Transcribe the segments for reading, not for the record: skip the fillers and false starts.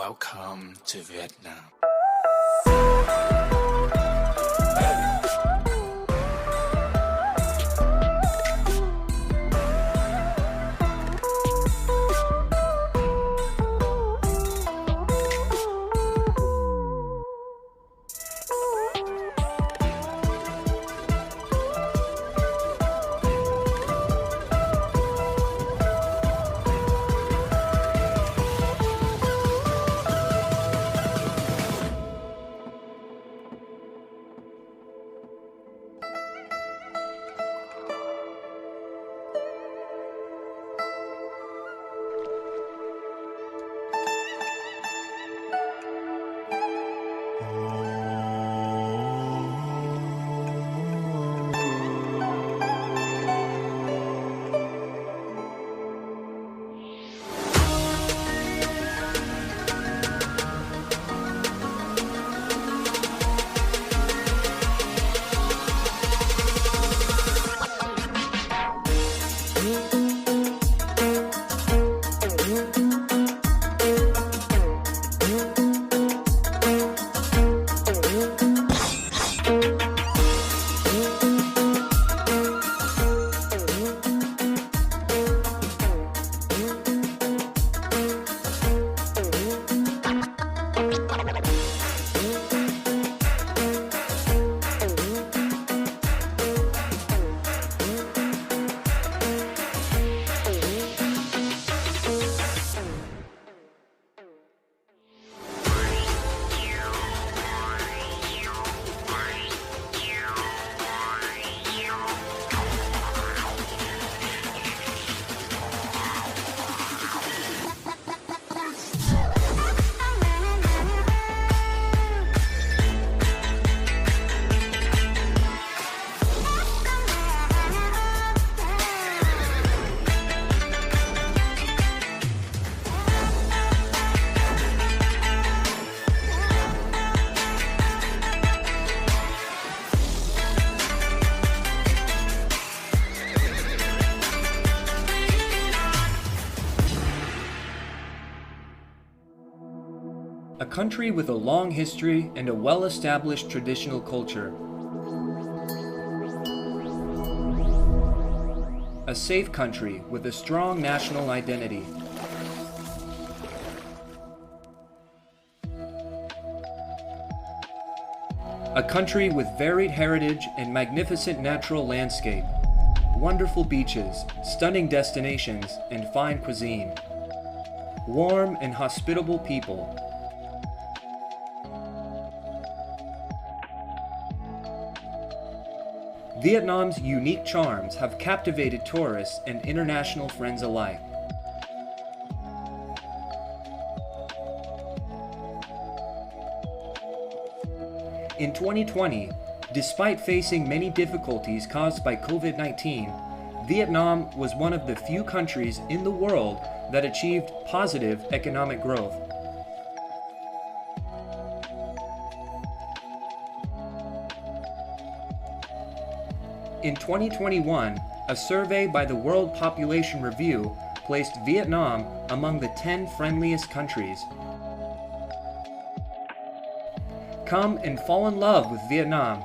Welcome to Vietnam. A country with a long history and a well-established traditional culture. A safe country with a strong national identity. A country with varied heritage and magnificent natural landscape, wonderful beaches, stunning destinations, and fine cuisine. Warm and hospitable people. Vietnam's unique charms have captivated tourists and international friends alike. In 2020, despite facing many difficulties caused by COVID-19, Vietnam was one of the few countries in the world that achieved positive economic growth. In 2021, a survey by the World Population Review placed Vietnam among the 10 friendliest countries. Come and fall in love with Vietnam.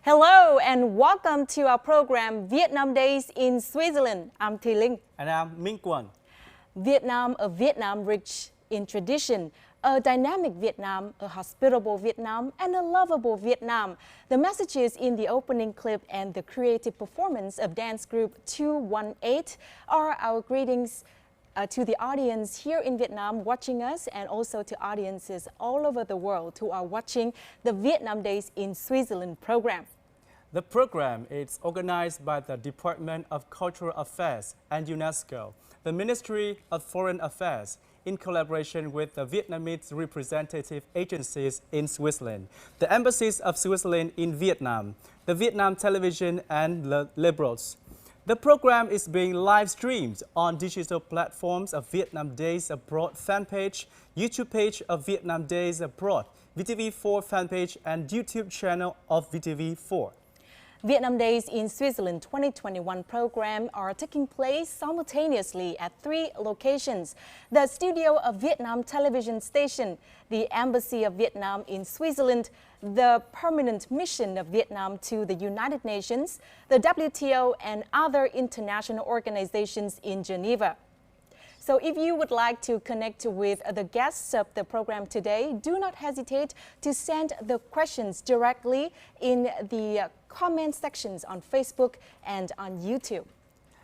Hello and welcome to our program Vietnam Days in Switzerland. I'm Thùy Linh. And I'm Minh Quang. Vietnam, a Vietnam rich in tradition, a dynamic Vietnam, a hospitable Vietnam, and a lovable Vietnam. The messages in the opening clip and the creative performance of dance group 218 are our greetings to the audience here in Vietnam watching us, and also to audiences all over the world who are watching the Vietnam Days in Switzerland program. The program is organized by the Department of Cultural Affairs and UNESCO, the Ministry of Foreign Affairs, in collaboration with the Vietnamese representative agencies in Switzerland, the embassies of Switzerland in Vietnam, the Vietnam Television and the Liberals. The program is being live streamed on digital platforms of Vietnam Days Abroad fan page, YouTube page of Vietnam Days Abroad, VTV4 fan page and YouTube channel of VTV4. Vietnam Days in Switzerland 2021 program are taking place simultaneously at 3 locations: the studio of Vietnam television station, the Embassy of Vietnam in Switzerland, the Permanent Mission of Vietnam to the United Nations, the WTO and other international organizations in Geneva. So if you would like to connect with the guests of the program today, do not hesitate to send the questions directly in the comment sections on Facebook and on YouTube.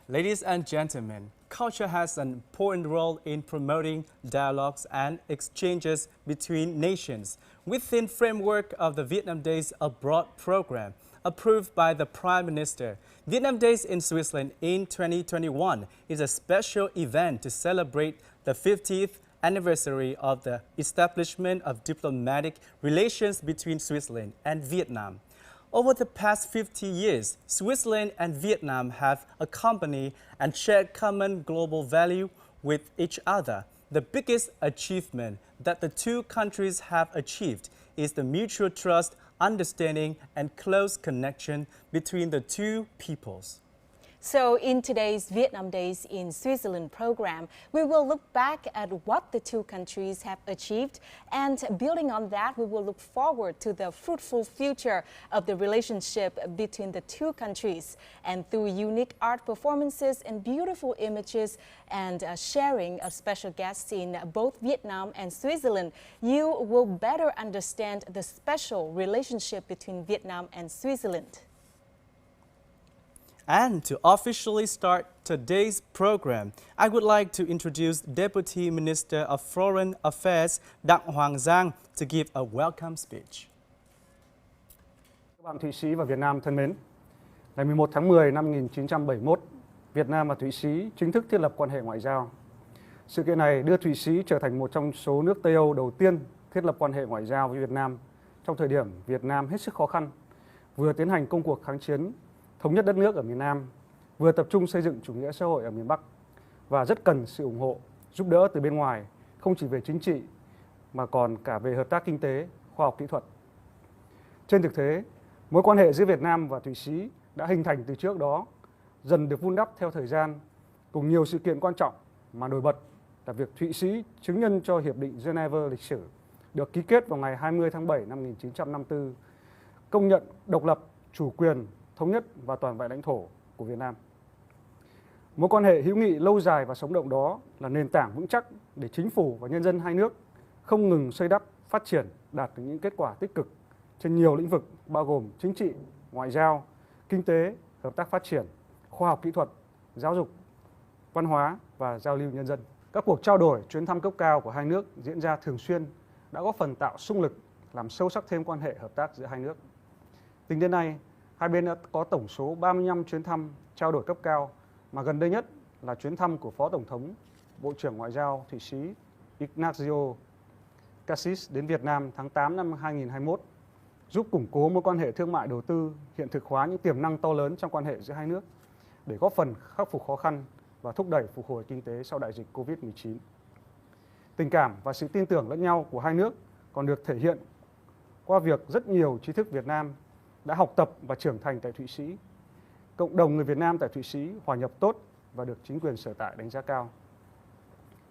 Ladies and gentlemen, culture has an important role in promoting dialogues and exchanges between nations within framework of the Vietnam Days Abroad program approved by the Prime Minister. Vietnam Days in Switzerland in 2021 is a special event to celebrate the 50th anniversary of the establishment of diplomatic relations between Switzerland and Vietnam. Over the past 50 years, Switzerland and Vietnam have accompanied and shared common global value with each other. The biggest achievement that the two countries have achieved is the mutual trust, understanding and close connection between the two peoples. So in today's Vietnam Days in Switzerland program, we will look back at what the two countries have achieved, and building on that, we will look forward to the fruitful future of the relationship between the two countries. And through unique art performances and beautiful images and sharing of special guests in both Vietnam and Switzerland, you will better understand the special relationship between Vietnam and Switzerland. And to officially start today's program, I would like to introduce Deputy Minister of Foreign Affairs Đặng Hoàng Giang to give a welcome speech. Các bạn Thụy Sĩ và Việt Nam thân mến, ngày 11 tháng 10 năm 1971, Việt Nam và Thụy Sĩ chính thức thiết lập quan hệ ngoại giao. Sự kiện này đưa Thụy Sĩ trở thành một trong số nước Tây Âu đầu tiên thiết lập quan hệ ngoại giao với Việt Nam trong thời điểm Việt Nam hết sức khó khăn, vừa tiến hành công cuộc kháng chiến thống nhất đất nước ở miền Nam, vừa tập trung xây dựng chủ nghĩa xã hội ở miền Bắc và rất cần sự ủng hộ, giúp đỡ từ bên ngoài, không chỉ về chính trị mà còn cả về hợp tác kinh tế, khoa học kỹ thuật. Trên thực tế, mối quan hệ giữa Việt Nam và Thụy Sĩ đã hình thành từ trước đó, dần được vun đắp theo thời gian cùng nhiều sự kiện quan trọng mà nổi bật là việc Thụy Sĩ chứng nhân cho Hiệp định Geneva lịch sử được ký kết vào ngày 20 tháng 7 năm 1954, công nhận độc lập, chủ quyền, thống nhất và toàn vẹn lãnh thổ của Việt Nam. Mối quan hệ hữu nghị lâu dài và sống động đó là nền tảng vững chắc để chính phủ và nhân dân hai nước không ngừng xây đắp, phát triển, đạt được những kết quả tích cực trên nhiều lĩnh vực bao gồm chính trị, ngoại giao, kinh tế, hợp tác phát triển, khoa học kỹ thuật, giáo dục, văn hóa và giao lưu nhân dân. Các cuộc trao đổi, chuyến thăm cấp cao của hai nước diễn ra thường xuyên đã góp phần tạo xung lực, làm sâu sắc thêm quan hệ hợp tác giữa hai nước. Tính đến nay, hai bên đã có tổng số 35 chuyến thăm trao đổi cấp cao, mà gần đây nhất là chuyến thăm của Phó Tổng thống, Bộ trưởng Ngoại giao Thụy Sĩ Ignacio Cassis đến Việt Nam tháng 8 năm 2021, giúp củng cố mối quan hệ thương mại đầu tư, hiện thực hóa những tiềm năng to lớn trong quan hệ giữa hai nước để góp phần khắc phục khó khăn và thúc đẩy phục hồi kinh tế sau đại dịch Covid-19. Tình cảm và sự tin tưởng lẫn nhau của hai nước còn được thể hiện qua việc rất nhiều trí thức Việt Nam đã học tập và trưởng thành tại Thụy Sĩ. Cộng đồng người Việt Nam tại Thụy Sĩ hòa nhập tốt và được chính quyền sở tại đánh giá cao.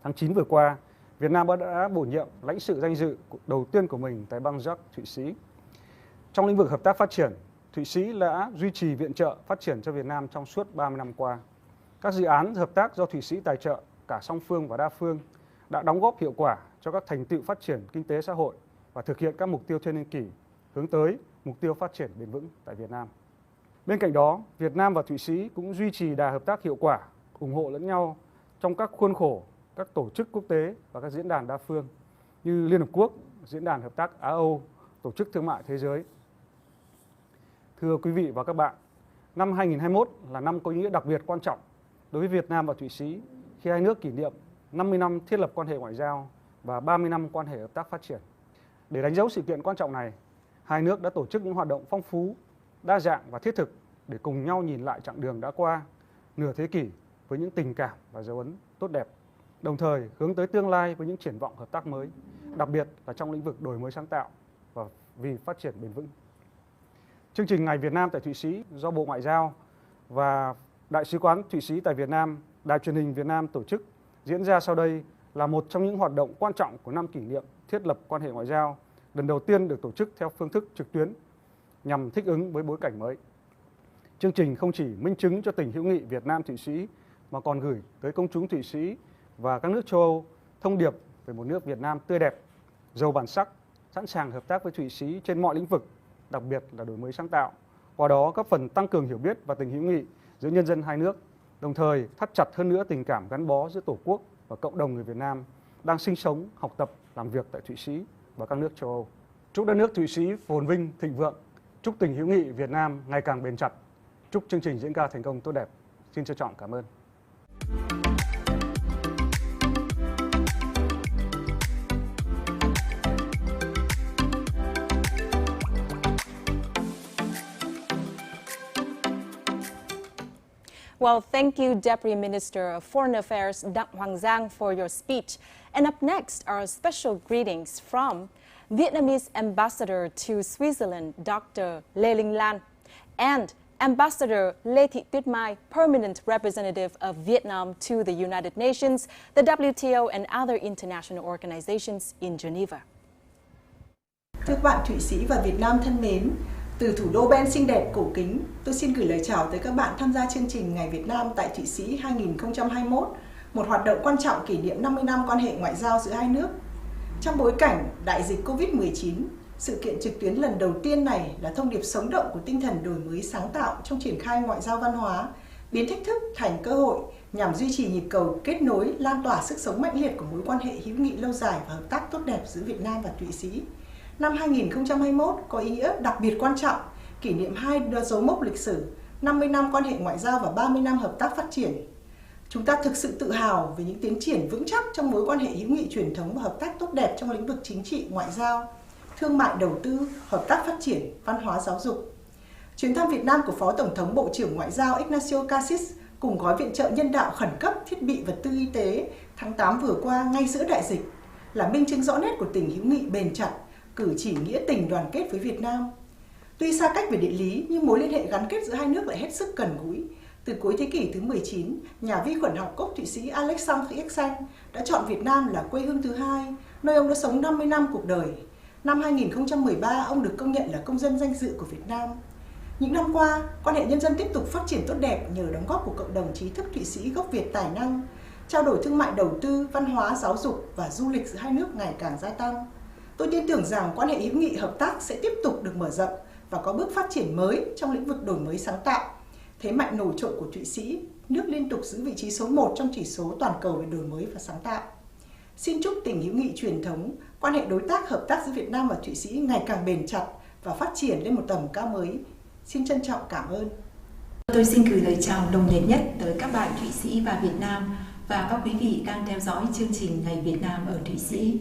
Tháng 9 vừa qua, Việt Nam đã bổ nhiệm lãnh sự danh dự đầu tiên của mình tại bang Giác, Thụy Sĩ. Trong lĩnh vực hợp tác phát triển, Thụy Sĩ đã duy trì viện trợ phát triển cho Việt Nam trong suốt 30 năm qua. Các dự án hợp tác do Thụy Sĩ tài trợ cả song phương và đa phương đã đóng góp hiệu quả cho các thành tựu phát triển kinh tế xã hội và thực hiện các mục tiêu thiên niên kỷ hướng tới mục tiêu phát triển bền vững tại Việt Nam. Bên cạnh đó, Việt Nam và Thụy Sĩ cũng duy trì đà hợp tác hiệu quả, ủng hộ lẫn nhau trong các khuôn khổ, các tổ chức quốc tế và các diễn đàn đa phương như Liên Hợp Quốc, Diễn đàn Hợp tác Á-Âu, Tổ chức Thương mại Thế giới. Thưa quý vị và các bạn, năm 2021 là năm có ý nghĩa đặc biệt quan trọng đối với Việt Nam và Thụy Sĩ khi hai nước kỷ niệm 50 năm thiết lập quan hệ ngoại giao và 30 năm quan hệ hợp tác phát triển. Để đánh dấu sự kiện quan trọng này, hai nước đã tổ chức những hoạt động phong phú, đa dạng và thiết thực để cùng nhau nhìn lại chặng đường đã qua nửa thế kỷ với những tình cảm và dấu ấn tốt đẹp, đồng thời hướng tới tương lai với những triển vọng hợp tác mới, đặc biệt là trong lĩnh vực đổi mới sáng tạo và vì phát triển bền vững. Chương trình Ngày Việt Nam tại Thụy Sĩ do Bộ Ngoại giao và Đại sứ quán Thụy Sĩ tại Việt Nam, Đài truyền hình Việt Nam tổ chức diễn ra sau đây là một trong những hoạt động quan trọng của năm kỷ niệm thiết lập quan hệ ngoại giao, lần đầu tiên được tổ chức theo phương thức trực tuyến nhằm thích ứng với bối cảnh mới. Chương trình không chỉ minh chứng cho tình hữu nghị Việt Nam-Thụy Sĩ mà còn gửi tới công chúng Thụy Sĩ và các nước châu Âu thông điệp về một nước Việt Nam tươi đẹp, giàu bản sắc, sẵn sàng hợp tác với Thụy Sĩ trên mọi lĩnh vực, đặc biệt là đổi mới sáng tạo. Qua đó góp phần tăng cường hiểu biết và tình hữu nghị giữa nhân dân hai nước, đồng thời thắt chặt hơn nữa tình cảm gắn bó giữa Tổ quốc và cộng đồng người Việt Nam đang sinh sống, học tập, làm việc tại Thụy Sĩ và các nước châu Âu. Chúc đất nước Thụy Sĩ phồn vinh, thịnh vượng, chúc tình hữu nghị Việt Nam ngày càng bền chặt, chúc chương trình diễn ca thành công tốt đẹp. Xin trân trọng cảm ơn. Well, thank you, Deputy Minister of Foreign Affairs Đặng Hoàng Giang, for your speech. And up next are special greetings from Vietnamese Ambassador to Switzerland, Dr. Lê Linh Lan, and Ambassador Lê Thị Tuyết Mai, Permanent Representative of Vietnam to the United Nations, the WTO, and other international organizations in Geneva. Thưa các bạn Thụy Sĩ và Việt Nam thân mến, từ thủ đô Ben xinh đẹp cổ kính, tôi xin gửi lời chào tới các bạn tham gia chương trình Ngày Việt Nam tại Thụy Sĩ 2021, một hoạt động quan trọng kỷ niệm 50 năm quan hệ ngoại giao giữa hai nước. Trong bối cảnh đại dịch Covid-19, sự kiện trực tuyến lần đầu tiên này là thông điệp sống động của tinh thần đổi mới sáng tạo trong triển khai ngoại giao văn hóa, biến thách thức thành cơ hội nhằm duy trì nhịp cầu kết nối, lan tỏa sức sống mãnh liệt của mối quan hệ hữu nghị lâu dài và hợp tác tốt đẹp giữa Việt Nam và Thụy Sĩ. Năm 2021 có ý nghĩa đặc biệt quan trọng, kỷ niệm hai dấu mốc lịch sử, 50 năm quan hệ ngoại giao và 30 năm hợp tác phát triển. Chúng ta thực sự tự hào về những tiến triển vững chắc trong mối quan hệ hữu nghị truyền thống và hợp tác tốt đẹp trong lĩnh vực chính trị, ngoại giao, thương mại đầu tư, hợp tác phát triển, văn hóa giáo dục. Chuyến thăm Việt Nam của Phó Tổng thống Bộ trưởng Ngoại giao Ignacio Cassis cùng gói viện trợ nhân đạo khẩn cấp, thiết bị vật tư y tế tháng 8 vừa qua ngay giữa đại dịch là minh chứng rõ nét của tình hữu nghị bền chặt, cử chỉ nghĩa tình đoàn kết với Việt Nam. Tuy xa cách về địa lý nhưng mối liên hệ gắn kết giữa hai nước lại hết sức gần gũi. Từ cuối thế kỷ thứ 19, nhà vi khuẩn học gốc Thụy Sĩ Alexandre Hirschsprung đã chọn Việt Nam là quê hương thứ hai, nơi ông đã sống 50 năm cuộc đời. Năm 2013, ông được công nhận là công dân danh dự của Việt Nam. Những năm qua, quan hệ nhân dân tiếp tục phát triển tốt đẹp nhờ đóng góp của cộng đồng trí thức Thụy Sĩ gốc Việt tài năng, trao đổi thương mại đầu tư, văn hóa, giáo dục và du lịch giữa hai nước ngày càng gia tăng. Tôi tin tưởng rằng quan hệ hữu nghị hợp tác sẽ tiếp tục được mở rộng và có bước phát triển mới trong lĩnh vực đổi mới sáng tạo. Thế mạnh nổi trội của Thụy Sĩ, nước liên tục giữ vị trí số 1 trong chỉ số toàn cầu về đổi mới và sáng tạo. Xin chúc tình hữu nghị truyền thống, quan hệ đối tác hợp tác giữa Việt Nam và Thụy Sĩ ngày càng bền chặt và phát triển lên một tầm cao mới. Xin trân trọng cảm ơn. Tôi xin gửi lời chào nồng nhiệt nhất tới các bạn Thụy Sĩ và Việt Nam và các quý vị đang theo dõi chương trình Ngày Việt Nam ở Thụy Sĩ.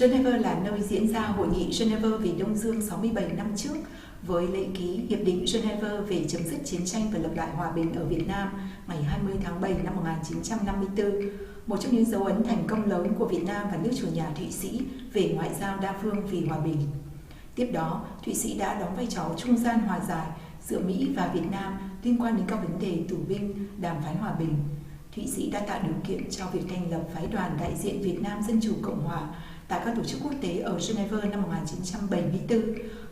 Geneva là nơi diễn ra hội nghị Geneva về Đông Dương 67 năm trước với lễ ký Hiệp định Geneva về chấm dứt chiến tranh và lập lại hòa bình ở Việt Nam ngày 20 tháng 7 năm 1954, một trong những dấu ấn thành công lớn của Việt Nam và nước chủ nhà Thụy Sĩ về ngoại giao đa phương vì hòa bình. Tiếp đó, Thụy Sĩ đã đóng vai trò trung gian hòa giải giữa Mỹ và Việt Nam liên quan đến các vấn đề tù binh, đàm phán hòa bình. Thụy Sĩ đã tạo điều kiện cho việc thành lập phái đoàn đại diện Việt Nam Dân Chủ Cộng Hòa tại các tổ chức quốc tế ở Geneva năm 1974,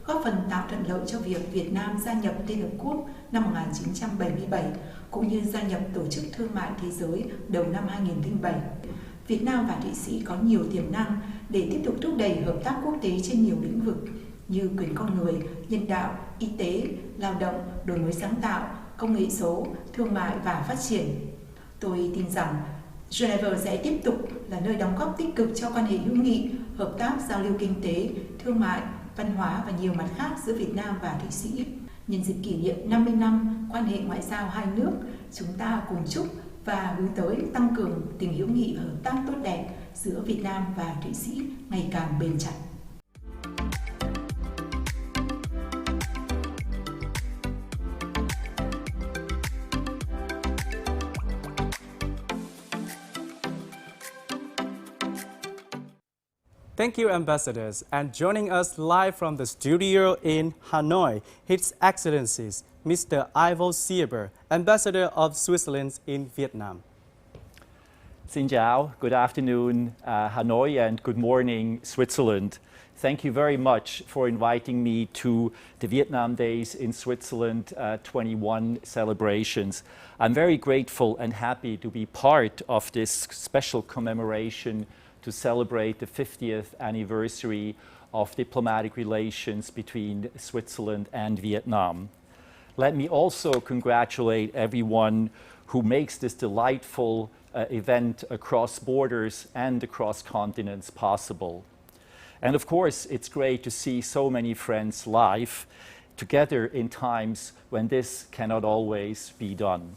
góp phần tạo thuận lợi cho việc Việt Nam gia nhập Liên Hợp Quốc năm 1977, cũng như gia nhập Tổ chức Thương mại Thế giới đầu năm 2007. Việt Nam và Thụy Sĩ có nhiều tiềm năng để tiếp tục thúc đẩy hợp tác quốc tế trên nhiều lĩnh vực như quyền con người, nhân đạo, y tế, lao động, đổi mới sáng tạo, công nghệ số, thương mại và phát triển. Tôi tin rằng Geneva sẽ tiếp tục là nơi đóng góp tích cực cho quan hệ hữu nghị, hợp tác, giao lưu kinh tế, thương mại, văn hóa và nhiều mặt khác giữa Việt Nam và Thụy Sĩ. Nhân dịp kỷ niệm 50 năm quan hệ ngoại giao hai nước, chúng ta cùng chúc và hướng tới tăng cường tình hữu nghị và hợp tác tốt đẹp giữa Việt Nam và Thụy Sĩ ngày càng bền chặt. Thank you, ambassadors. And joining us live from the studio in Hanoi, His Excellencies, Mr. Ivo Sieber, Ambassador of Switzerland in Vietnam. Xin chào, good afternoon, Hanoi, and good morning, Switzerland. Thank you very much for inviting me to the Vietnam Days in Switzerland 21 celebrations. I'm very grateful and happy to be part of this special commemoration to celebrate the 50th anniversary of diplomatic relations between Switzerland and Vietnam. Let me also congratulate everyone who makes this delightful event across borders and across continents possible. And of course, it's great to see so many friends live together in times when this cannot always be done.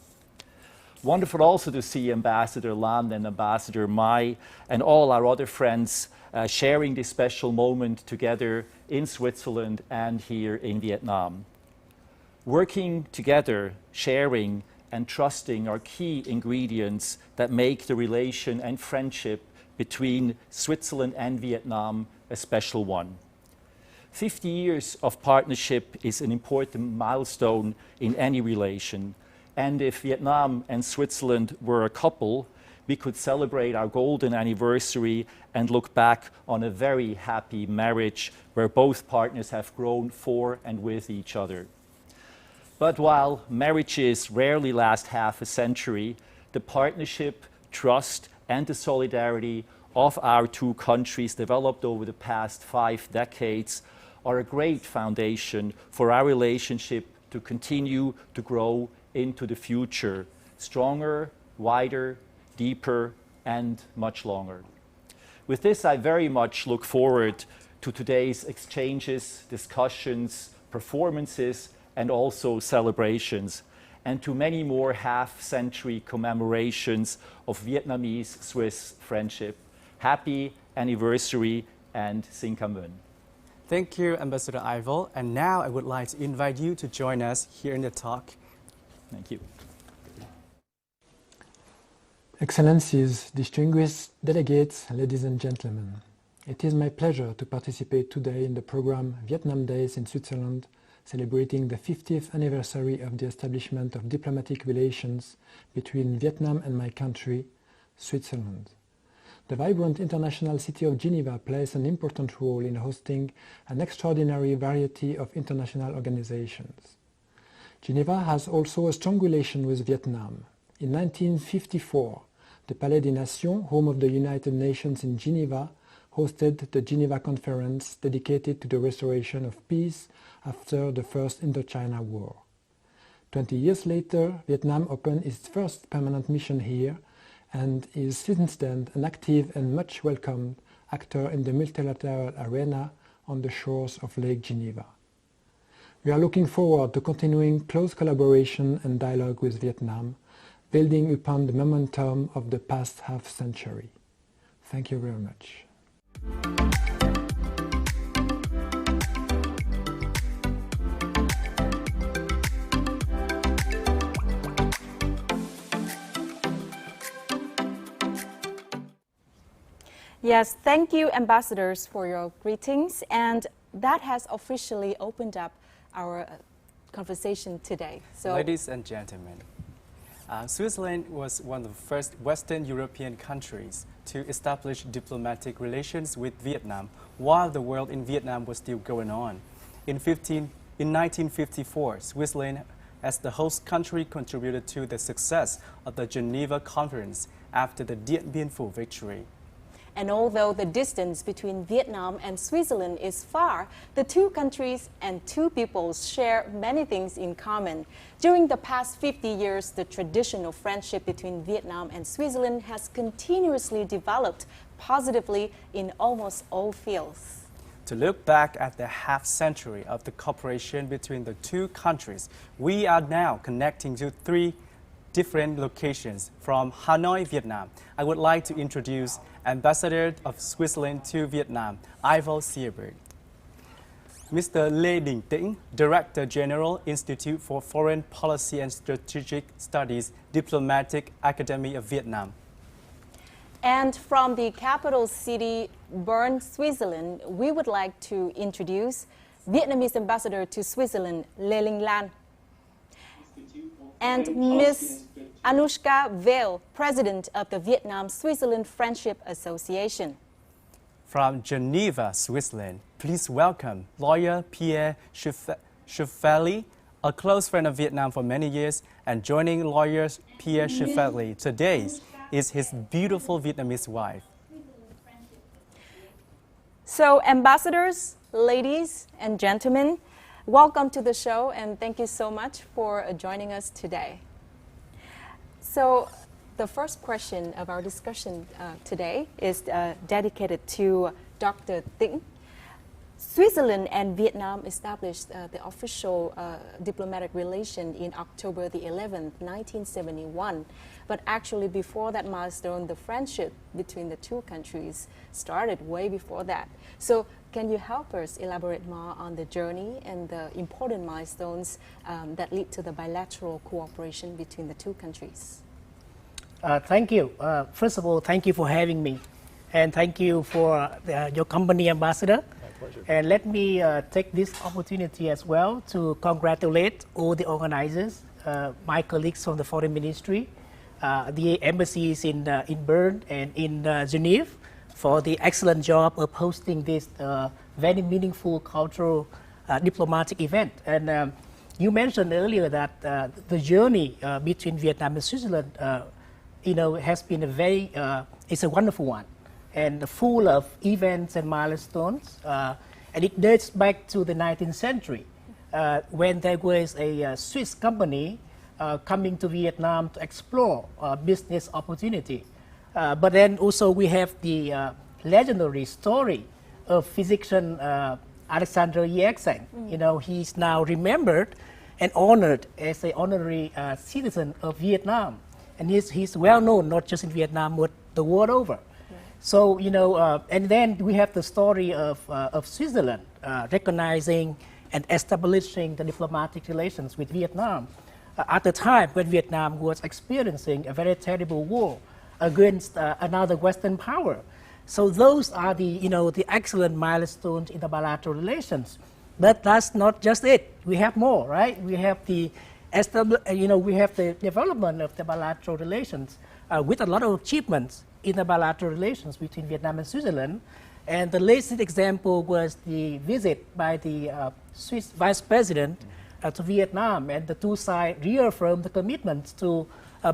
Wonderful also to see Ambassador Lam and Ambassador Mai and all our other friends sharing this special moment together in Switzerland and here in Vietnam. Working together, sharing and trusting are key ingredients that make the relation and friendship between Switzerland and Vietnam a special one. 50 years of partnership is an important milestone in any relation, and if Vietnam and Switzerland were a couple, we could celebrate our golden anniversary and look back on a very happy marriage where both partners have grown for and with each other. But while marriages rarely last half a century, the partnership, trust, and the solidarity of our two countries developed over the past 5 decades are a great foundation for our relationship to continue to grow into the future, stronger, wider, deeper, and much longer. With this, I very much look forward to today's exchanges, discussions, performances, and also celebrations, and to many more half-century commemorations of Vietnamese-Swiss friendship. Happy anniversary and Xin Cảm ơn. Thank you, Ambassador Ivo. And now I would like to invite you to join us here in the talk. Thank you. Excellencies, distinguished delegates, ladies and gentlemen, it is my pleasure to participate today in the program Vietnam Days in Switzerland, celebrating the 50th anniversary of the establishment of diplomatic relations between Vietnam and my country, Switzerland. The vibrant international city of Geneva plays an important role in hosting an extraordinary variety of international organizations. Geneva has also a strong relation with Vietnam. In 1954, the Palais des Nations, home of the United Nations in Geneva, hosted the Geneva Conference dedicated to the restoration of peace after the First Indochina War. 20 years later, Vietnam opened its first permanent mission here and is since then an active and much welcomed actor in the multilateral arena on the shores of Lake Geneva. We are looking forward to continuing close collaboration and dialogue with Vietnam, building upon the momentum of the past half-century. Thank you very much. Yes, thank you, ambassadors, for your greetings. And that has officially opened up our conversation today. So, ladies and gentlemen, Switzerland was one of the first Western European countries to establish diplomatic relations with Vietnam while the war in Vietnam was still going on. In 1954, Switzerland, as the host country, contributed to the success of the Geneva Conference after the Dien Bien Phu victory. And although the distance between Vietnam and Switzerland is far, the two countries and two peoples share many things in common. During the past 50 years, the traditional friendship between Vietnam and Switzerland has continuously developed positively in almost all fields. To look back at the half-century of the cooperation between the two countries, we are now connecting to 3 different locations from Hanoi, Vietnam. I would like to introduce Ambassador of Switzerland to Vietnam, Ivo Sieber. Mr. Lê Đình Tĩnh, Director General, Institute for Foreign Policy and Strategic Studies, Diplomatic Academy of Vietnam. And from the capital city, Bern, Switzerland, we would like to introduce Vietnamese ambassador to Switzerland, Lê Linh Lan, and Ms. Anushka Vail, president of the Vietnam-Switzerland Friendship Association. From Geneva, Switzerland, please welcome lawyer Pierre Chevalier, a close friend of Vietnam for many years, and joining lawyer Pierre Chevalier today is his beautiful Vietnamese wife. So, ambassadors, ladies and gentlemen, welcome to the show, and thank you so much for joining us today. So, the first question of our discussion today is dedicated to Dr. Tĩnh. Switzerland and Vietnam established the official diplomatic relation in October the 11th, 1971. But actually before that milestone, the friendship between the two countries started way before that. So can you help us elaborate more on the journey and the important milestones that lead to the bilateral cooperation between the two countries? Thank you. First of all, thank you for having me. And thank you for your company, Ambassador. And let me take this opportunity as well to congratulate all the organizers, my colleagues from the Foreign Ministry, the embassies in Bern and in Geneva for the excellent job of hosting this very meaningful cultural diplomatic event. And you mentioned earlier that the journey between Vietnam and Switzerland, has been it's a wonderful one and full of events and milestones. And it dates back to the 19th century when there was a Swiss company coming to Vietnam to explore business opportunity. But then also we have the legendary story of physician Alexander Yersin. He's now remembered and honored as an honorary citizen of Vietnam. And he's well known not just in Vietnam but the world over. So, and then we have the story of Switzerland recognizing and establishing the diplomatic relations with Vietnam at the time when Vietnam was experiencing a very terrible war against another Western power. So those are the excellent milestones in the bilateral relations. But that's not just it. We have more, right? We have the development of the bilateral relations with a lot of achievements in the bilateral relations between Vietnam and Switzerland. And the latest example was the visit by the Swiss Vice President to Vietnam, and the two sides reaffirmed the commitment to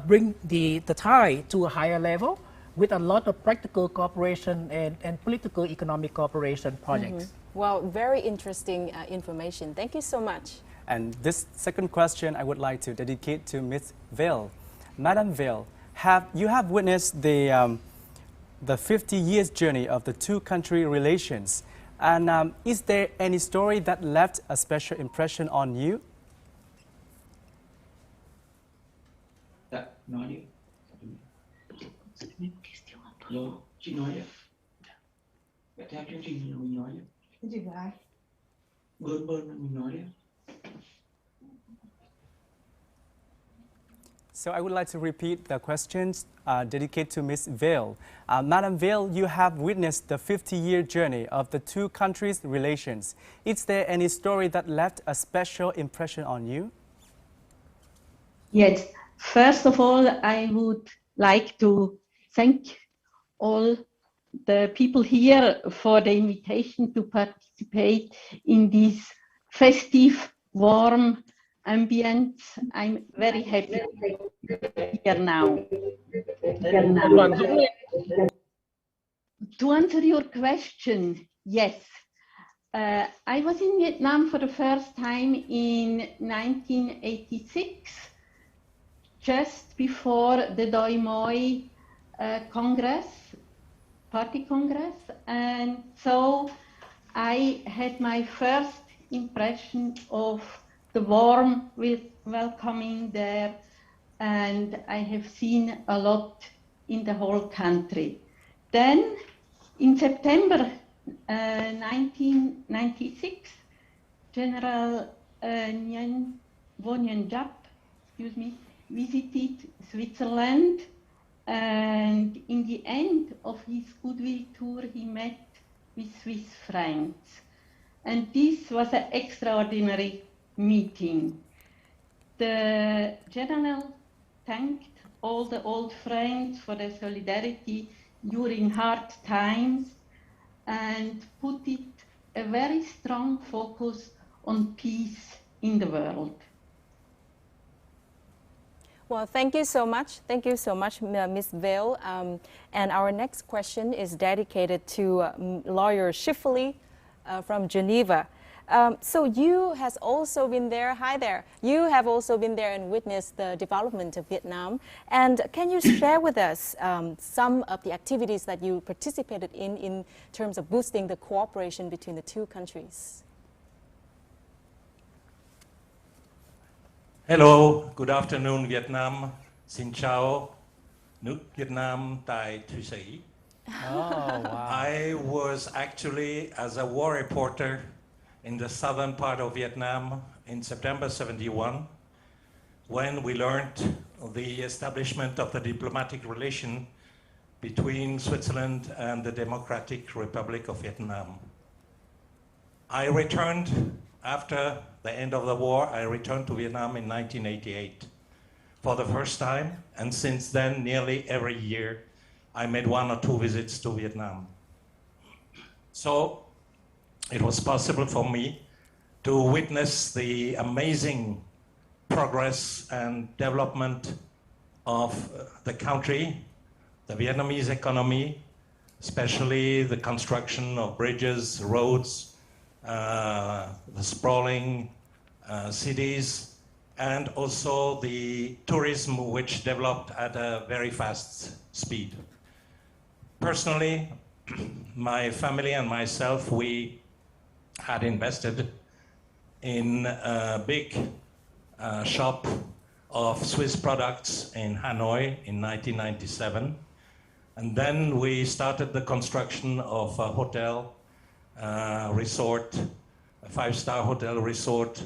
bring the tie to a higher level with a lot of practical cooperation and political economic cooperation projects. Well, very interesting information. Thank you so much. And this second question I would like to dedicate to Ms. Vail. Madam Vail, you have witnessed the 50 years journey of the two-country relations. And is there any story that left a special impression on you? Dạ, nói đi. Rồi, chị nói đi. Dạ, theo chương trình mình nói đi. Cái gì vậy? Bơn mình nói đi. So I would like to repeat the questions dedicated to Ms. Vail. Madam Vail, you have witnessed the 50-year journey of the two countries' relations. Is there any story that left a special impression on you? Yes. First of all, I would like to thank all the people here for the invitation to participate in this festive, warm ambience. I'm very happy here now. To answer your question, yes. I was in Vietnam for the first time in 1986, just before the Doi Moi Congress, Party Congress, and so I had my first impression of the warm welcoming there, and I have seen a lot in the whole country. Then, in September 1996, General Nguyen Vo Nguyen Giap, visited Switzerland, And in the end of his goodwill tour, he met with Swiss friends. And this was an extraordinary meeting. The general thanked all the old friends for their solidarity during hard times and put it a very strong focus on peace in the world. Well, thank you so much. Thank you so much, Ms. Veil. And our next question is dedicated to lawyer Schifferle from Geneva. So you has also been there. Hi there. You have also been there and witnessed the development of Vietnam. And can you share with us some of the activities that you participated in terms of boosting the cooperation between the two countries? Hello, good afternoon Vietnam. Xin chào, nước Việt Nam tại Thụy Sĩ. Oh, wow. I was actually as a war reporter in the southern part of Vietnam in September 71 when we learned the establishment of the diplomatic relation between Switzerland and the Democratic Republic of Vietnam. I returned after the end of the war. I returned to Vietnam in 1988 for the first time, and since then nearly every year I made 1 or 2 visits to Vietnam. So it was possible for me to witness the amazing progress and development of the country, the Vietnamese economy, especially the construction of bridges, roads, the sprawling cities, and also the tourism which developed at a very fast speed. Personally, my family and myself, we had invested in a big shop of Swiss products in Hanoi in 1997. And then we started the construction of a hotel resort, a 5-star hotel resort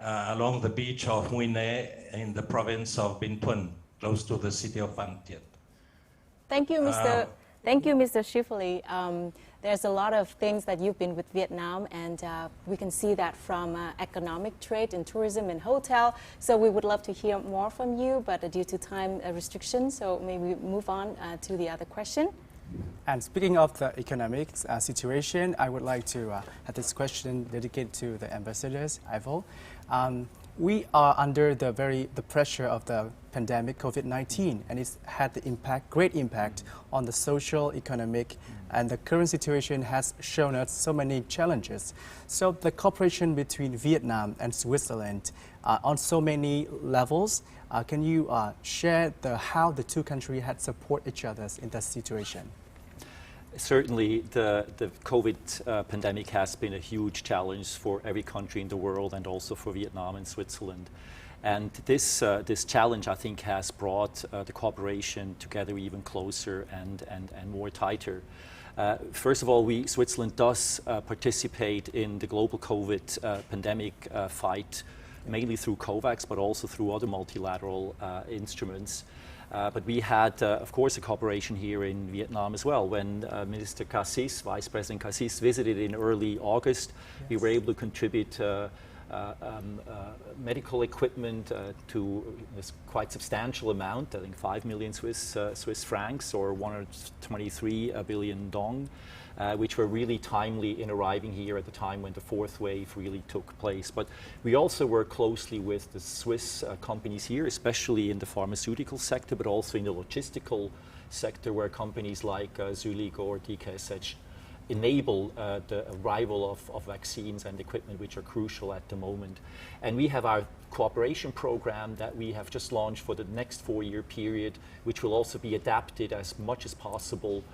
along the beach of Hue in the province of Binh Thuan, close to the city of Van Thiet. Thank you, Mr. Schifferle. There's a lot of things that you've been with Vietnam, and we can see that from economic trade and tourism and hotel. So we would love to hear more from you, but due to time restrictions, so maybe we move on to the other question. And speaking of the economic situation, I would like to have this question dedicated to the ambassadors, Ivo. We are under the pressure of the pandemic COVID-19, and it's had the great impact on the social, economic, and the current situation has shown us so many challenges. So the cooperation between Vietnam and Switzerland on so many levels, can you share how the two countries had support each other in that situation? Certainly, the COVID pandemic has been a huge challenge for every country in the world, and also for Vietnam and Switzerland. And this challenge, I think, has brought the cooperation together even closer and more tighter. First of all, Switzerland does participate in the global COVID pandemic fight, mainly through COVAX, but also through other multilateral instruments. But we had, of course, a cooperation here in Vietnam as well. When Minister Cusic, Vice President Cusic, visited in early August, yes, we were able to contribute medical equipment to this quite substantial amount, I think 5 million Swiss francs, or 123 billion dong, which were really timely in arriving here at the time when the fourth wave really took place. But we also work closely with the Swiss companies here, especially in the pharmaceutical sector, but also in the logistical sector, where companies like Zulig or DKSH enable the arrival of vaccines and equipment which are crucial at the moment. And we have our cooperation program that we have just launched for the next 4-year period, which will also be adapted as much as possible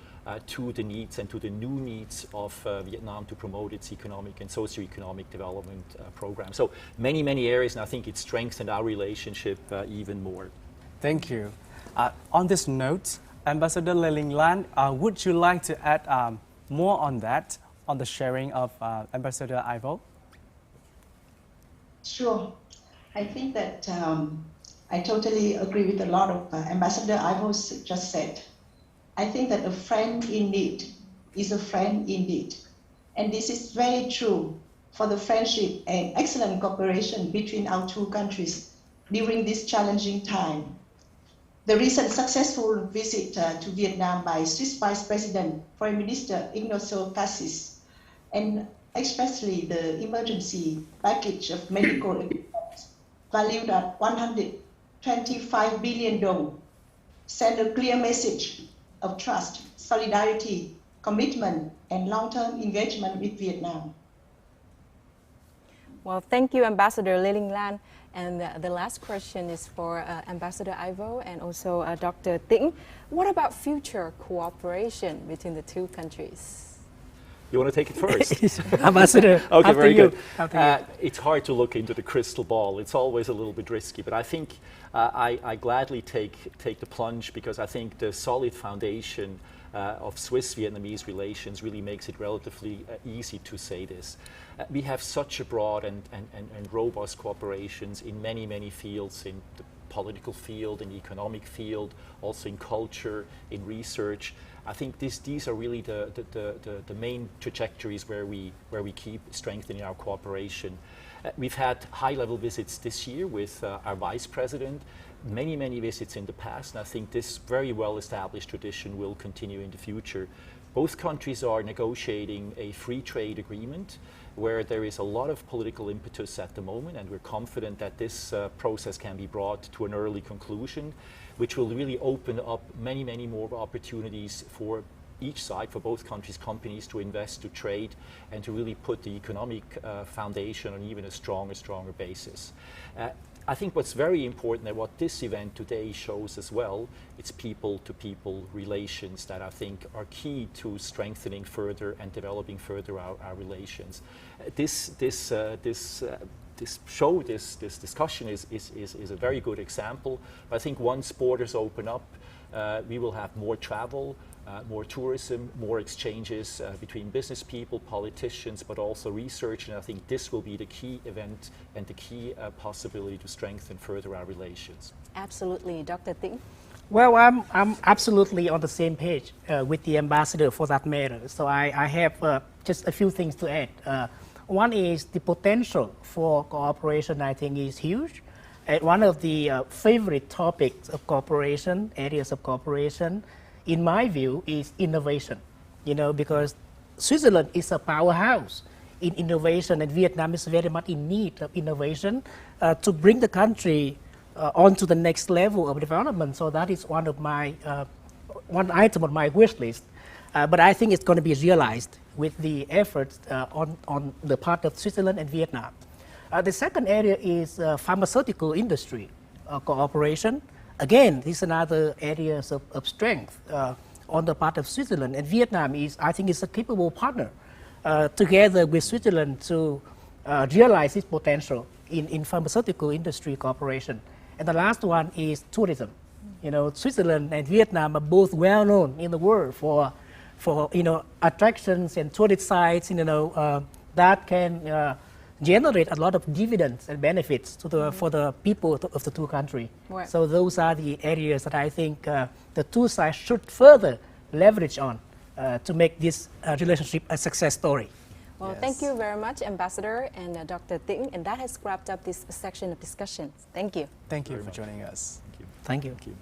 to the needs and to the new needs of Vietnam to promote its economic and socio-economic development program. So many, many areas, and I think it strengthened our relationship even more. Thank you. On this note, Ambassador Lê Linh Lan, would you like to add more on that, on the sharing of Ambassador Ivo? Sure. I think that I totally agree with a lot of Ambassador Ivo just said. I think that a friend in need is a friend indeed. And this is very true for the friendship and excellent cooperation between our two countries during this challenging time. The recent successful visit to Vietnam by Swiss Vice President Prime Minister Hue Cusic, and especially the emergency package of medical equipment valued at 125 billion dong, send a clear message of trust, solidarity, commitment, and long-term engagement with Vietnam. Well, thank you, Ambassador Lê Linh Lan. And the last question is for Ambassador Ivo and also Dr. Tĩnh. What about future cooperation between the two countries? You want to take it first? Ambassador, okay, after very you. good. It's hard to look into the crystal ball. It's always a little bit risky, but I think I gladly take the plunge, because I think the solid foundation of Swiss-Vietnamese relations really makes it relatively easy to say this. We have such a broad and robust cooperations in many, many fields, in the political field, in the economic field, also in culture, in research. I think these are really the main trajectories where we keep strengthening our cooperation. We've had high-level visits this year with our Vice President, many visits in the past, and I think this very well-established tradition will continue in the future. Both countries are negotiating a free trade agreement where there is a lot of political impetus at the moment, and we're confident that this process can be brought to an early conclusion, which will really open up many more opportunities for each side, for both countries' companies to invest, to trade, and to really put the economic foundation on even a stronger basis. I think what's very important, and what this event today shows as well, it's people-to-people relations that I think are key to strengthening further and developing further our relations. This discussion is a very good example. I think once borders open up, we will have more travel, more tourism, more exchanges between business people, politicians, but also research, and I think this will be the key event and the key possibility to strengthen further our relations. Absolutely. Dr. Tĩnh? Well, I'm absolutely on the same page with the ambassador for that matter. So I have just a few things to add. One is the potential for cooperation, I think, is huge. One of the favorite topics of cooperation, areas of cooperation, in my view, is innovation. You know, because Switzerland is a powerhouse in innovation, and Vietnam is very much in need of innovation to bring the country on to the next level of development. So that is one of my one item on my wish list. But I think it's going to be realized with the efforts on the part of Switzerland and Vietnam. The second area is pharmaceutical industry cooperation. Again, this is another area of strength on the part of Switzerland, and Vietnam is, I think, is a capable partner together with Switzerland to realize its potential in pharmaceutical industry cooperation. And the last one is tourism. You know, Switzerland and Vietnam are both well known in the world for you know, attractions and tourist sites, you know, that can generate a lot of dividends and benefits to for the people of the two countries. Right. So those are the areas that I think the two sides should further leverage on to make this relationship a success story. Well, yes. Thank you very much, Ambassador and Dr. Tĩnh, and that has wrapped up this section of discussions. Thank you. Thank you for joining us. Thank you. Thank you.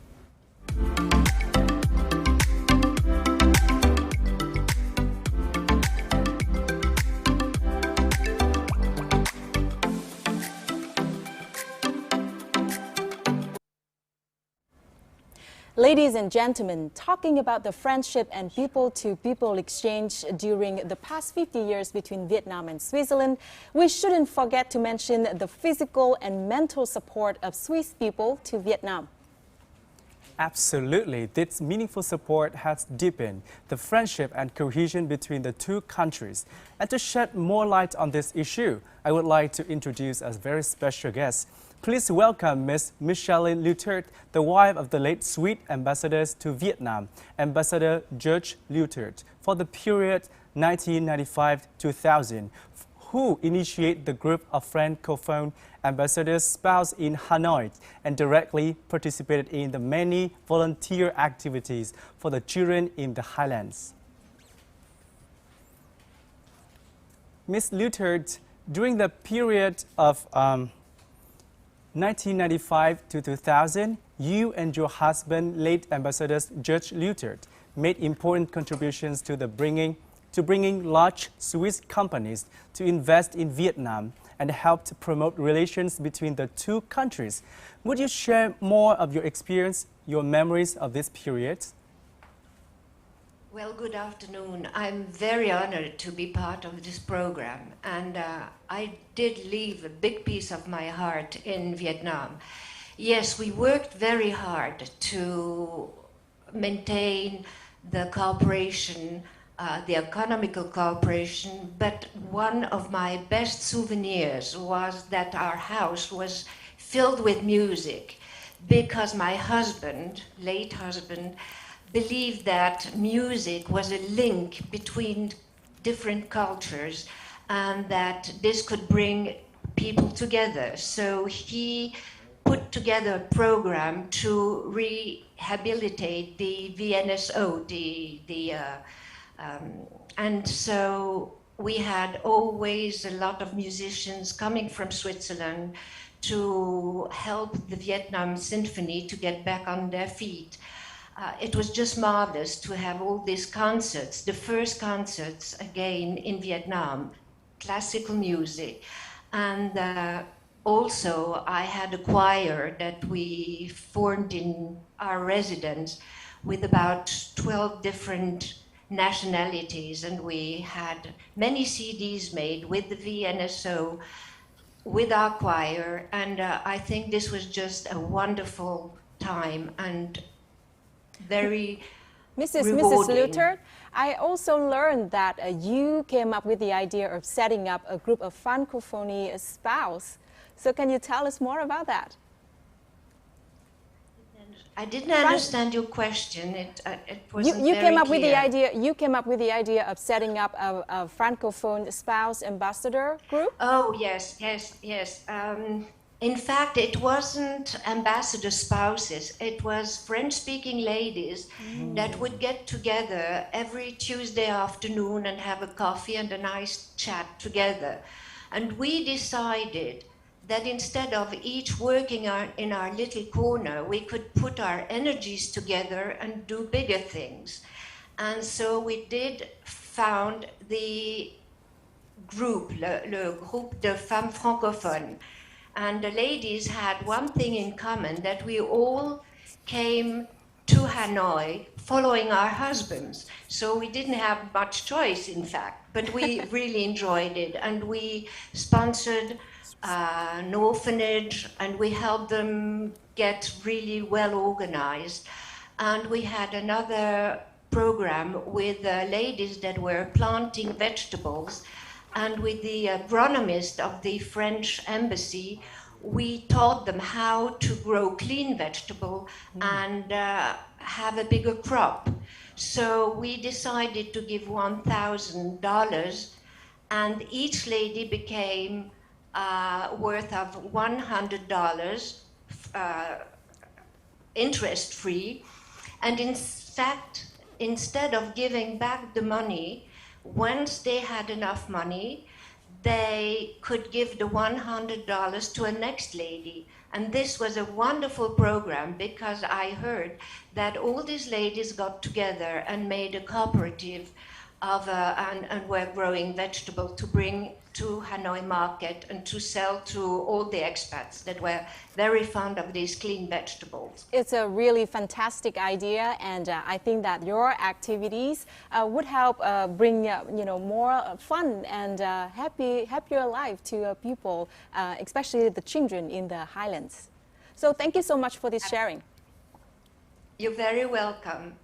Ladies and gentlemen, talking about the friendship and people-to-people exchange during the past 50 years between Vietnam and Switzerland, we shouldn't forget to mention the physical and mental support of Swiss people to Vietnam. Absolutely. This meaningful support has deepened the friendship and cohesion between the two countries. And to shed more light on this issue, I would like to introduce a very special guest. Please welcome Ms. Michelle Leutert, the wife of the late Swiss ambassador to Vietnam, Ambassador George Leutert, for the period 1995-2000, who initiated the group of Francophone ambassadors spouse in Hanoi and directly participated in the many volunteer activities for the children in the highlands. Ms. Lutert, during the period of 1995 to 2000, you and your husband, late Ambassador Judge Lutert, made important contributions to bringing large Swiss companies to invest in Vietnam and helped promote relations between the two countries. Would you share more of your experience, your memories of this period? Well, good afternoon. I'm very honored to be part of this program, and I did leave a big piece of my heart in Vietnam. Yes, we worked very hard to maintain the cooperation, the economical cooperation, but one of my best souvenirs was that our house was filled with music, because my husband, late husband, believed that music was a link between different cultures and that this could bring people together. So he put together a program to rehabilitate the VNSO, and so we had always a lot of musicians coming from Switzerland to help the Vietnam Symphony to get back on their feet. It was just marvelous to have all these concerts, the first concerts again in Vietnam, classical music. And also I had a choir that we formed in our residence with about 12 different nationalities, and we had many CDs made with the VNSO, with our choir, and I think this was just a wonderful time and very Mrs. Luther, I also learned that you came up with the idea of setting up a group of Francophone spouse. So can you tell us more about that? I didn't understand your question. It wasn't you very came up clear. with the idea. You came up with the idea of setting up a Francophone spouse ambassador group. Oh yes. In fact, it wasn't ambassador spouses. It was French-speaking ladies that would get together every Tuesday afternoon and have a coffee and a nice chat together. And we decided that instead of each working in our little corner, we could put our energies together and do bigger things. And so we did found the group, le groupe de femmes francophones. And the ladies had one thing in common, that we all came to Hanoi following our husbands. So we didn't have much choice, in fact, but we really enjoyed it. And we sponsored an orphanage, and we helped them get really well organized. And we had another program with ladies that were planting vegetables. And with the agronomist of the French embassy, we taught them how to grow clean vegetable and have a bigger crop. So we decided to give $1,000, and each lady became worth of $100, interest-free. And in fact, instead of giving back the money, once they had enough money, they could give the $100 to a next lady. And this was a wonderful program, because I heard that all these ladies got together and made a cooperative of and were growing vegetables to bring to Hanoi market and to sell to all the expats that were very fond of these clean vegetables. It's a really fantastic idea, and I think that your activities would help bring more fun and happier life to people, especially the children in the highlands. So thank you so much for this sharing. You're very welcome.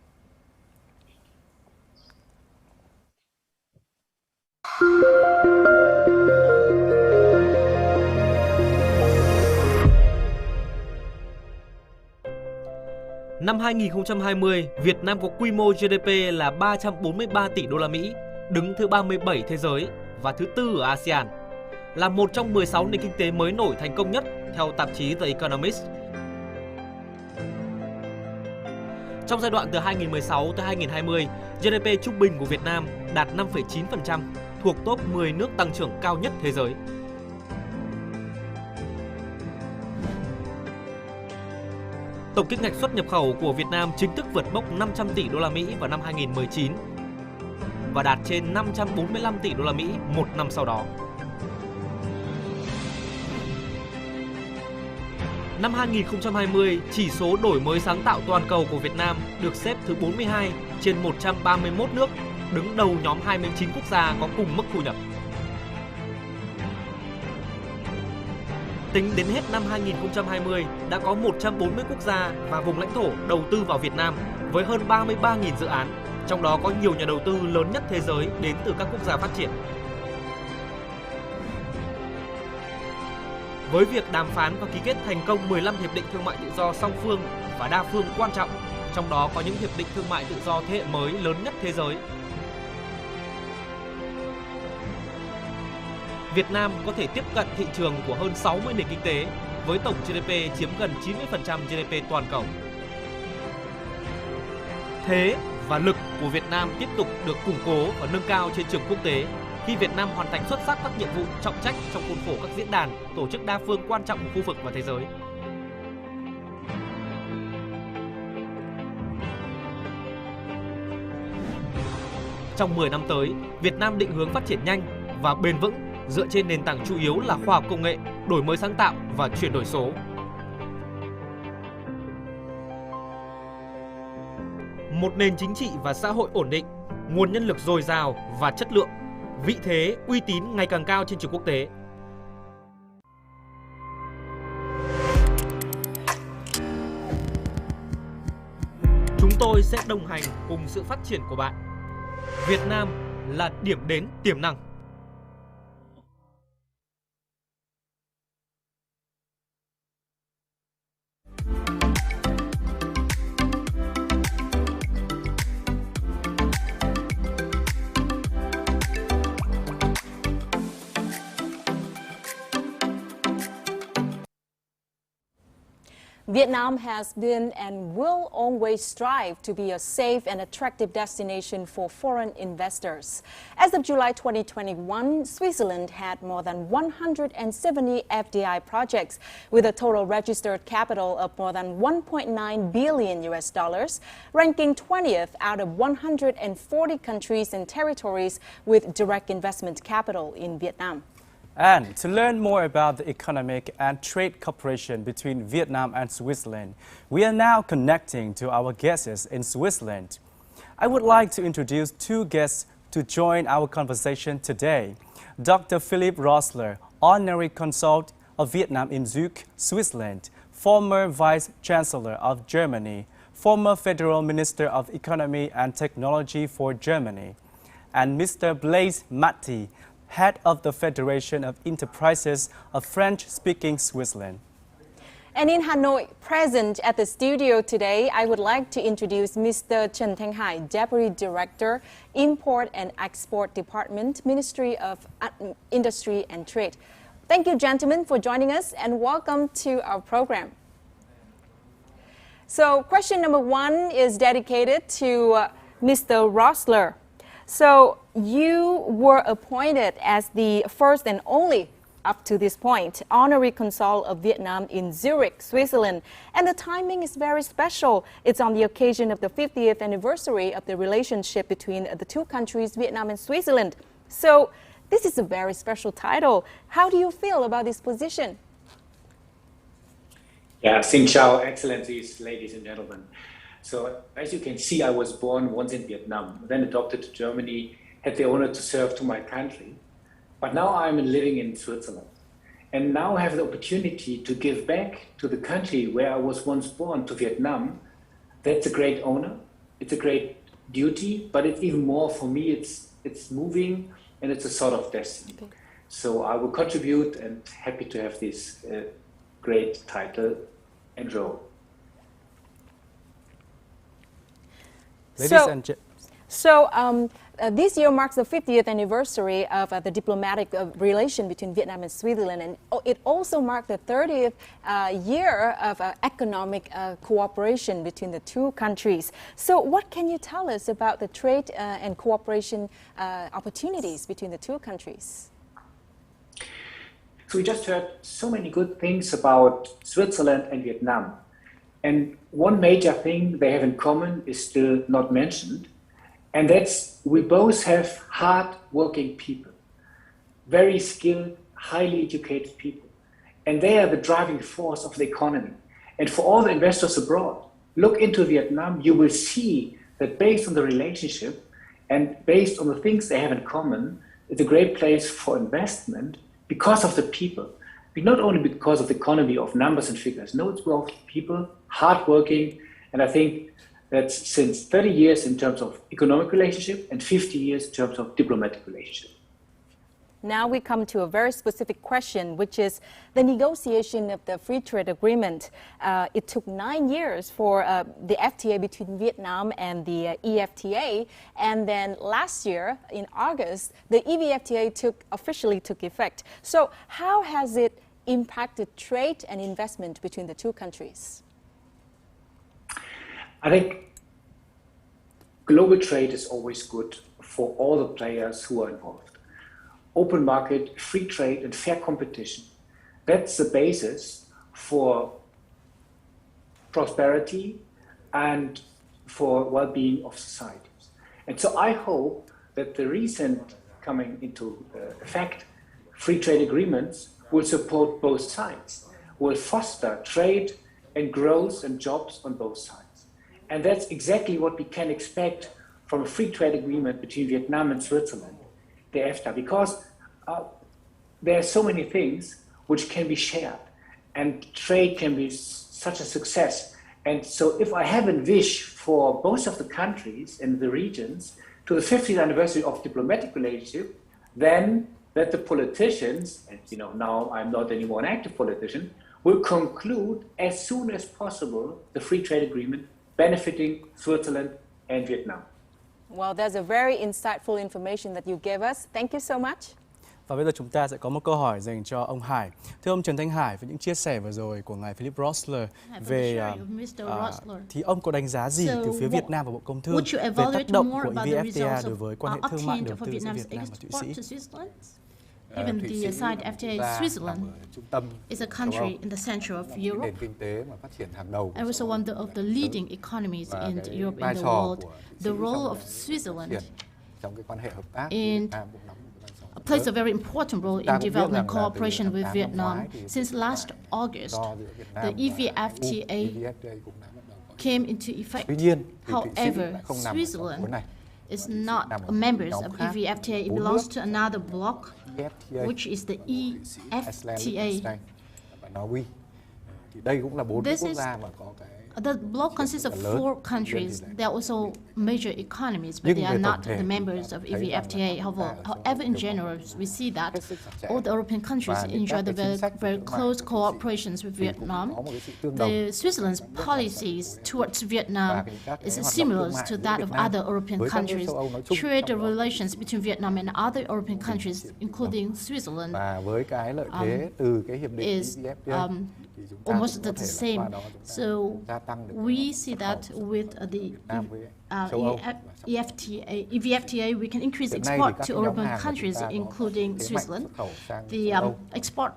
Năm 2020, Việt Nam có quy mô GDP là 343 tỷ đô la Mỹ, đứng thứ 37 thế giới và thứ tư ở ASEAN, là một trong 16 nền kinh tế mới nổi thành công nhất theo tạp chí The Economist. Trong giai đoạn từ 2016 tới 2020, GDP trung bình của Việt Nam đạt 5,9%, thuộc top 10 nước tăng trưởng cao nhất thế giới. Tổng kim ngạch xuất nhập khẩu của Việt Nam chính thức vượt mốc 500 tỷ đô la Mỹ vào năm 2019 và đạt trên 545 tỷ đô la Mỹ một năm sau đó. Năm 2020, chỉ số đổi mới sáng tạo toàn cầu của Việt Nam được xếp thứ 42 trên 131 nước, đứng đầu nhóm 29 quốc gia có cùng mức thu nhập. Tính đến hết năm 2020, đã có 140 quốc gia và vùng lãnh thổ đầu tư vào Việt Nam với hơn 33.000 dự án, trong đó có nhiều nhà đầu tư lớn nhất thế giới đến từ các quốc gia phát triển. Với việc đàm phán và ký kết thành công 15 hiệp định thương mại tự do song phương và đa phương quan trọng, trong đó có những hiệp định thương mại tự do thế hệ mới lớn nhất thế giới, Việt Nam có thể tiếp cận thị trường của hơn 60 nền kinh tế với tổng GDP chiếm gần 90% GDP toàn cầu. Thế và lực của Việt Nam tiếp tục được củng cố và nâng cao trên trường quốc tế khi Việt Nam hoàn thành xuất sắc các nhiệm vụ trọng trách trong khuôn khổ các diễn đàn, tổ chức đa phương quan trọng của khu vực và thế giới. Trong 10 năm tới, Việt Nam định hướng phát triển nhanh và bền vững dựa trên nền tảng chủ yếu là khoa học công nghệ, đổi mới sáng tạo và chuyển đổi số. Một nền chính trị và xã hội ổn định, nguồn nhân lực dồi dào và chất lượng, vị thế, uy tín ngày càng cao trên trường quốc tế. Chúng tôi sẽ đồng hành cùng sự phát triển của bạn. Việt Nam là điểm đến tiềm năng. Vietnam has been and will always strive to be a safe and attractive destination for foreign investors. As of July 2021, Switzerland had more than 170 FDI projects with a total registered capital of more than 1.9 billion US dollars, ranking 20th out of 140 countries and territories with direct investment capital in Vietnam. And to learn more about the economic and trade cooperation between Vietnam and Switzerland, we are now connecting to our guests in Switzerland. I would like to introduce two guests to join our conversation today. Dr. Philipp Rossler, Honorary Consul of Vietnam in Zug, Switzerland, former Vice Chancellor of Germany, former Federal Minister of Economy and Technology for Germany, and Mr. Blaise Matti, Head of the Federation of Enterprises of French-speaking Switzerland. And in Hanoi, present at the studio today, I would like to introduce Mr. Trần Thanh Hải, Deputy Director, Import and Export Department, Ministry of Industry and Trade. Thank you, gentlemen, for joining us and welcome to our program. So, question number one is dedicated to Mr. Rossler. So, you were appointed as the first and only, up to this point, Honorary Consul of Vietnam in Zurich, Switzerland. And the timing is very special. It's on the occasion of the 50th anniversary of the relationship between the two countries, Vietnam and Switzerland. So, this is a very special title. How do you feel about this position? Yeah, xin chào, Excellencies, ladies and gentlemen. So, as you can see, I was born once in Vietnam, then adopted to Germany, had the honor to serve to my country. But now I'm living in Switzerland. And now I have the opportunity to give back to the country where I was once born, to Vietnam. That's a great honor. It's a great duty, but it's even more for me. It's moving and it's a sort of destiny. Okay. So I will contribute and happy to have this great title and role. This year marks the 50th anniversary of the diplomatic relation between Vietnam and Switzerland, and it also marked the 30th year of economic cooperation between the two countries. So what can you tell us about the trade and cooperation opportunities between the two countries? So we just heard so many good things about Switzerland and Vietnam. And one major thing they have in common is still not mentioned. And that's we both have hard-working people, very skilled, highly educated people. And they are the driving force of the economy. And for all the investors abroad, look into Vietnam, you will see that based on the relationship and based on the things they have in common, it's a great place for investment because of the people. Not only because of the economy of numbers and figures. No, it's about people, hardworking, and I think that's since 30 years in terms of economic relationship and 50 years in terms of diplomatic relationship. Now we come to a very specific question, which is the negotiation of the free trade agreement. It took 9 years for the FTA between Vietnam and the EFTA, and then last year in August, the EVFTA officially took effect. So how has it impacted trade and investment between the two countries? I think global trade is always good for all the players who are involved. Open market, free trade, and fair competition. That's the basis for prosperity and for well-being of societies. And so I hope that the recent coming into effect free trade agreements will support both sides, will foster trade and growth and jobs on both sides. And that's exactly what we can expect from a free trade agreement between Vietnam and Switzerland, the EFTA, because there are so many things which can be shared, and trade can be such a success. And so if I have a wish for both of the countries and the regions to the 50th anniversary of diplomatic relationship, then that the politicians, and now I'm not anymore an active politician, will conclude as soon as possible the free trade agreement benefiting Switzerland and Vietnam. Well, that's a very insightful information that you gave us. Thank you so much. Và bây giờ chúng ta sẽ có một câu hỏi dành cho ông Hải. Thưa ông Trần Thanh Hải, với những chia sẻ vừa rồi của ngài Philip Roessler về thì ông có đánh giá gì từ phía Việt Nam và Bộ Công Thương về tác động của EVFTA đối với quan hệ thương mại đầu tư giữa Việt Nam và Thụy Sĩ? Even the signed FTA, Switzerland is a country in the center of Europe and also one of the leading economies in Europe and the world. The role of Switzerland plays a very important role in development cooperation with Vietnam. Since last August, the EVFTA came into effect. However, Switzerland is not a member of EVFTA. It belongs to another bloc, which is the EFTA. The bloc consists of 4 countries. They are also major economies, but they are not the members of EVFTA. However, in general, we see that all the European countries enjoy the very close cooperations with Vietnam. Switzerland's policies towards Vietnam is similar to that of other European countries. Trade relations between Vietnam and other European countries, including Switzerland, is almost the same. So we see that with the EVFTA, we can increase export to European countries, including Switzerland. The export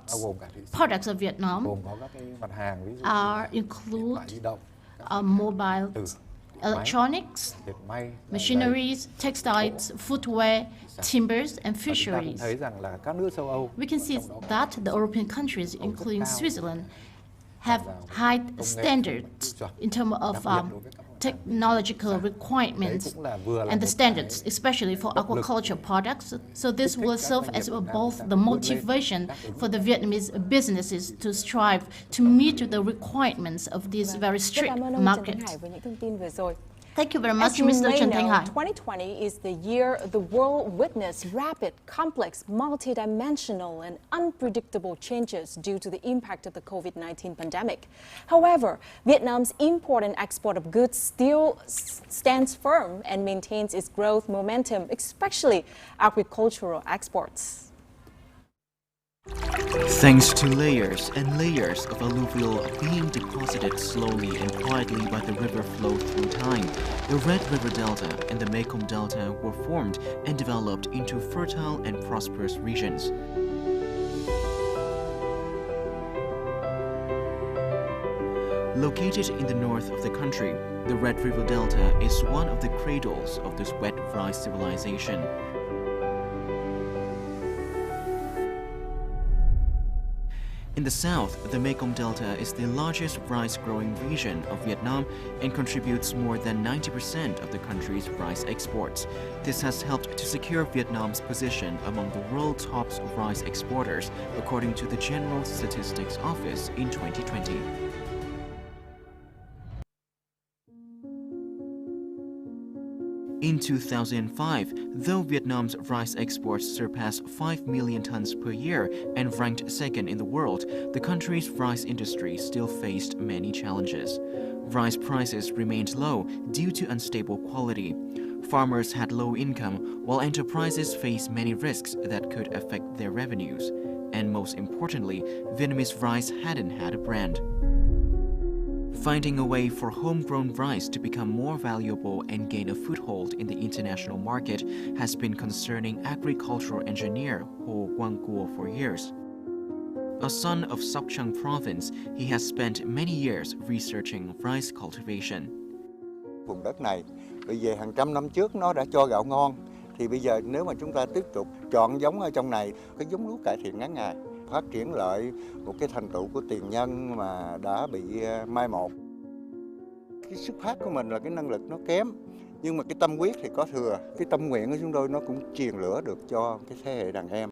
products of Vietnam include mobile electronics, machineries, textiles, footwear, timbers, and fisheries. We can see that the European countries, including Switzerland, have high standards in terms of technological requirements and the standards, especially for aquaculture products. So this will serve as both the motivation for the Vietnamese businesses to strive to meet the requirements of these very strict markets. Thank you very much, As you Mr. may Trần know, Thanh Hải. 2020 is the year the world witnessed rapid, complex, multidimensional and unpredictable changes due to the impact of the COVID-19 pandemic. However, Vietnam's import and export of goods still stands firm and maintains its growth momentum, especially agricultural exports. Thanks to layers and layers of alluvial being deposited slowly and quietly by the river flow through time, the Red River Delta and the Mekong Delta were formed and developed into fertile and prosperous regions. Located in the north of the country, the Red River Delta is one of the cradles of this wet rice civilization. In the south, the Mekong Delta is the largest rice-growing region of Vietnam and contributes more than 90% of the country's rice exports. This has helped to secure Vietnam's position among the world's top rice exporters, according to the General Statistics Office in 2020. In 2005, though Vietnam's rice exports surpassed 5 million tons per year and ranked second in the world, the country's rice industry still faced many challenges. Rice prices remained low due to unstable quality. Farmers had low income, while enterprises faced many risks that could affect their revenues. And most importantly, Vietnamese rice hadn't had a brand. Finding a way for homegrown rice to become more valuable and gain a foothold in the international market has been concerning agricultural engineer Hue Royal Court for years. A son of Sóc Trăng province, he has spent many years researching rice cultivation. Vùng đất này, bởi vì hàng trăm năm trước nó đã cho gạo ngon, thì bây giờ nếu mà chúng ta tiếp tục chọn giống ở trong này, cái giống lúa cải thiện ngắn ngày, phát triển lại một cái thành tựu của tiền nhân mà đã bị mai một. Cái xuất phát của mình là cái năng lực nó kém, nhưng mà cái tâm huyết thì có thừa. Cái tâm nguyện của chúng tôi nó cũng truyền lửa được cho cái thế hệ đàn em.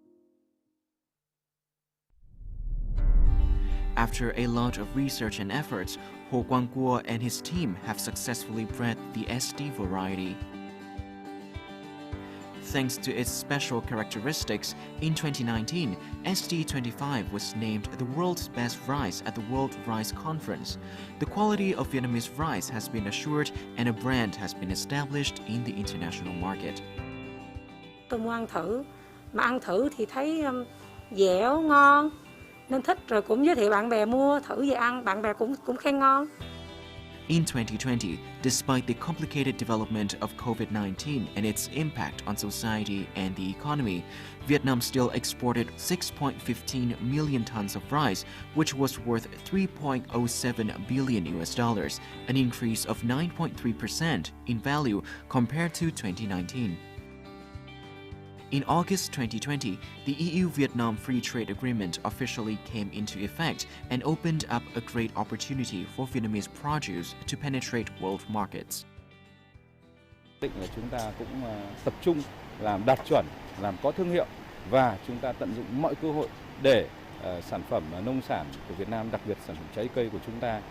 After a lot of research and efforts, Hue Royal Court and his team have successfully bred the SD variety. Thanks to its special characteristics, in 2019, SD25 was named the world's best rice at the World Rice Conference. The quality of Vietnamese rice has been assured and a brand has been established in the international market. Tôi mua ăn thử, mà ăn thử thì thấy dẻo, ngon, nên thích rồi cũng giới thiệu bạn bè mua thử về ăn, bạn bè cũng khen ngon. In 2020, despite the complicated development of COVID-19 and its impact on society and the economy, Vietnam still exported 6.15 million tons of rice, which was worth $3.07 billion, an increase of 9.3% in value compared to 2019. In August 2020, the EU-Vietnam Free Trade Agreement officially came into effect and opened up a great opportunity for Vietnamese produce to penetrate world markets. Định là chúng ta cũng tập trung làm đạt chuẩn, làm có thương hiệu và chúng ta tận dụng mọi cơ hội để sản phẩm nông sản của Việt Nam, đặc biệt sản phẩm trái cây của chúng ta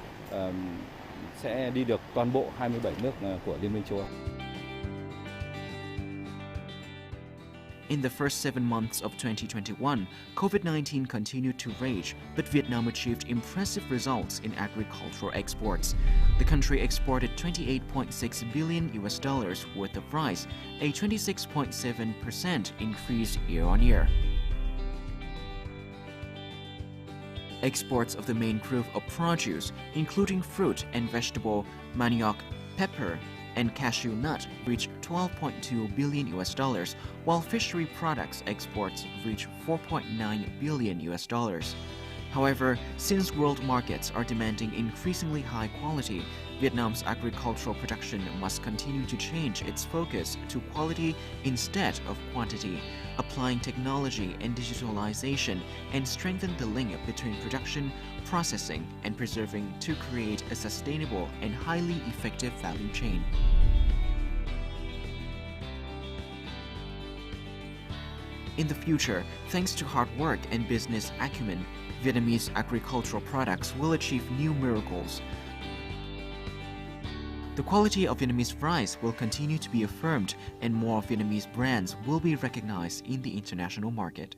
sẽ đi được toàn bộ 27 nước của Liên minh châu Âu. In the first 7 months of 2021, COVID-19 continued to rage, but Vietnam achieved impressive results in agricultural exports. The country exported $28.6 billion worth of rice, a 26.7% increase year-on-year. Exports of the main group of produce, including fruit and vegetable, manioc, pepper, and cashew nut reached $12.2 billion, while fishery products exports reached $4.9 billion. However, since world markets are demanding increasingly high quality, Vietnam's agricultural production must continue to change its focus to quality instead of quantity, applying technology and digitalization and strengthen the link between production, processing, and preserving to create a sustainable and highly effective value chain. In the future, thanks to hard work and business acumen, Vietnamese agricultural products will achieve new miracles. The quality of Vietnamese rice will continue to be affirmed and more Vietnamese brands will be recognized in the international market.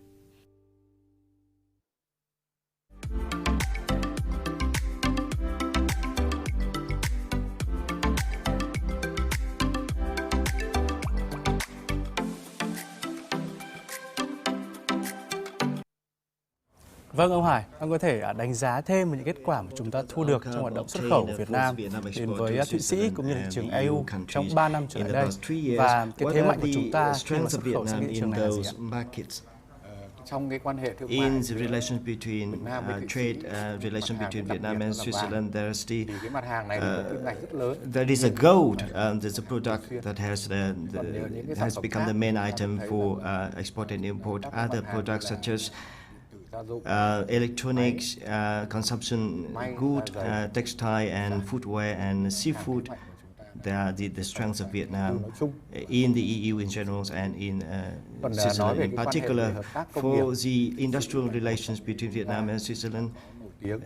Vâng, ông Hải, ông có thể đánh giá thêm về những kết quả mà chúng ta thu được trong hoạt động xuất khẩu của Việt Nam đến với Thụy Sĩ cũng như là thị trường EU trong 3 năm trở lại đây, và cái thế mạnh của chúng ta khi mà xuất khẩu sang thị trường này là gì ạ? Trong cái quan hệ thương mại in the relation between trade relation between Vietnam and Switzerland, there is a gold. There's a product that has become the main item for export and import. Other products such as electronics, consumption good, textile and footwear and seafood. They are the strengths of Vietnam in the EU in general and in Switzerland in particular. For the industrial relations between Vietnam and Switzerland, the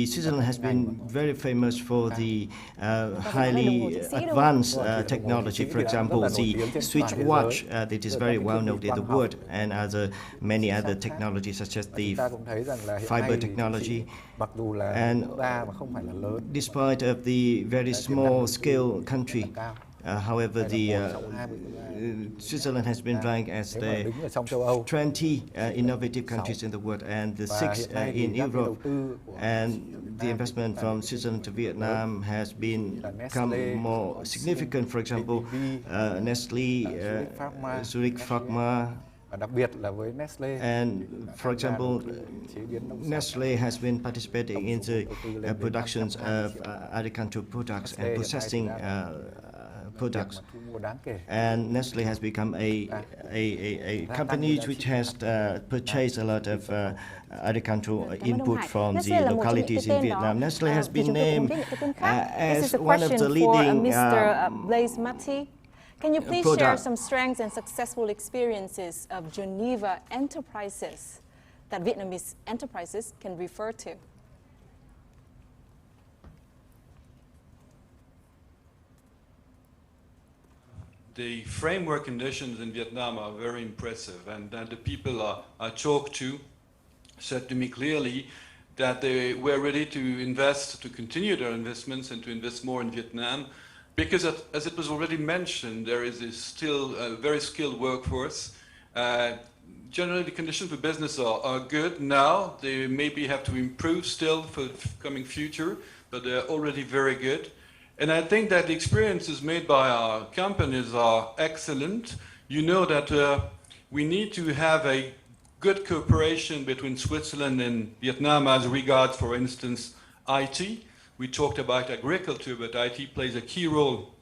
Switzerland has been very famous for the highly advanced technology. For example, the switch watch that is very well known in the world, and many other technologies such as the fiber technology. And despite of the very small scale country, however, Switzerland has been ranked as the 20 innovative countries in the world and the 6th in Europe. And the investment from Switzerland to Vietnam has become more significant. For example, Nestle, Zurich Pharma, and for example, Nestle has been participating in the productions of agricultural products and processing products, and Nestle has become a company which has purchased a lot of agricultural input from the localities in Vietnam. Nestle has been named as one of the leading Mr. Blaise Matti. Can you please share some strengths and successful experiences of Geneva enterprises that Vietnamese enterprises can refer to? The framework conditions in Vietnam are very impressive, and the people I talked to said to me clearly that they were ready to invest, to continue their investments and to invest more in Vietnam, because as it was already mentioned, there is still a very skilled workforce. Generally, the conditions for business are good now. They maybe have to improve still for the coming future, but they're already very good. And I think that the experiences made by our companies are excellent. You know that we need to have a good cooperation between Switzerland and Vietnam as regards, for instance, IT. We talked about agriculture, but IT plays a key role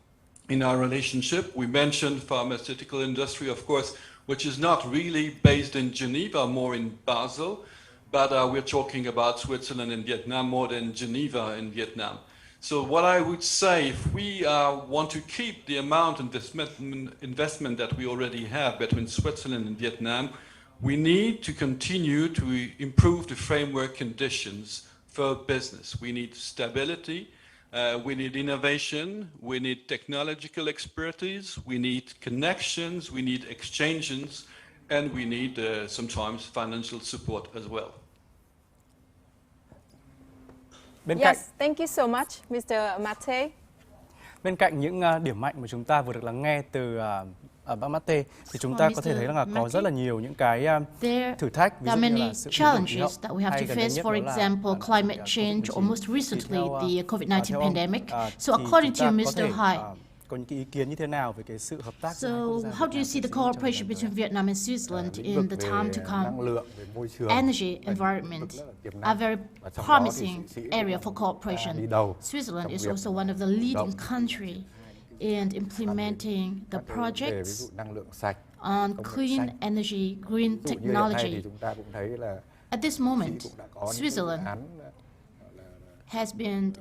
in our relationship. We mentioned pharmaceutical industry, of course, which is not really based in Geneva, more in Basel, but we're talking about Switzerland and Vietnam more than Geneva and Vietnam. So what I would say, if we want to keep the amount of investment that we already have between Switzerland and Vietnam, we need to continue to improve the framework conditions for business. We need stability, we need innovation, we need technological expertise, we need connections, we need exchanges, and we need sometimes financial support as well. Yes, thank you so much, Mr. Mate. Bên cạnh những điểm mạnh mà chúng ta vừa được lắng nghe từ bác Mate, thì chúng ta có thể thấy là có rất là nhiều những cái thử thách, ví dụ như là sự challenges that we have to face, for example, climate change, or most recently the COVID-19 pandemic. So according to Mr. Hue, có những ý kiến như thế nào về cái sự hợp tác? So how do you see the cooperation between Vietnam and Switzerland in the time to come? Energy, environment are very promising area for cooperation. Switzerland is also one of the leading countries in implementing the projects on clean energy, green technology. At this moment, Switzerland has been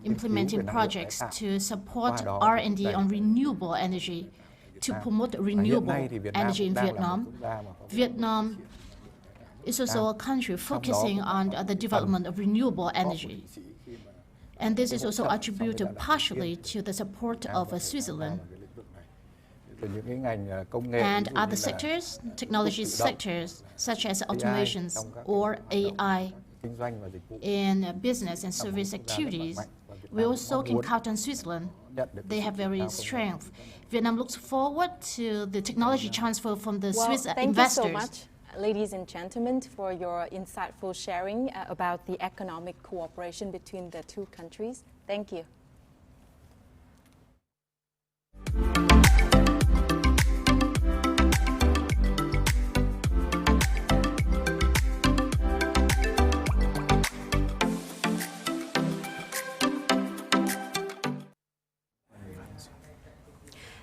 implementing projects to support R&D on renewable energy, to promote renewable energy in Vietnam. Vietnam is also a country focusing on the development of renewable energy. And this is also attributed partially to the support of Switzerland. And other sectors, technology sectors, such as automations or AI, in business and service activities, we also can count on Switzerland. They have very strength. Vietnam looks forward to the technology transfer from the Swiss investors. Thank you so much, ladies and gentlemen, for your insightful sharing about the economic cooperation between the two countries. Thank you.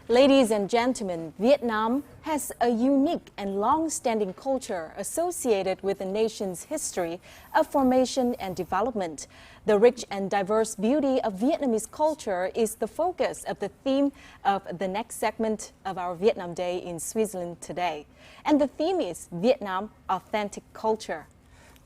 Ladies and gentlemen, Vietnam has a unique and long-standing culture associated with the nation's history of formation and development. The rich and diverse beauty of Vietnamese culture is the focus of the theme of the next segment of our Vietnam Day in Switzerland today. And the theme is Vietnam Authentic Culture.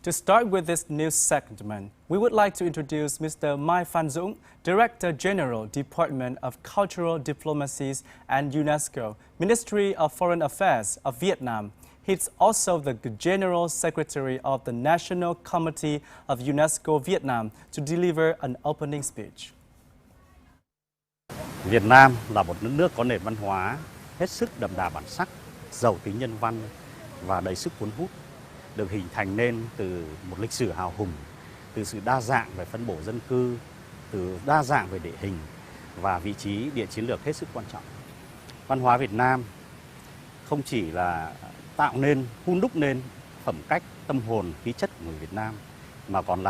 To start with this news segment, we would like to introduce Mr. Mai Phan Dũng, Director General, Department of Cultural Diplomacies and UNESCO, Ministry of Foreign Affairs of Vietnam. He's also the General Secretary of the National Committee of UNESCO Vietnam to deliver an opening speech. Việt Nam là một nước có nền văn hóa hết sức đậm đà bản sắc, giàu tính nhân văn và đầy sức cuốn hút, được hình thành nên từ một lịch sử hào hùng, từ sự đa dạng về phân bổ dân cư, từ đa dạng về địa hình và vị trí địa chiến lược hết sức quan trọng. Văn hóa Việt Nam không chỉ là tạo nên, hun đúc nên phẩm cách, tâm hồn, khí chất của người Việt Nam, mà còn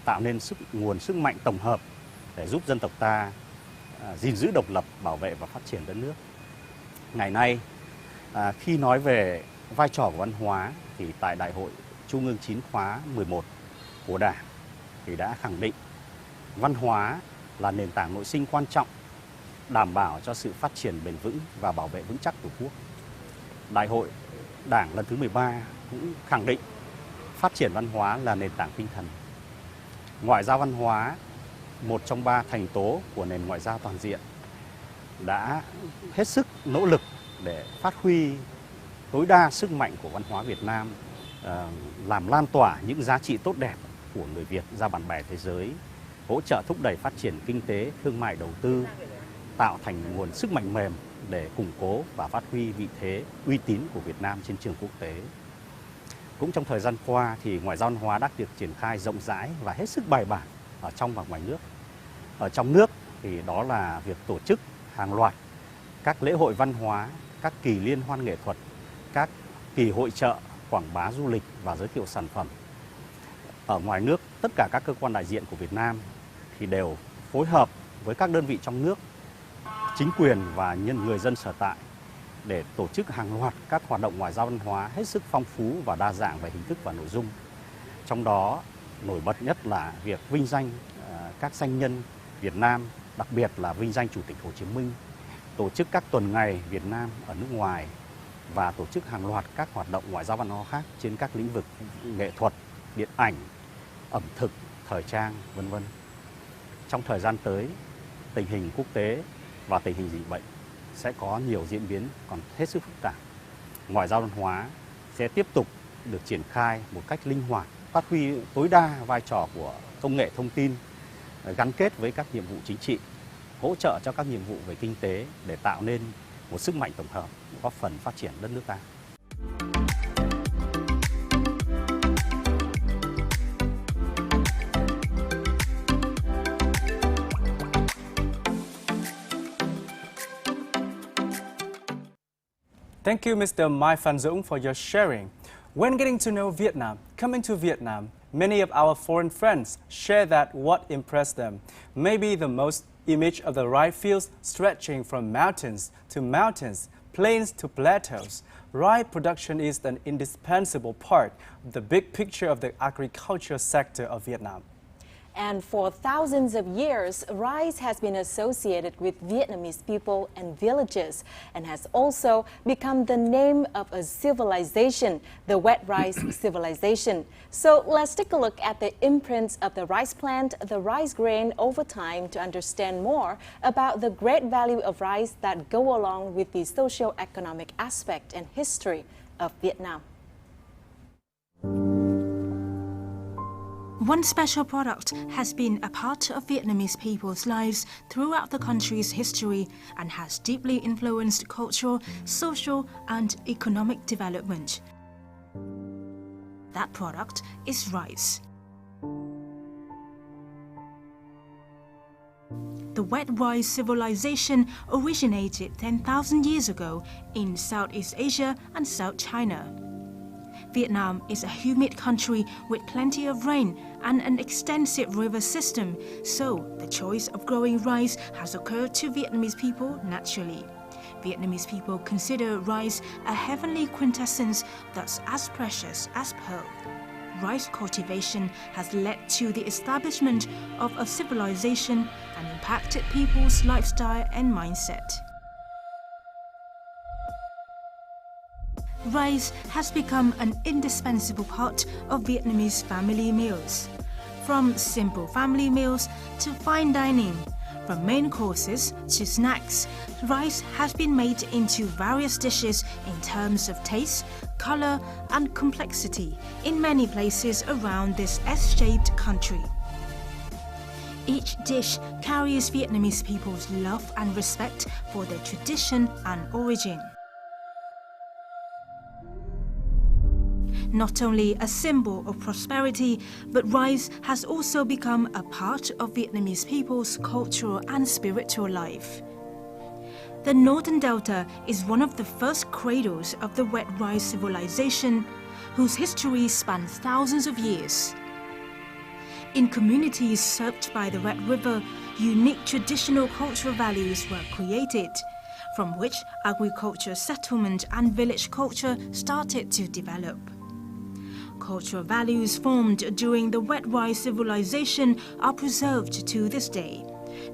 tạo nên nguồn sức mạnh tổng hợp để giúp dân tộc ta gìn giữ độc lập, bảo vệ và phát triển đất nước. Ngày nay, khi nói về vai trò của văn hóa thì tại Đại hội Trung ương 9 khóa 11 của Đảng thì đã khẳng định văn hóa là nền tảng nội sinh quan trọng, đảm bảo cho sự phát triển bền vững và bảo vệ vững chắc Tổ quốc. Đại hội Đảng lần thứ 13 cũng khẳng định phát triển văn hóa là nền tảng tinh thần. Ngoại giao văn hóa, một trong 3 thành tố của nền ngoại giao toàn diện, đã hết sức nỗ lực để phát huy tối đa sức mạnh của văn hóa Việt Nam, làm lan tỏa những giá trị tốt đẹp của người Việt ra bạn bè thế giới, hỗ trợ thúc đẩy phát triển kinh tế, thương mại đầu tư, tạo thành nguồn sức mạnh mềm để củng cố và phát huy vị thế, uy tín của Việt Nam trên trường quốc tế. Cũng trong thời gian qua thì ngoại giao văn hóa đã được triển khai rộng rãi và hết sức bài bản ở trong và ngoài nước. Ở trong nước thì đó là việc tổ chức hàng loạt các lễ hội văn hóa, các kỳ liên hoan nghệ thuật, các kỳ hội chợ, quảng bá du lịch và giới thiệu sản phẩm. Ở ngoài nước, tất cả các cơ quan đại diện của Việt Nam thì đều phối hợp với các đơn vị trong nước, chính quyền và người dân sở tại để tổ chức hàng loạt các hoạt động ngoại giao văn hóa hết sức phong phú và đa dạng về hình thức và nội dung. Trong đó nổi bật nhất là việc vinh danh các danh nhân Việt Nam, đặc biệt là vinh danh Chủ tịch Hồ Chí Minh, tổ chức các tuần ngày Việt Nam ở nước ngoài và tổ chức hàng loạt các hoạt động ngoại giao văn hóa khác trên các lĩnh vực nghệ thuật, điện ảnh, ẩm thực, thời trang, v.v. Trong thời gian tới, tình hình quốc tế và tình hình dịch bệnh sẽ có nhiều diễn biến còn hết sức phức tạp. Ngoại giao văn hóa sẽ tiếp tục được triển khai một cách linh hoạt, phát huy tối đa vai trò của công nghệ thông tin, gắn kết với các nhiệm vụ chính trị, hỗ trợ cho các nhiệm vụ về kinh tế để tạo nên một sức mạnh tổng hợp, góp phần phát triển đất nước ta. Thank you, Mr. Mai Phan Dũng, for your sharing. When getting to know Vietnam, coming to Vietnam, many of our foreign friends share that what impressed them may be the most image of the rice fields stretching from mountains to mountains, plains to plateaus. Rice production is an indispensable part of the big picture of the agriculture sector of Vietnam. And for thousands of years, rice has been associated with Vietnamese people and villages and has also become the name of a civilization, the wet rice civilization. So let's take a look at the imprints of the rice plant, the rice grain over time to understand more about the great value of rice that go along with the socio-economic aspect and history of Vietnam. One special product has been a part of Vietnamese people's lives throughout the country's history and has deeply influenced cultural, social, and economic development. That product is rice. The wet rice civilization originated 10,000 years ago in Southeast Asia and South China. Vietnam is a humid country with plenty of rain and an extensive river system, so the choice of growing rice has occurred to Vietnamese people naturally. Vietnamese people consider rice a heavenly quintessence, thus as precious as pearl. Rice cultivation has led to the establishment of a civilization and impacted people's lifestyle and mindset. Rice has become an indispensable part of Vietnamese family meals. From simple family meals to fine dining, from main courses to snacks, rice has been made into various dishes in terms of taste, color, and complexity in many places around this S-shaped country. Each dish carries Vietnamese people's love and respect for their tradition and origin. Not only a symbol of prosperity, but rice has also become a part of Vietnamese people's cultural and spiritual life. The Northern Delta is one of the first cradles of the wet rice civilization, whose history spans thousands of years. In communities served by the Red River, unique traditional cultural values were created, from which agriculture, settlement, and village culture started to develop. Cultural values formed during the wet rice civilization are preserved to this day.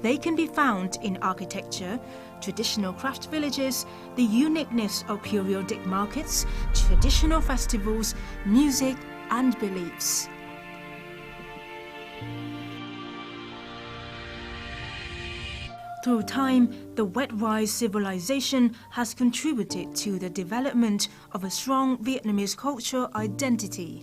They can be found in architecture, traditional craft villages, the uniqueness of periodic markets, traditional festivals, music, and beliefs. Through time, the wet rice civilization has contributed to the development of a strong Vietnamese cultural identity.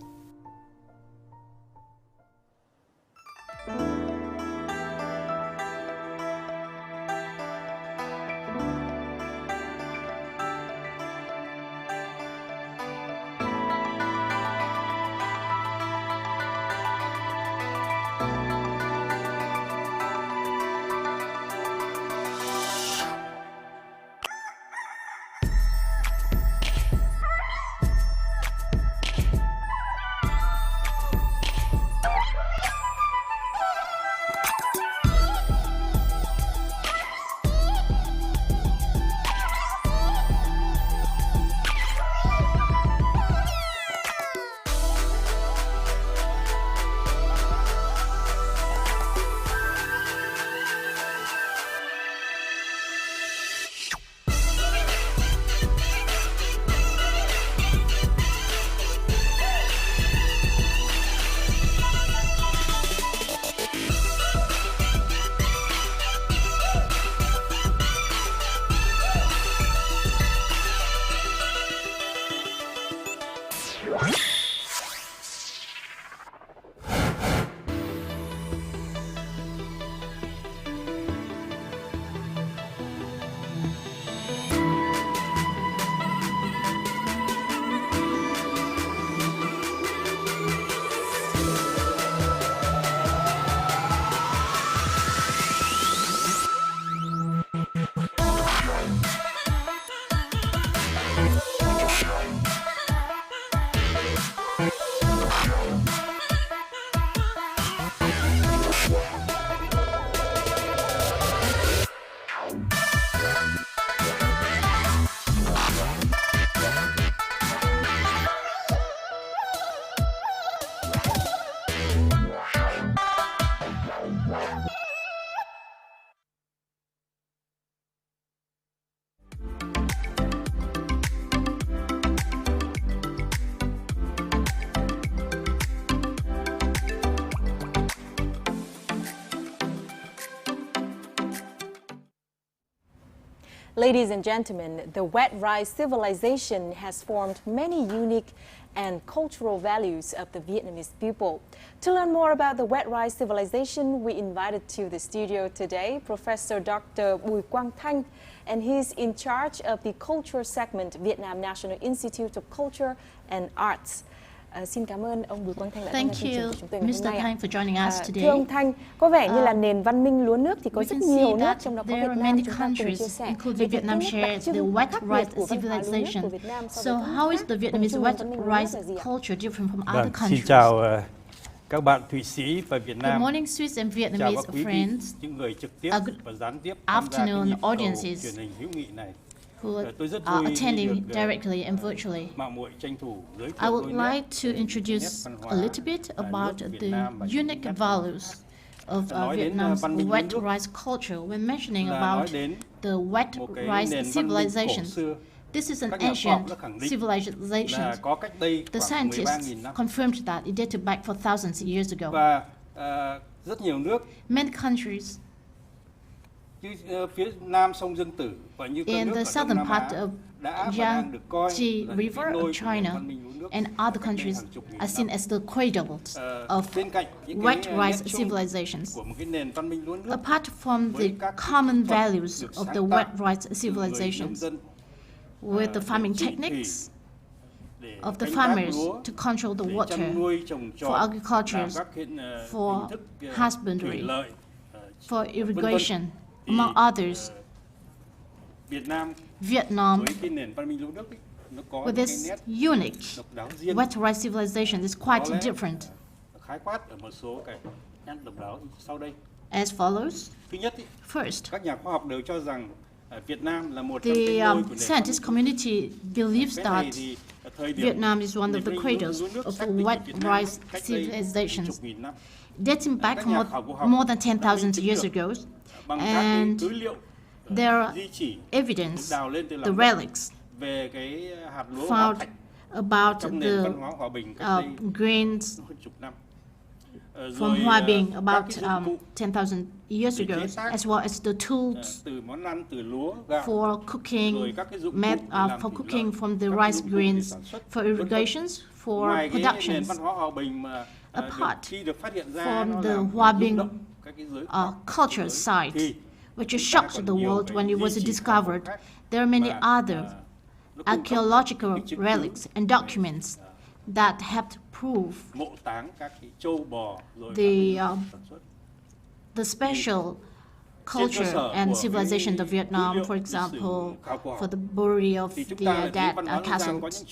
Ladies and gentlemen, the wet rice civilization has formed many unique and cultural values of the Vietnamese people. To learn more about the wet rice civilization, we invited to the studio today Professor Dr. Bùi Quang Thanh, and he's in charge of the culture segment, Vietnam National Institute of Culture and Arts. Xin cảm ơn ông Bùi Quang Thanh đã tham gia chương trình của chúng tôi ngày hôm nay. Mr. Thanh for joining us today. Thưa ông Thanh, có vẻ như là nền văn minh lúa nước thì có rất nhiều nước, trong đó có Việt Nam, chúng ta cùng chia sẻ. Vietnam shares the wet rice civilization. So how is the Vietnamese wet rice culture different from other countries? Xin chào các bạn Thụy Sĩ và Việt Nam. Good morning, Swiss and Vietnamese friends. Những người trực tiếp và gián tiếp afternoon audiences truyền hình hữu nghị này. Who are attending directly and virtually. I would like to introduce a little bit about the unique values of Vietnam's wet rice culture when mentioning about the wet rice civilization. This is an ancient civilization. The scientists confirmed that it dated back for thousands of years ago. Many countries in the southern part of Yangtze River of China and other countries are seen as the cradles of wet rice civilizations. Apart from the common values of the wet rice civilizations, with the farming techniques of the farmers to control the water for agriculture, for husbandry, for irrigation, among others, Vietnam, with this unique wet rice civilization, is quite different. As follows. First, the scientist community believes that Vietnam is one of the cradles of the wet rice civilizations, dating back from more than 10,000 years ago. And there are evidence, the relics found about the grains from Hoa Binh about 10,000 years ago, as well as the tools for cooking, for cooking from the rice grains, for irrigations, for productions. Apart from the Hoa Binh culture site, which shocked the world when it was discovered, there are many other archaeological relics and documents that helped prove the special culture and civilization of Vietnam, for example, for the burial of the dead castles.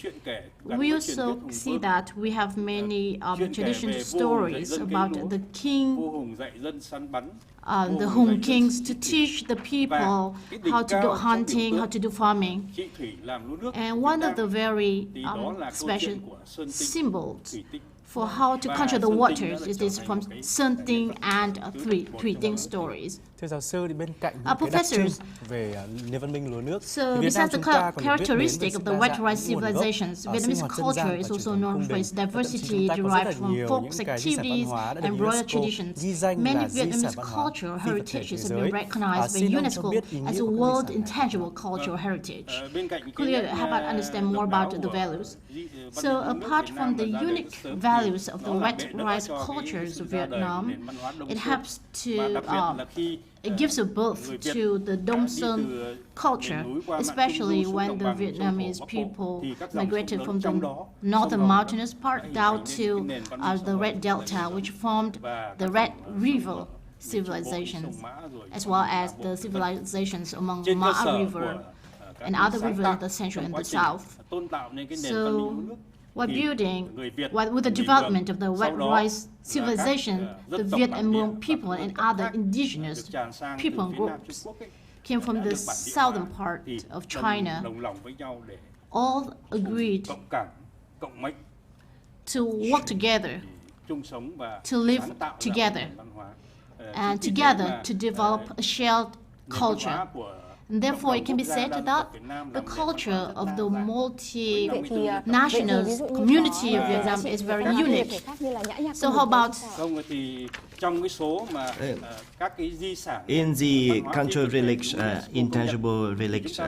We also see that we have many traditional stories about the king, the Hung kings, to teach the people how to do hunting, how to do farming. And one of the very special symbols for how to control the waters is this from Sơn Tinh and Thụy stories. Professors, so besides the characteristic of the wet rice civilizations, Vietnamese culture is also known for its diversity derived from folk activities and royal traditions. Many Vietnamese cultural heritages have been recognized by UNESCO as a World Intangible Cultural Heritage. Could you help us understand more about the values? So apart from the unique values of the wet rice cultures of Vietnam, it helps to it gives a birth to the Đông Sơn culture, especially when the Vietnamese people migrated from the northern mountainous part down to the Red Delta, which formed the Red River civilizations, as well as the civilizations among Mã River and other rivers in the central and the south. So, while with the development of the wet rice civilization, the Viet and Muong people and other indigenous people groups came from the southern part of China, all agreed to work together, to live together, and together to develop a shared culture. And therefore, it can be said that the culture of the multinational community of Vietnam is very unique. So how about trong cái số mà các cái di sản in the cultural relics, intangible relics,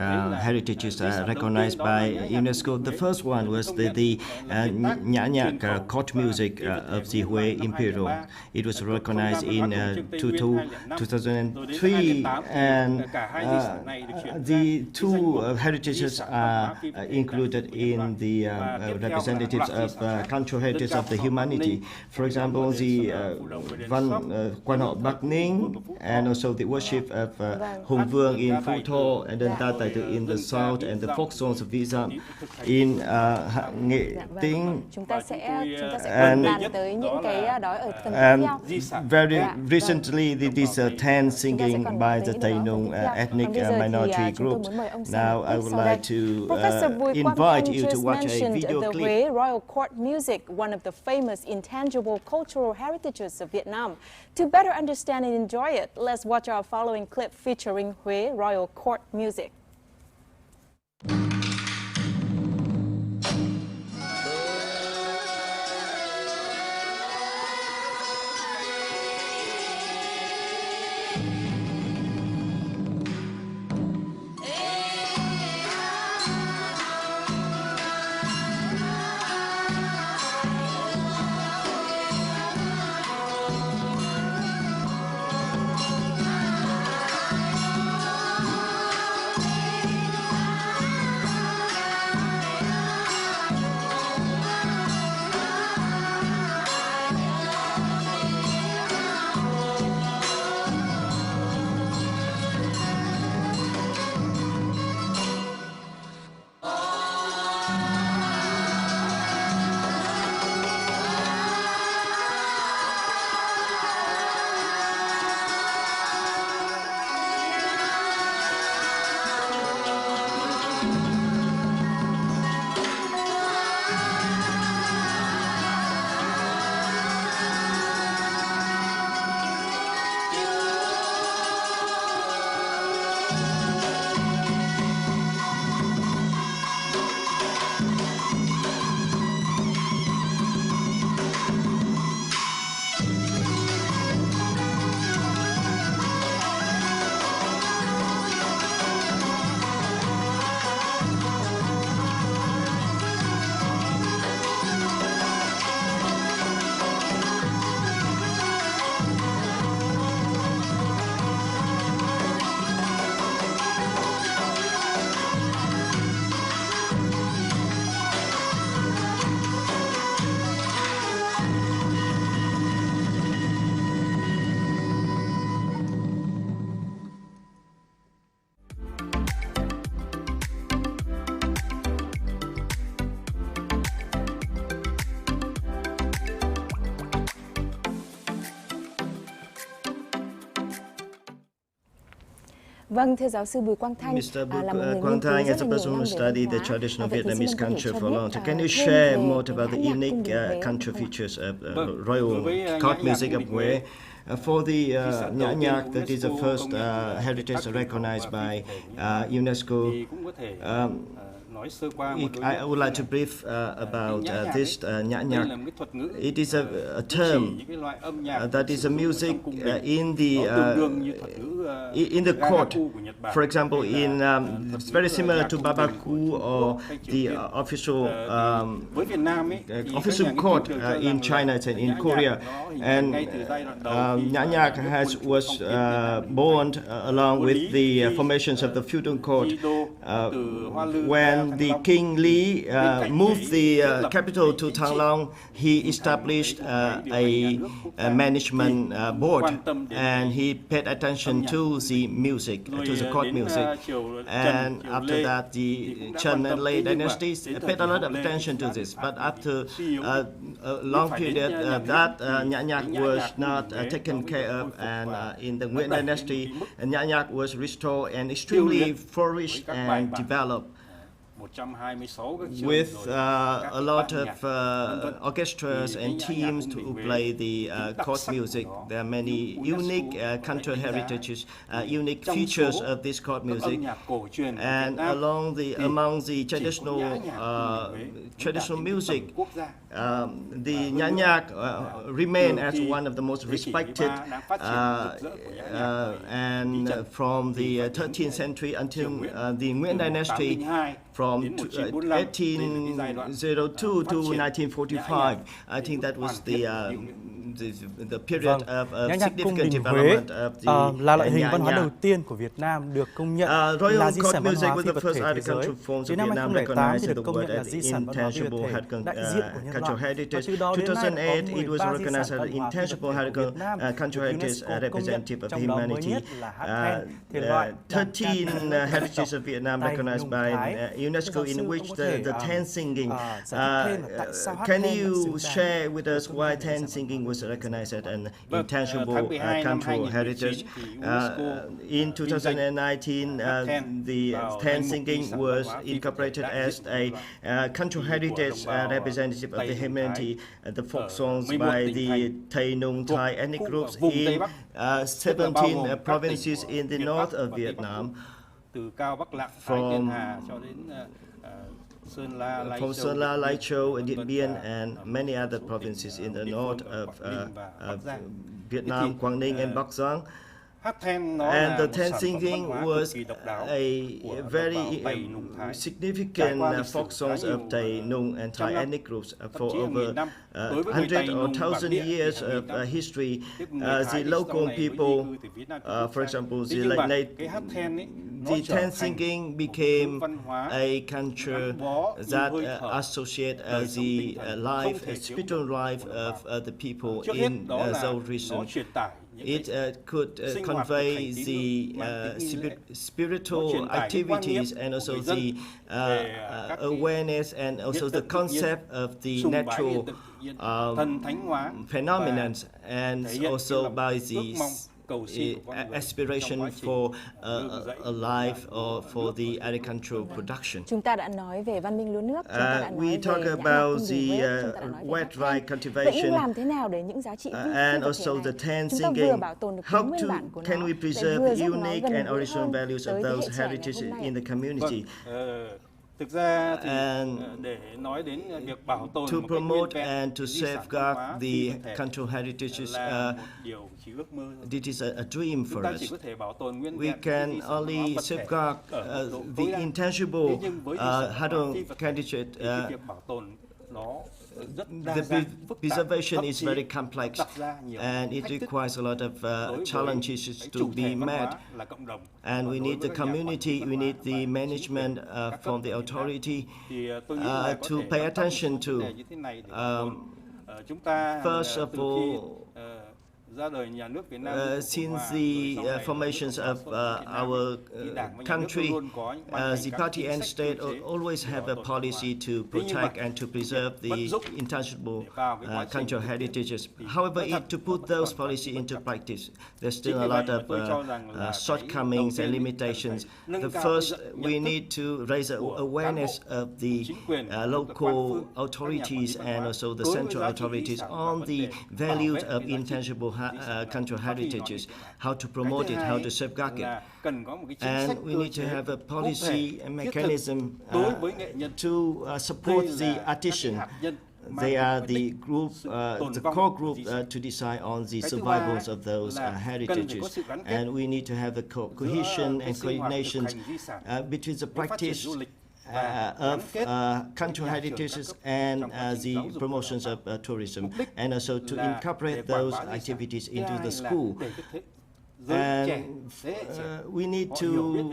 heritages recognized by UNESCO. The first one was the nhã nhạc court music of the Hue Imperial. It was recognized in 2003, and the two heritages are included in the representatives of cultural heritage of the humanity. For example, the quan họ Bắc Ninh, and also the worship of Hùng Vương in Phú Thọ, and then Ta Tài Tử in the south, and the folk songs of Vizam in Nghệ Tĩnh. Chúng ta sẽ bàn tới những cái đó ở phần tiếp theo. Very recently, this 10 singing by the Tây Nung ethnic minority group. Now I would like to invite you to watch a video the clip. Hue Royal Court Music, one of the famous intangible cultural heritages of Vietnam. To better understand and enjoy it, let's watch our following clip featuring Hue Royal Court Music. Vâng, thưa giáo sư Bùi Quang Thanh, là một người Quang Thanh, as a nghiên person who cứu rất là studied the nhiều traditional văn hóa. Vietnamese Vậy thì culture xin for a long time. Can you share more about the unique cultural features of Royal Court Music of Hue? For the nhã nhạc, that is the first heritage recognized by UNESCO. I would like to brief about this nhã nhạc. It is a term that is a music in the court. For example, it's very similar to babaku or the official court in China and in Korea. And nhã nhạc was born along with the formations of the feudal court when the King Li moved the capital to Thăng Long. He established a management board, and he paid attention to the music, to the court music. And after that, the Chen and Lei dynasties paid a lot of attention to this. But after a long period, that nhã nhạc was not taken care of, and in the Nguyen dynasty, nhã nhạc was restored and extremely flourished and developed. with a lot of orchestras and teams to play the court music. There are many unique cultural heritages, unique features of this court music, and among the traditional music, the Nhạc remain as one of the most respected, and from the 13th century until the Nguyễn Dynasty, from 1802 to 1945. I think that was the period of significant development of the là loại hình văn hóa đầu tiên của Việt Nam được công nhận là di sản văn hóa phi vật thể thế giới. Đến năm 2008 thì được công nhận là di sản văn hóa phi vật thể đại diện của nhân loại. Và từ đó đến nay có 13 di sản văn hóa phi vật thể của Việt Nam UNESCO công nhận, trong đó mới nhất là hát then, thể loại 13 heritages of Vietnam recognized by UNESCO, in which the ten singing. Can you share with us why ten singing was recognized as an intangible cultural heritage? In 2019, the ten singing was incorporated as a cultural heritage representative of the humanity. The folk songs by the Tây Nung Thai ethnic groups in 17 provinces in the north of Vietnam, from Sơn La, Lai Châu, Điện Biên, and many other provinces in the north of Vietnam, Quảng Ninh and Bắc Giang. And the ten singing was a very significant folk songs of Tây Nung and Thai ethnic groups for over 100 or 1,000 years of history. The local people, for example, the ten singing became a culture that associate the spiritual life of the people in those regions. It could convey the spiritual activities and also the awareness and also the concept of the natural phenomena, and also by the aspiration for a life or for the agricultural production. Chúng ta đã nói về văn minh lúa nước, chúng ta đã nói We talk về about the wet dry cultivation làm thế nào để những giá trị and also the ten singing. How can we preserve the unique and original values of those heritages in the community? Thực ra thì để nói đến việc bảo tồn to promote and to safeguard the cultural heritages, this is a dream for us. We can only safeguard the intangible heritage. The preservation is very complex and it requires a lot of challenges to be met, and we need the community, we need the management from the authority to pay attention to. First of all, since the formations of our country, the party and state always have a policy to protect and to preserve the intangible cultural heritages. However, to put those policies into practice, there's still a lot of shortcomings and limitations. The first, we need to raise awareness of the local authorities and also the central authorities on the values of intangible cultural heritages, how to promote it, how to safeguard it. And we need to have a policy and mechanism to support the artisan. They are the group, the core group to decide on the survivals of those heritages. And we need to have the cohesion and coordination between the practice of cultural heritages and the promotions of tourism, and also to incorporate those activities into the school. And we need to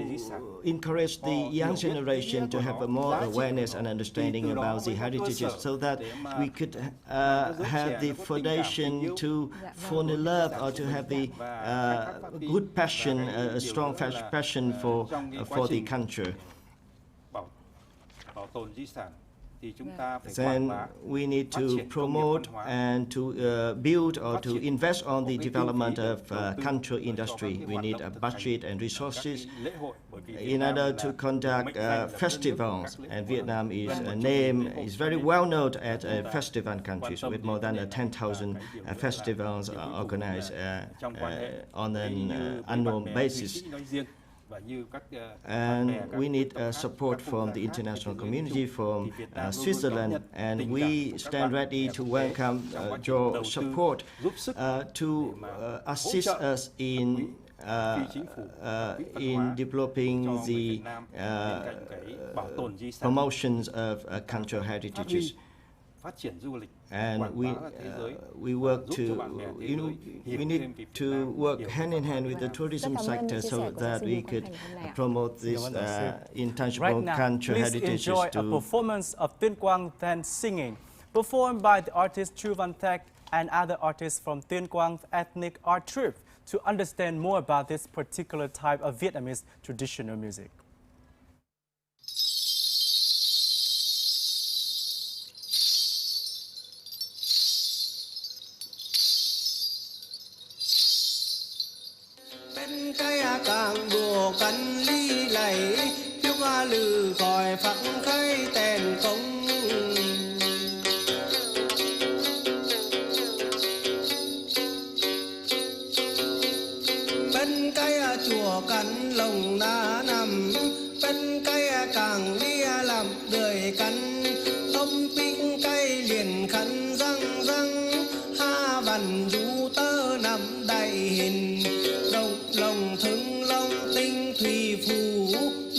encourage the young generation to have a more awareness and understanding about the heritages, so that we could have the foundation to fall in love or to have the good passion, a strong passion for the culture. then we need to promote and to build or to invest on the development of cultural industry. We need a budget and resources in order to conduct festivals. And Vietnam is very well known as a festival country with more than 10,000 festivals organized on an annual basis. And we need support from the international community, from Switzerland, and we stand ready to welcome your support to assist us in developing the promotions of cultural heritages. And we work to, we need to work hand in hand with the tourism sector so that we could promote this intangible cultural heritages. Enjoy a performance of Tuyên Quang dance singing, performed by the artist Chu Văn Thạch and other artists from Tuyên Quang ethnic art troupe, to understand more about this particular type of Vietnamese traditional music. Càng đùa cánh ly lầy chúc lừ còi phật khai tèn công bên cái chùa cánh lồng đá nằm bên cái càng đi làm đời cánh ông pin cây liền khăn răng răng ha vằn du tơ nằm đầy hình đồng lòng thương long tinh thủy phù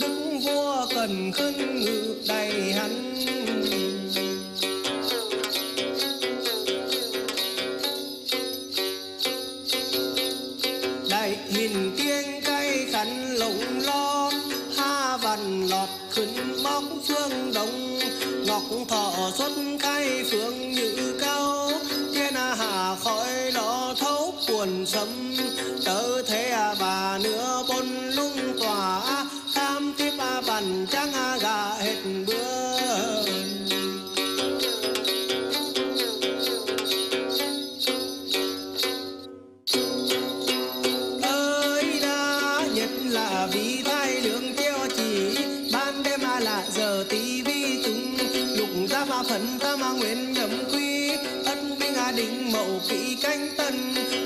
đức vua cần khấn ngự đầy hắn đại hình tiếng cây khăn lồng lo ha vằn lọt khấn bóc phương đông ngọc thọ xuất khai phương như cao thiên hạ khỏi đó thấu cuồn sấm tớ thế bà nữa bôn lung tỏa tham tiếp bàn trắng gà hết bữa ơi đã nhất là vì thai lượng tiêu chỉ ban đêm là giờ tí vi chúng lục ra mà phấn ta mà nguyện nhậm quy ân binh định mậu kỵ canh tân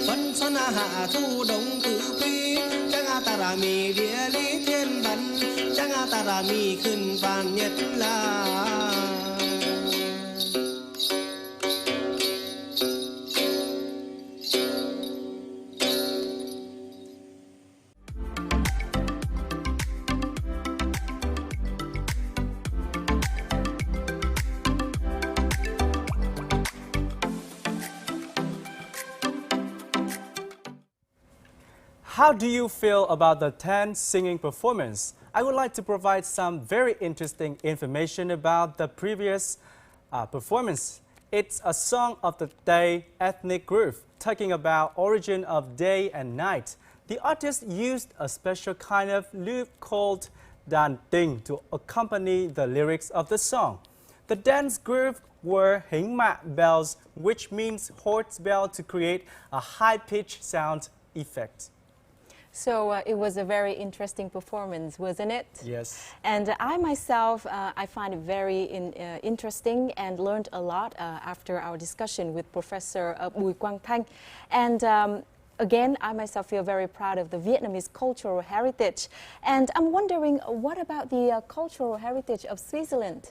phân xuân hạ thu đông cử quy chẳng ta ra mì địa lý thiên văn chẳng ta ra mì khẩn vàng nhất là How do you feel about the 10 singing performance? I would like to provide some very interesting information about the previous performance. It's a song of the day ethnic group, talking about origin of day and night. The artist used a special kind of lute called đàn tình to accompany the lyrics of the song. The dance group were hình mạ bells, which means horse bell, to create a high-pitched sound effect. So it was a very interesting performance, wasn't it? Yes. And I myself, I find it very interesting and learned a lot after our discussion with Professor Bùi Quang Thanh. And again, I myself feel very proud of the Vietnamese cultural heritage. And I'm wondering, what about the cultural heritage of Switzerland?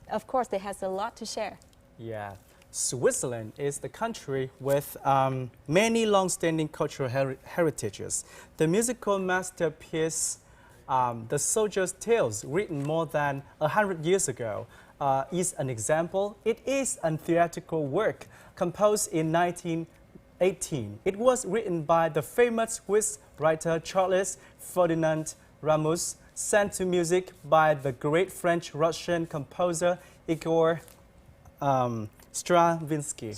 Of course, it has a lot to share. Yeah. Switzerland is the country with many long-standing cultural heritages. The musical masterpiece, The Soldier's Tales, written more than 100 years ago, is an example. It is a theatrical work composed in 1918. It was written by the famous Swiss writer Charles Ferdinand Ramus, sent to music by the great French-Russian composer Igor Stravinsky.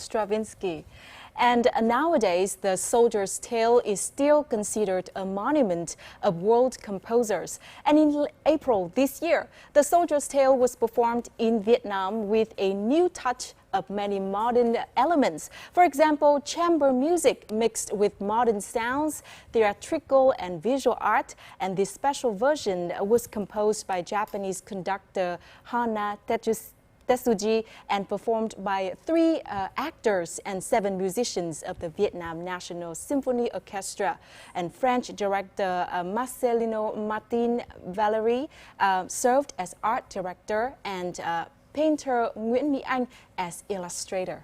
And nowadays, the Soldier's Tale is still considered a monument of world composers. And in April this year, the Soldier's Tale was performed in Vietnam with a new touch of many modern elements. For example, chamber music mixed with modern sounds, theatrical and visual art. And this special version was composed by Japanese conductor Hana Tetsuji and performed by 3 actors and 7 musicians of the Vietnam National Symphony Orchestra. And French director Marcelino Martin Valery served as art director and painter Nguyễn Mỹ Anh as illustrator.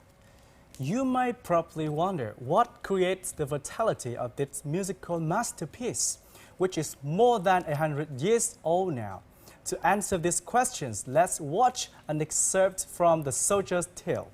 You might probably wonder what creates the vitality of this musical masterpiece, which is more than 100 years old now. To answer these questions, let's watch an excerpt from The Soldier's Tale.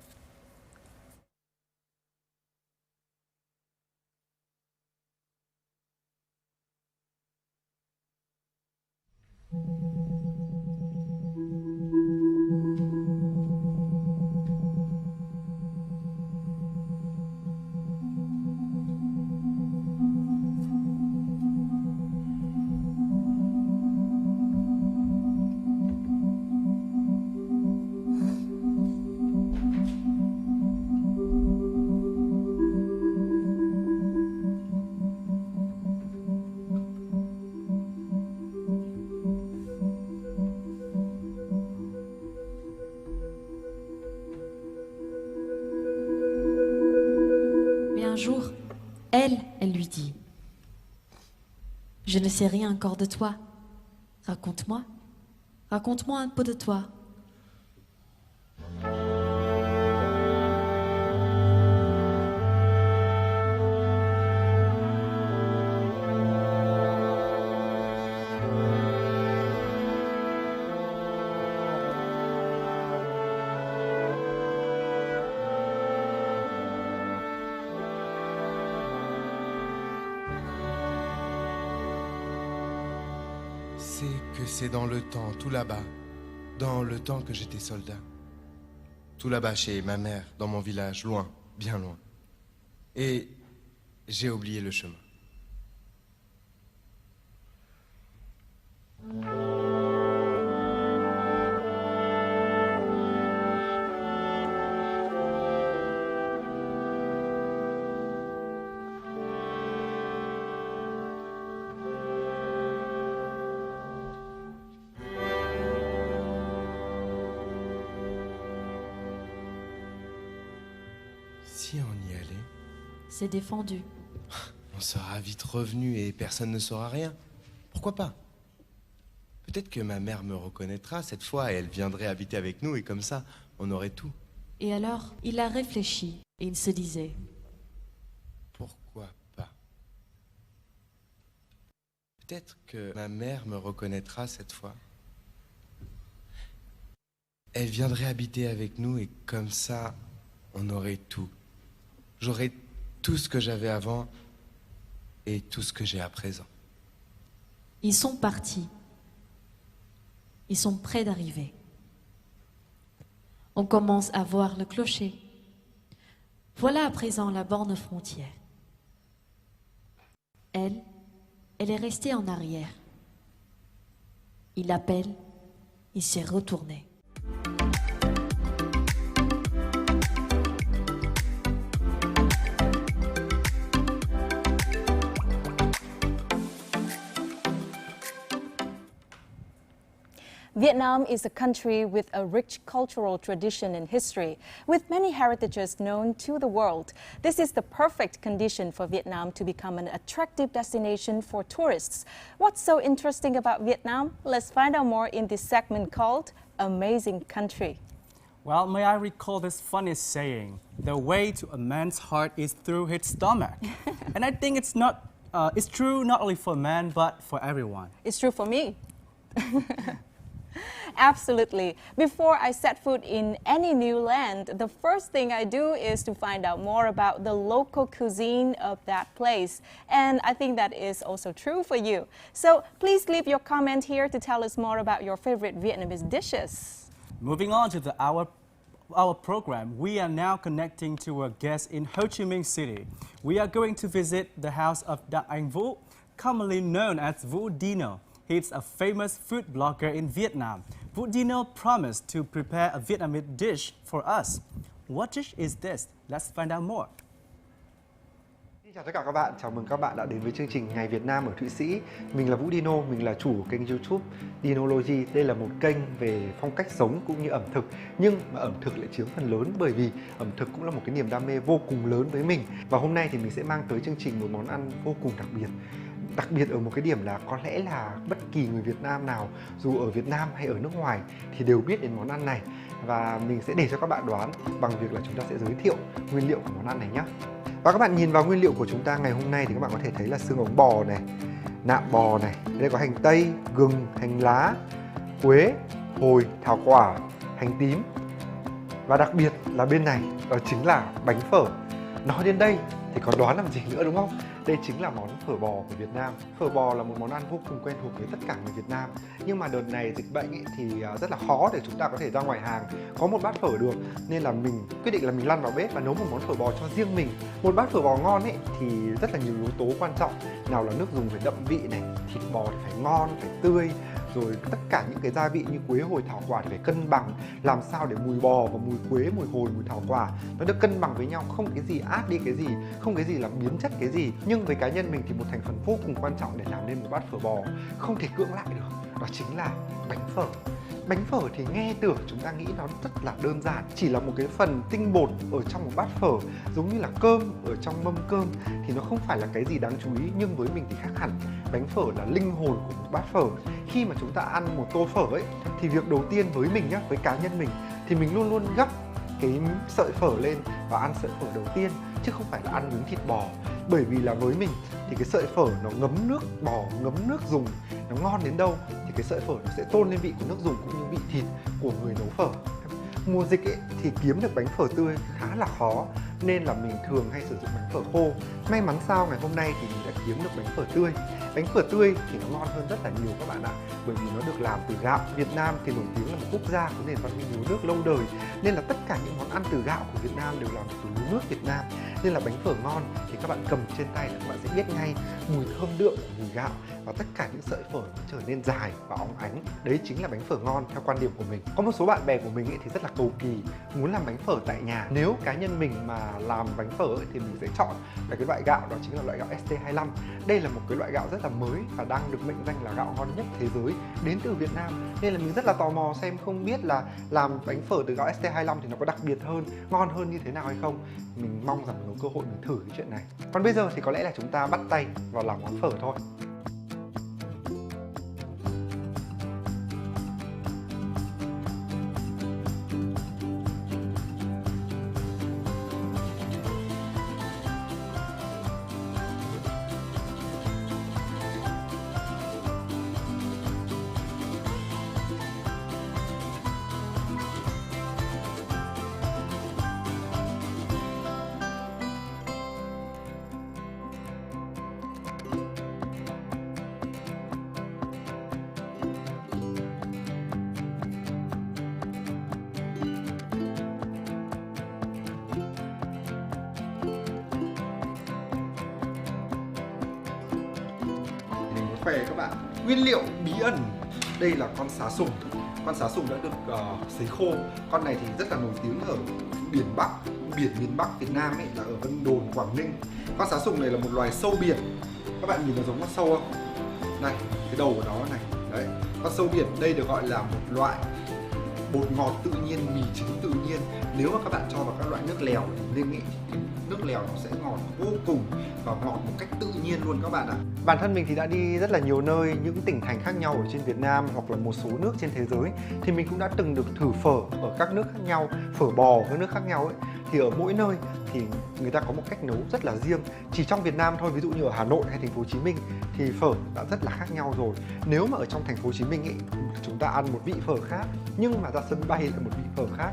Un jour, elle lui dit « Je ne sais rien encore de toi. Raconte-moi. Raconte-moi un peu de toi. » C'est dans le temps, tout là-bas, dans le temps que j'étais soldat. Tout là-bas chez ma mère, dans mon village, loin, bien loin. Et j'ai oublié le chemin. Si on y allait, C'est défendu. on sera vite revenu et personne ne saura rien. Pourquoi pas? Peut-être que ma mère me reconnaîtra cette fois et elle viendrait habiter avec nous et comme ça, on aurait tout. Et alors, il a réfléchi et il se disait Pourquoi pas? Peut-être que ma mère me reconnaîtra cette fois. Elle viendrait habiter avec nous et comme ça, on aurait tout. J'aurais tout ce que j'avais avant et tout ce que j'ai à présent. Ils sont partis. Ils sont près d'arriver. On commence à voir le clocher. Voilà à présent la borne frontière. Elle est restée en arrière. Il appelle, il s'est retourné. Vietnam is a country with a rich cultural tradition and history, with many heritages known to the world. This is the perfect condition for Vietnam to become an attractive destination for tourists. What's so interesting about Vietnam? Let's find out more in this segment called Amazing Country. Well, may I recall this funny saying, the way to a man's heart is through his stomach. And I think it's true not only for men, but for everyone. It's true for me. Absolutely. Before I set foot in any new land, the first thing I do is to find out more about the local cuisine of that place. And I think that is also true for you. So please leave your comment here to tell us more about your favorite Vietnamese dishes. Moving on to our our program, we are now connecting to a guest in Ho Chi Minh City. We are going to visit the house of Đặng Anh Vũ, commonly known as Vũ Dino. He's a famous food blogger in Vietnam. Vũ Dino promised to prepare a Vietnamese dish for us. What dish is this? Let's find out more. Xin chào tất cả các bạn, chào mừng các bạn đã đến với chương trình Ngày Việt Nam ở Thụy Sĩ. Mình là Vũ Dino, mình là chủ kênh YouTube Dinology. Đây là một kênh về phong cách sống cũng như ẩm thực. Nhưng mà ẩm thực lại chiếm phần lớn bởi vì ẩm thực cũng là một cái niềm đam mê vô cùng lớn với mình. Và hôm nay thì mình sẽ mang tới chương trình một món ăn vô cùng đặc biệt. Đặc biệt ở một cái điểm là có lẽ là bất kỳ người Việt Nam nào, dù ở Việt Nam hay ở nước ngoài thì đều biết đến món ăn này. Và mình sẽ để cho các bạn đoán bằng việc là chúng ta sẽ giới thiệu nguyên liệu của món ăn này nhé. Và các bạn nhìn vào nguyên liệu của chúng ta ngày hôm nay thì các bạn có thể thấy là xương ống bò này, nạm bò này, đây có hành tây, gừng, hành lá, quế, hồi, thảo quả, hành tím. Và đặc biệt là bên này đó chính là bánh phở. Nói đến đây thì còn đoán làm gì nữa đúng không? Đây chính là món phở bò của Việt Nam. Phở bò là một món ăn vô cùng quen thuộc với tất cả người Việt Nam. Nhưng mà đợt này dịch bệnh thì rất là khó để chúng ta có thể ra ngoài hàng có một bát phở được. Nên là mình quyết định là mình lăn vào bếp và nấu một món phở bò cho riêng mình. Một bát phở bò ngon thì rất là nhiều yếu tố quan trọng. Nào là nước dùng phải đậm vị này, thịt bò thì phải ngon, phải tươi. Rồi tất cả những cái gia vị như quế, hồi, thảo quả thì phải cân bằng. Làm sao để mùi bò và mùi quế, mùi hồi, mùi thảo quả nó được cân bằng với nhau. Không cái gì át đi cái gì, không cái gì làm biến chất cái gì. Nhưng với cá nhân mình thì một thành phần vô cùng quan trọng để làm nên một bát phở bò không thể cưỡng lại được, đó chính là bánh phở. Bánh phở thì nghe tưởng chúng ta nghĩ nó rất là đơn giản, chỉ là một cái phần tinh bột ở trong một bát phở, giống như là cơm ở trong mâm cơm, thì nó không phải là cái gì đáng chú ý. Nhưng với mình thì khác hẳn, bánh phở là linh hồn của một bát phở. Khi mà chúng ta ăn một tô phở thì việc đầu tiên với mình nhá, với cá nhân mình thì mình luôn luôn gấp cái sợi phở lên và ăn sợi phở đầu tiên, chứ không phải là ăn miếng thịt bò. Bởi vì là với mình thì cái sợi phở nó ngấm nước bò, ngấm nước dùng, nó ngon đến đâu thì cái sợi phở nó sẽ tôn lên vị của nước dùng cũng như vị thịt của người nấu phở. Mùa dịch thì kiếm được bánh phở tươi khá là khó, nên là mình thường hay sử dụng bánh phở khô. May mắn sao ngày hôm nay thì mình đã kiếm được bánh phở tươi. Bánh phở tươi thì nó ngon hơn rất là nhiều các bạn ạ, bởi vì nó được làm từ gạo. Việt Nam thì nổi tiếng là một quốc gia có nền văn minh lúa nước lâu đời, nên là tất cả những món ăn từ gạo của Việt Nam đều làm từ lúa nước Việt Nam. Nên là bánh phở ngon thì các bạn cầm trên tay là các bạn sẽ biết ngay mùi thơm đượm của mùi gạo, và tất cả những sợi phở nó trở nên dài và óng ánh. Đấy chính là bánh phở ngon theo quan điểm của mình. Có một số bạn bè của mình thì rất là cầu kỳ muốn làm bánh phở tại nhà. Nếu cá nhân mình mà làm bánh phở thì mình sẽ chọn là cái loại gạo, đó chính là loại gạo ST25. Đây là một cái loại gạo rất là mới và đang được mệnh danh là gạo ngon nhất thế giới, đến từ Việt Nam. Nên là mình rất là tò mò xem không biết là làm bánh phở từ gạo ST25 thì nó có đặc biệt hơn, ngon hơn như thế nào hay không. Mình mong rằng có cơ hội mình thử cái chuyện này. Còn bây giờ thì có lẽ là chúng ta bắt tay vào làm món phở thôi. Khỏe các bạn. Nguyên liệu bí ẩn, đây là con sá sùng. Con sá sùng đã được sấy khô. Con này thì rất là nổi tiếng ở biển Bắc, biển miền Bắc Việt Nam là ở Vân Đồn, Quảng Ninh. Con sá sùng này là một loài sâu biển. Các bạn nhìn nó giống con sâu không? Này, cái đầu của nó này. Đấy, con sâu biển đây được gọi là một loại bột ngọt tự nhiên, mì chính tự nhiên. Nếu mà các bạn cho vào các loại nước lèo thì nên nghĩ nước lèo nó sẽ ngọt vô cùng và ngọt một cách tự nhiên luôn các bạn ạ. Bản thân mình thì đã đi rất là nhiều nơi, những tỉnh thành khác nhau ở trên Việt Nam hoặc là một số nước trên thế giới, thì mình cũng đã từng được thử phở ở các nước khác nhau, phở bò ở các nước khác nhau thì ở mỗi nơi thì người ta có một cách nấu rất là riêng. Chỉ trong Việt Nam thôi, ví dụ như ở Hà Nội hay thành phố Hồ Chí Minh thì phở đã rất là khác nhau rồi. Nếu mà ở trong thành phố Hồ Chí Minh chúng ta ăn một vị phở khác, nhưng mà ra sân bay là một vị phở khác,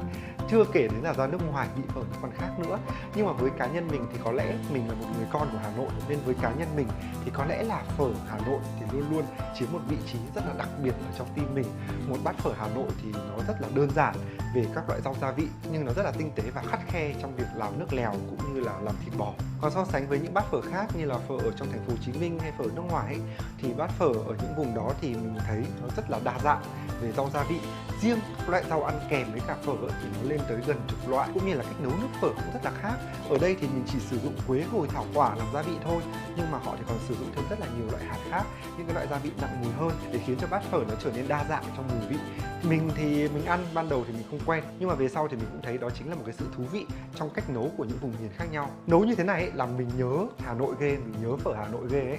chưa kể đến là ra nước ngoài vị phở nó còn khác nữa. Nhưng mà với cá nhân mình thì có lẽ mình là một người con của Hà Nội, nên với cá nhân mình thì có lẽ là phở Hà Nội thì luôn luôn chiếm một vị trí rất là đặc biệt ở trong tim mình. Một bát phở Hà Nội thì nó rất là đơn giản về các loại rau gia vị, nhưng nó rất là tinh tế và khắt khe trong việc làm nước lèo cũng như là làm thịt bò. Còn so sánh với những bát phở khác như là phở ở trong thành phố Hồ Chí Minh hay phở nước ngoài ấy, thì bát phở ở những vùng đó thì mình thấy nó rất là đa dạng về rau gia vị. Riêng loại rau ăn kèm với cả phở thì nó lên tới gần chục loại, cũng như là cách nấu nước phở cũng rất là khác. Ở đây thì mình chỉ sử dụng quế hồi thảo quả làm gia vị thôi, nhưng mà họ thì còn sử dụng thêm rất là nhiều loại hạt khác, những cái loại gia vị nặng mùi hơn để khiến cho bát phở nó trở nên đa dạng trong mùi vị. Mình thì mình ăn ban đầu thì mình không quen, nhưng mà về sau thì mình cũng thấy đó chính là một cái sự thú vị trong cách nấu của những vùng miền khác nhau. Nấu như thế này ấy, làm mình nhớ Hà Nội ghê, mình nhớ phở Hà Nội ghê ấy.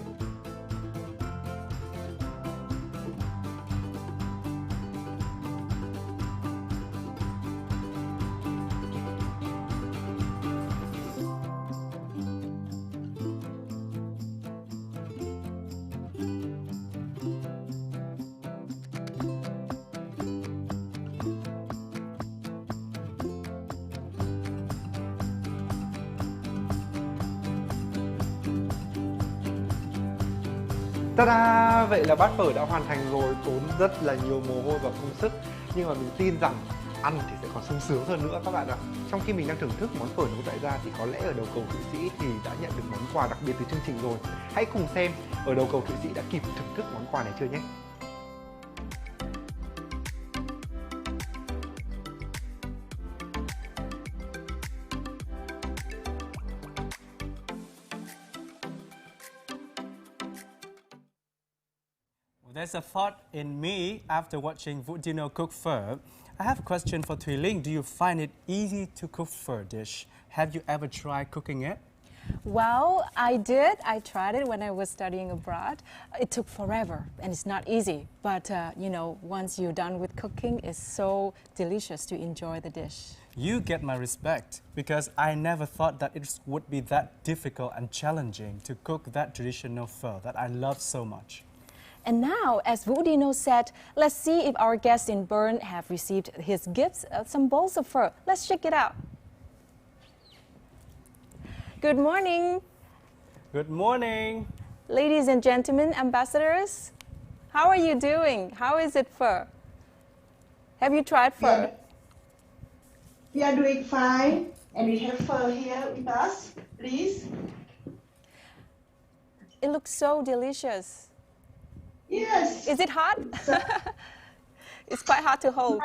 Ta-da! Vậy là bát phở đã hoàn thành rồi, tốn rất là nhiều mồ hôi và công sức. Nhưng mà mình tin rằng ăn thì sẽ còn sung sướng hơn nữa các bạn ạ. Trong khi mình đang thưởng thức món phở nấu tại gia thì có lẽ ở đầu cầu Thụy Sĩ thì đã nhận được món quà đặc biệt từ chương trình rồi. Hãy cùng xem ở đầu cầu Thụy Sĩ đã kịp thưởng thức món quà này chưa nhé. There's a thought in me after watching Vũ Dino cook phở. I have a question for Thùy Linh. Do you find it easy to cook phở dish? Have you ever tried cooking it? Well, I did. I tried it when I was studying abroad. It took forever and it's not easy. But, you know, once you're done with cooking, it's so delicious to enjoy the dish. You get my respect because I never thought that it would be that difficult and challenging to cook that traditional phở that I love so much. And now, as Vũ Dino said, let's see if our guests in Bern have received his gifts, some bowls of phở. Let's check it out. Good morning. Good morning. Ladies and gentlemen, ambassadors, how are you doing? How is it phở? Have you tried phở? We are doing fine, and we have phở here with us, please. It looks so delicious. Yes. Is it hot? It's quite hard to hold.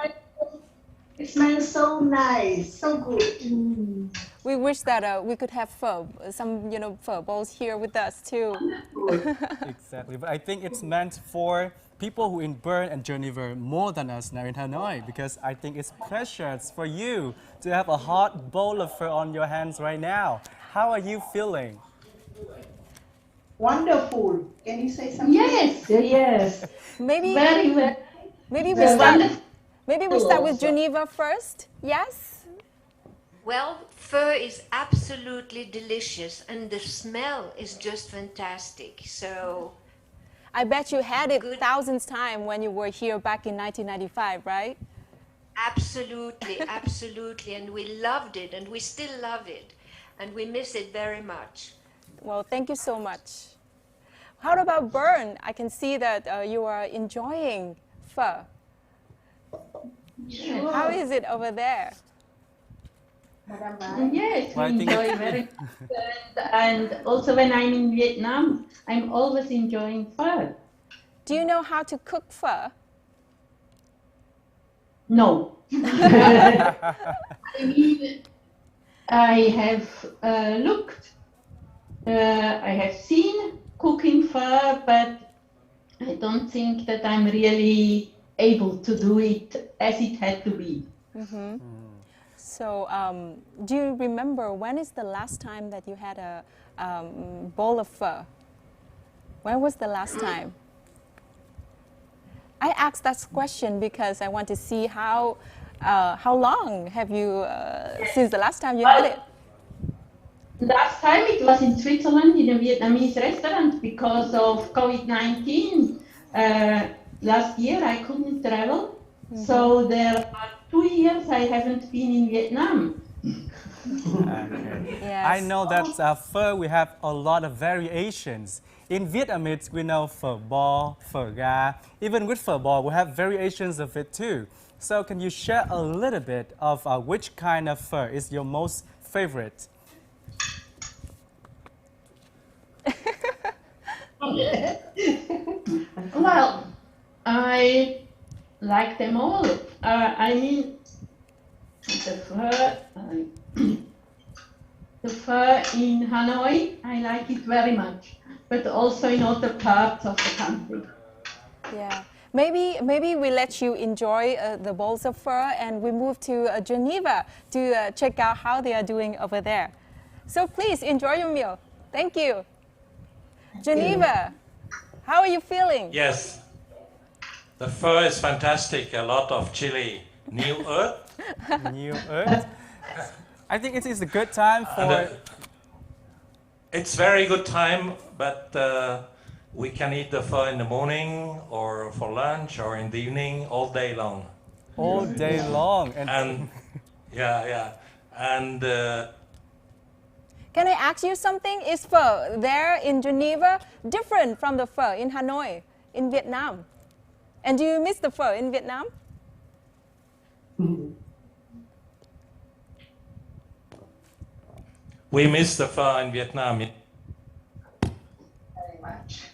It smells so nice, so good. We wish that we could have phở, some phở bowls here with us too. Exactly, but I think it's meant for people who in Bern and Geneva more than us now in Hanoi, because I think it's precious for you to have a hot bowl of phở on your hands right now. How are you feeling? Wonderful. Can you say something? Yes, yes. Maybe Very well. Maybe we start with Geneva first. Yes. Well, phở is absolutely delicious, and the smell is just fantastic. So, I bet you had it thousands times when you were here back in 1995, right? Absolutely, absolutely, and we loved it, and we still love it, and we miss it very much. Well, thank you so much. How about Bern? I can see that you are enjoying phở. Sure. How is it over there? Yes, we enjoy very good. And also when I'm in Vietnam, I'm always enjoying phở. Do you know how to cook phở? No. I mean, I have looked, I have seen cooking phở, but I don't think that I'm really able to do it as it had to be. Mm-hmm. So, do you remember when is the last time that you had a bowl of phở? When was the last time? I asked that question because I want to see how long have you since the last time you had it? Last time it was in Switzerland in a Vietnamese restaurant because of COVID-19. Last year I couldn't travel, So there are 2 years I haven't been in Vietnam. Okay. Yes. I know that phở, we have a lot of variations. In Vietnamese, we know phở bò, phở gà. Even with phở bò, we have variations of it too. So can you share a little bit of which kind of phở is your most favorite? Well, I like them all. I mean, the phở in Hanoi, I like it very much, but also in other parts of the country. Yeah. Maybe we let you enjoy the bowls of phở and we move to Geneva to check out how they are doing over there. So please enjoy your meal. Thank you. Geneva, how are you feeling? Yes, the phở is fantastic. A lot of chili, new earth. New earth. I think it is a good time for. It's very good time, but we can eat the phở in the morning or for lunch or in the evening all day long. All day long. And yeah. And can I ask you something? Is phở there in Geneva different from the phở in Hanoi, in Vietnam? And do you miss the phở in Vietnam? we miss the phở in Vietnam. Very much.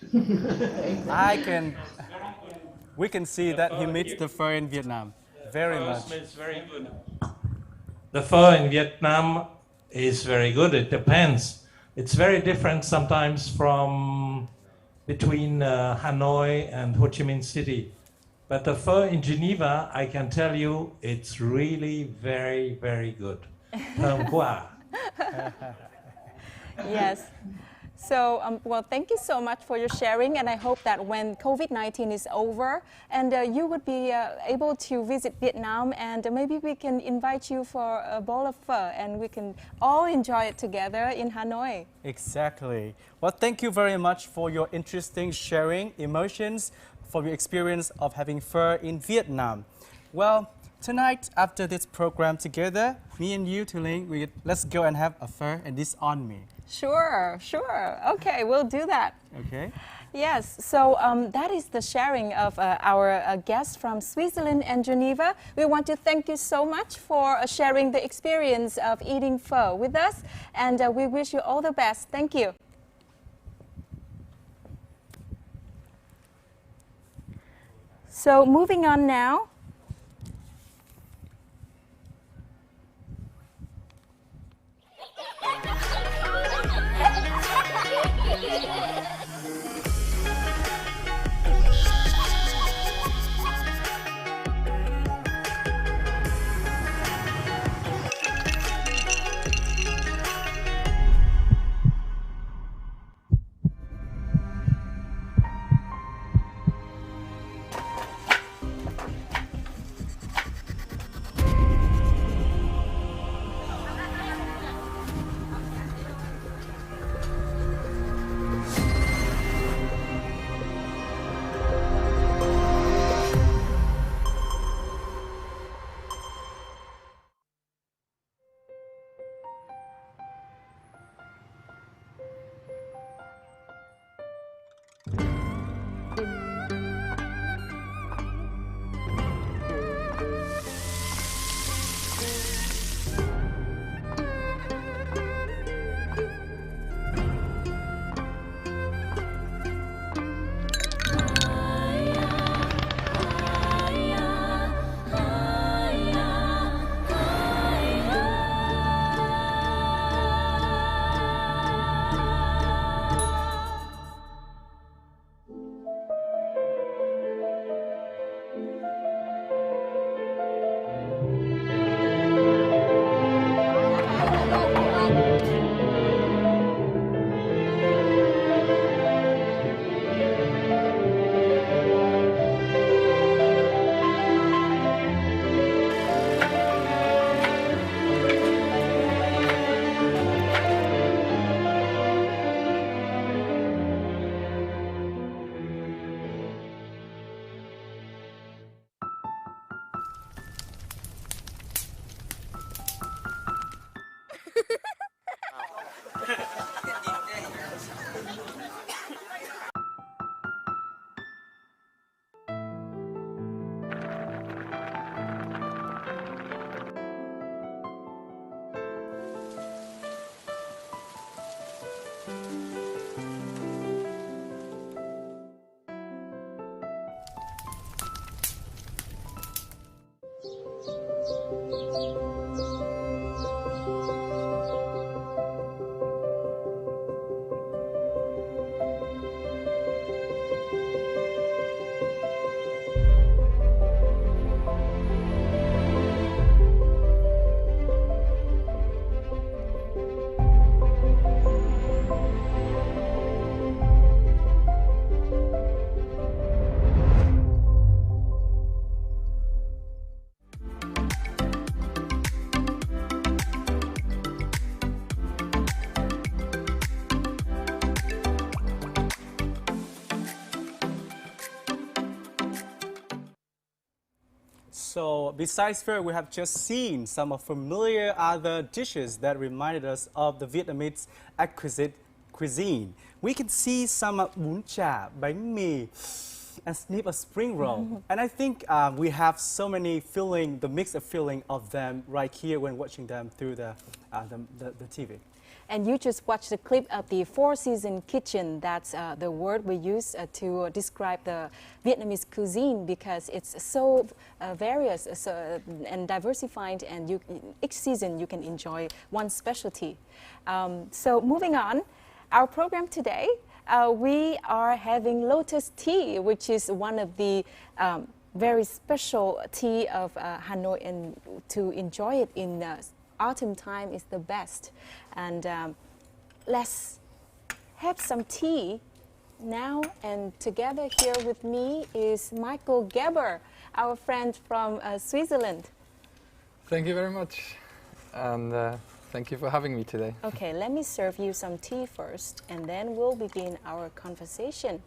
We can see that he meets the phở in Vietnam very much. It's very good. The phở in Vietnam is very good. It depends. It's very different sometimes from between Hanoi and Ho Chi Minh City. But the phở in Geneva, I can tell you, it's really very, very good. Thơm quá. Yes. So, well, thank you so much for your sharing, and I hope that when COVID-19 is over, and you would be able to visit Vietnam, and maybe we can invite you for a bowl of phở, and we can all enjoy it together in Hanoi. Exactly. Well, thank you very much for your interesting sharing emotions, for your experience of having phở in Vietnam. Well, tonight, after this program together, me and you, Tuling, let's go and have a phở and this on me. Sure. Okay, we'll do that. Okay. Yes, so that is the sharing of our guests from Switzerland and Geneva. We want to thank you so much for sharing the experience of eating pho with us, and we wish you all the best. Thank you. So moving on now. So besides pho, we have just seen some of familiar other dishes that reminded us of the Vietnamese exquisite cuisine. We can see some bún chả, bánh mì, and snip a spring roll. And I think we have so many feeling, the mix of feeling of them right here when watching them through the TV. And you just watched the clip of the Four Seasons Kitchen. That's the word we use to describe the Vietnamese cuisine, because it's so various and diversified, and each season you can enjoy one specialty. So moving on, our program today, we are having lotus tea, which is one of the very special tea of Hanoi, and to enjoy it in autumn time is the best. And let's have some tea now. And together here with me is Michael Geber, our friend from Switzerland. Thank you very much, and thank you for having me today. Okay, let me serve you some tea first, and then we'll begin our conversation.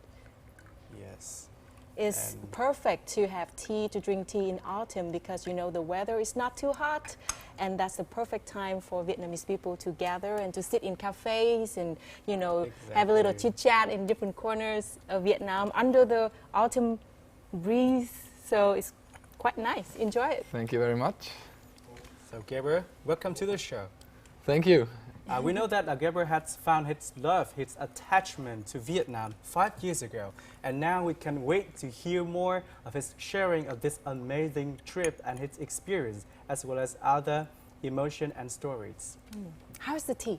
Yes. It's perfect to have tea, to drink tea in autumn, because you know the weather is not too hot, and that's the perfect time for Vietnamese people to gather and to sit in cafes and, you know, have a little chit chat in different corners of Vietnam under the autumn breeze. So it's quite nice. Enjoy it. Thank you very much. So Geber, welcome to the show. Thank you. We know that Geber has found his love, his attachment to Vietnam 5 years ago. And now we can wait to hear more of his sharing of this amazing trip and his experience, as well as other emotion and stories. How's the tea?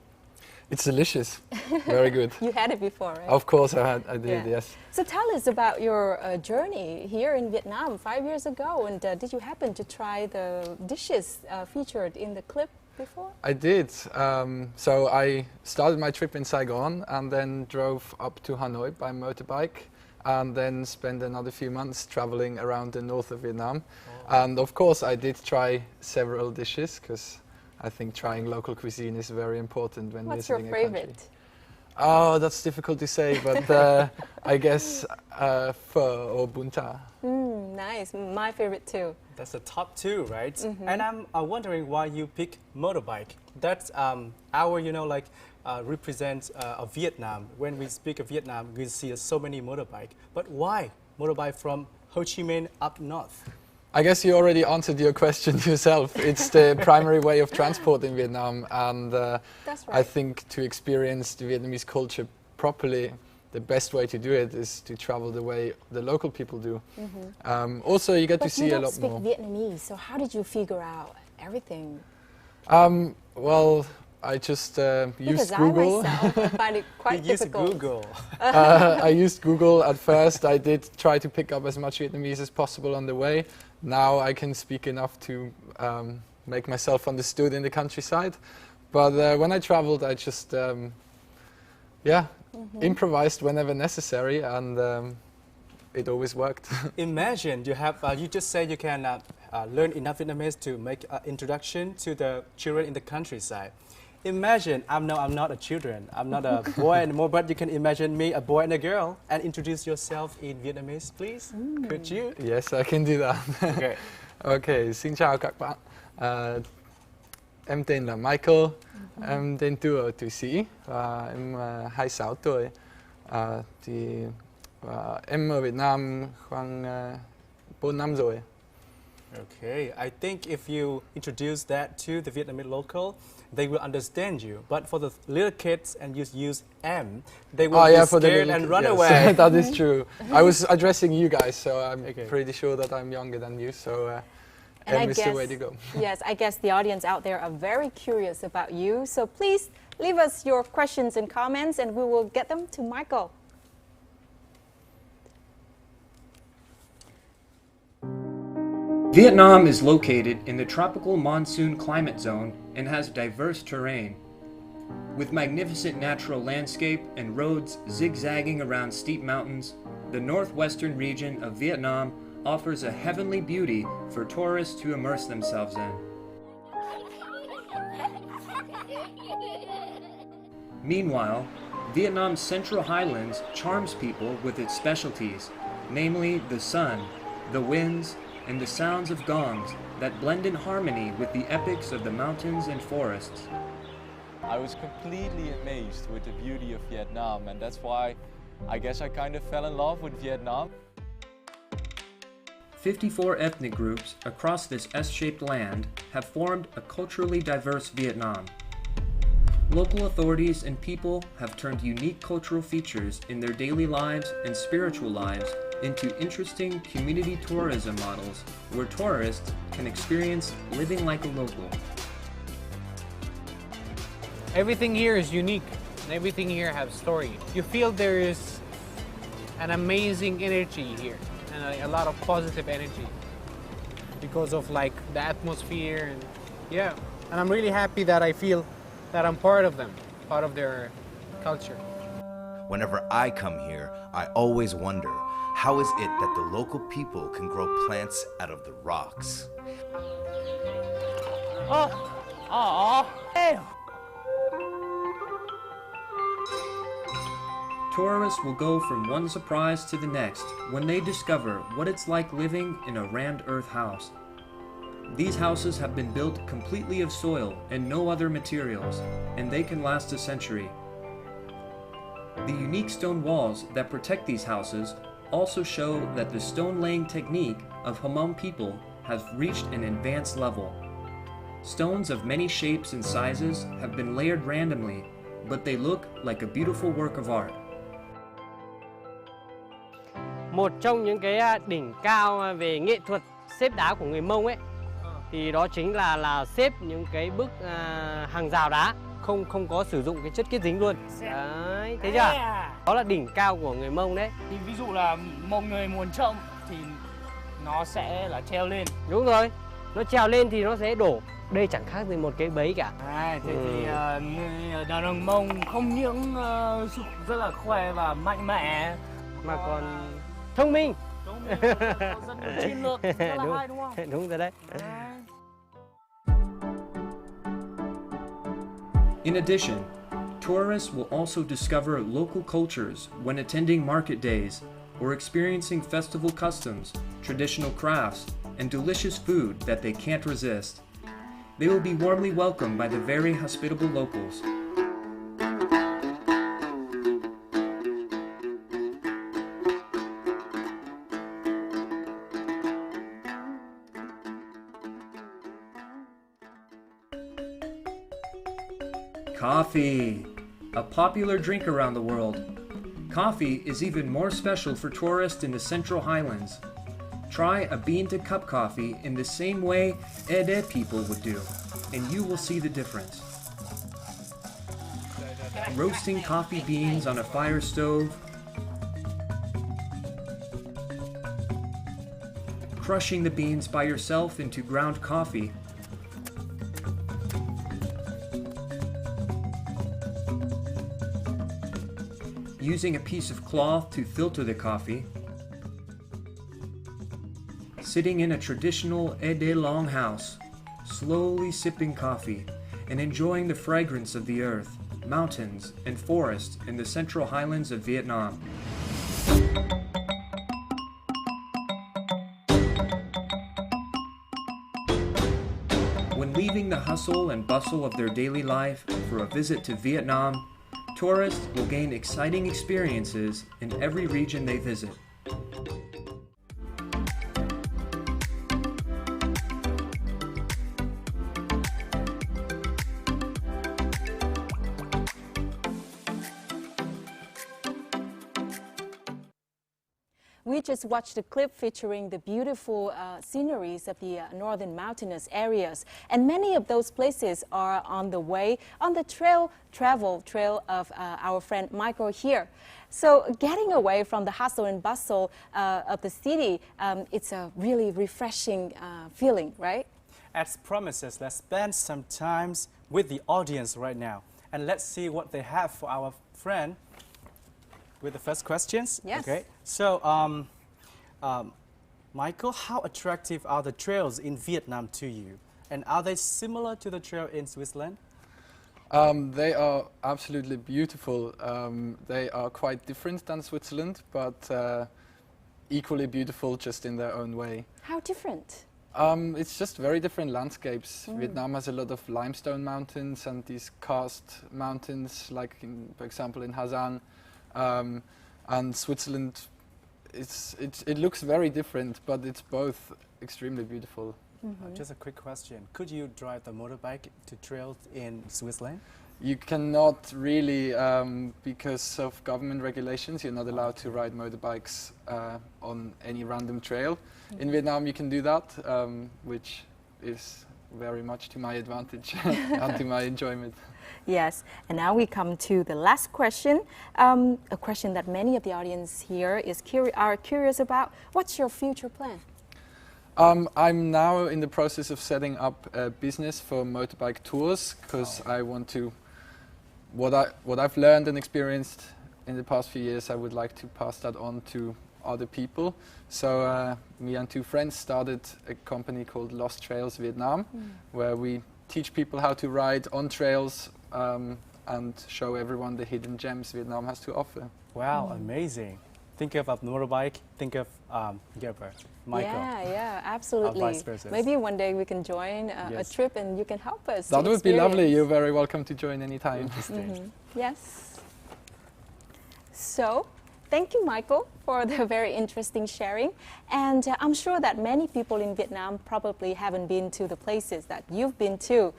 It's delicious. Very good. You had it before, right? Of course I did, yes. So tell us about your journey here in Vietnam 5 years ago. And did you happen to try the dishes featured in the clip before? I did. So I started my trip in Saigon and then drove up to Hanoi by motorbike, and then spent another few months traveling around the north of Vietnam. And of course I did try several dishes, because I think trying local cuisine is very important when visiting a country. What's your favorite? Oh, that's difficult to say, but I guess pho or bún chả. Nice, my favorite too. That's the top two, right? And I'm wondering why you pick motorbike. That's our, you know, like represents of Vietnam. When we speak of Vietnam, we see so many motorbike. But why motorbike from Ho Chi Minh up north? I guess you already answered your question yourself. It's the primary way of transport in Vietnam, and That's right. I think to experience the Vietnamese culture properly, the best way to do it is to travel the way the local people do. Also, you get to see a lot more. But you don't speak Vietnamese, so how did you figure out everything? Well, I just used Google. I myself find it quite difficult. Used Google. I used Google at first. I did try to pick up as much Vietnamese as possible on the way. Now I can speak enough to make myself understood in the countryside. But when I traveled, I just, improvised whenever necessary, and it always worked. Imagine you have, you just say you can learn enough Vietnamese to make an introduction to the children in the countryside. Imagine, I'm not a children, I'm not a boy anymore, but you can imagine me, a boy and a girl, and introduce yourself in Vietnamese, please. Could you? Yes, I can do that. Okay. Okay, xin chào các bạn. Em tên là Michael, em đến từ ở Thụy Sĩ và em 26 tuổi. Em ở Việt Nam khoảng 4 năm rồi. Okay, I think if you introduce that to the Vietnamese local, they will understand you. But for the little kids and you use M, they will be scared and run away. That is true. I was addressing you guys, so I'm pretty sure that I'm younger than you. So M is the way to go. Yes, I guess the audience out there are very curious about you. So please leave us your questions and comments, and we will get them to Michael. Vietnam is located in the tropical monsoon climate zone and has diverse terrain. With magnificent natural landscape and roads zigzagging around steep mountains, the northwestern region of Vietnam offers a heavenly beauty for tourists to immerse themselves in. Meanwhile, Vietnam's Central Highlands charms people with its specialties, namely the sun, the winds, and the sounds of gongs that blend in harmony with the epics of the mountains and forests. I was completely amazed with the beauty of Vietnam, and that's why I guess I kind of fell in love with Vietnam. 54 ethnic groups across this S-shaped land have formed a culturally diverse Vietnam. Local authorities and people have turned unique cultural features in their daily lives and spiritual lives into interesting community tourism models where tourists can experience living like a local. Everything here is unique, and everything here has story. You feel there is an amazing energy here, and a lot of positive energy because of like the atmosphere, and yeah. And I'm really happy that I feel that I'm part of them, part of their culture. Whenever I come here, I always wonder, how is it that the local people can grow plants out of the rocks? Tourists will go from one surprise to the next when they discover what it's like living in a rammed earth house. These houses have been built completely of soil and no other materials, and they can last a century. The unique stone walls that protect these houses also show that the stone-laying technique of Hmong people has reached an advanced level. Stones of many shapes and sizes have been layered randomly, but they look like a beautiful work of art. Một trong những cái đỉnh cao về nghệ thuật xếp đá của người Mông ấy, thì đó chính là xếp những cái bức hàng rào đá không có sử dụng cái chất kết dính luôn. Đấy, thấy chưa? Đó là đỉnh cao của người Mông đấy. Thì ví dụ là một người muốn trộm thì nó sẽ là treo lên. Đúng rồi, nó trèo lên thì nó sẽ đổ. Đây chẳng khác gì một cái bẫy cả. Thế thì người đàn ông Mông không những rất là khỏe và mạnh mẽ mà còn thông minh. Rất là chiến lược, rất là hay đúng không? Đúng rồi đấy. In addition, tourists will also discover local cultures when attending market days or experiencing festival customs, traditional crafts, and delicious food that they can't resist. They will be warmly welcomed by the very hospitable locals. Coffee, a popular drink around the world. Coffee is even more special for tourists in the Central Highlands. Try a bean-to-cup coffee in the same way Ede people would do, and you will see the difference. Roasting coffee beans on a fire stove, crushing the beans by yourself into ground coffee, using a piece of cloth to filter the coffee, sitting in a traditional Ede longhouse, slowly sipping coffee and enjoying the fragrance of the earth, mountains, and forests in the Central Highlands of Vietnam. When leaving the hustle and bustle of their daily life for a visit to Vietnam, tourists will gain exciting experiences in every region they visit. We just watched a clip featuring the beautiful sceneries of the northern mountainous areas, and many of those places are on the way, on the travel trail of our friend Michael here. So getting away from the hustle and bustle of the city, it's a really refreshing feeling, right? As promises, let's spend some time with the audience right now, and let's see what they have for our friend. With the first questions? Yes. Okay. So, Michael, how attractive are the trails in Vietnam to you? And are they similar to the trail in Switzerland? They are absolutely beautiful. They are quite different than Switzerland, but equally beautiful, just in their own way. How different? It's just very different landscapes. Vietnam has a lot of limestone mountains and these karst mountains, like for example in Hazan, and Switzerland. It looks very different, but it's both extremely beautiful. Just a quick question: could you drive the motorbike to trails in Switzerland? You cannot really, because of government regulations, you're not allowed to ride motorbikes on any random trail. In Vietnam you can do that, which is very much to my advantage and to my enjoyment. Yes, and now we come to the last question, a question that many of the audience here are curious about. What's your future plan? I'm now in the process of setting up a business for motorbike tours, because I want to, what I've learned and experienced in the past few years, I would like to pass that on to other people. So me and two friends started a company called Lost Trails Vietnam, where we teach people how to ride on trails and show everyone the hidden gems Vietnam has to offer. Wow, amazing. Think of a motorbike, think of Michael. Yeah, absolutely. Vice versa. Maybe one day we can join a trip and you can help us. That would be lovely. You're very welcome to join anytime. Interesting. Yes. So, thank you, Michael, for the very interesting sharing. And I'm sure that many people in Vietnam probably haven't been to the places that you've been to.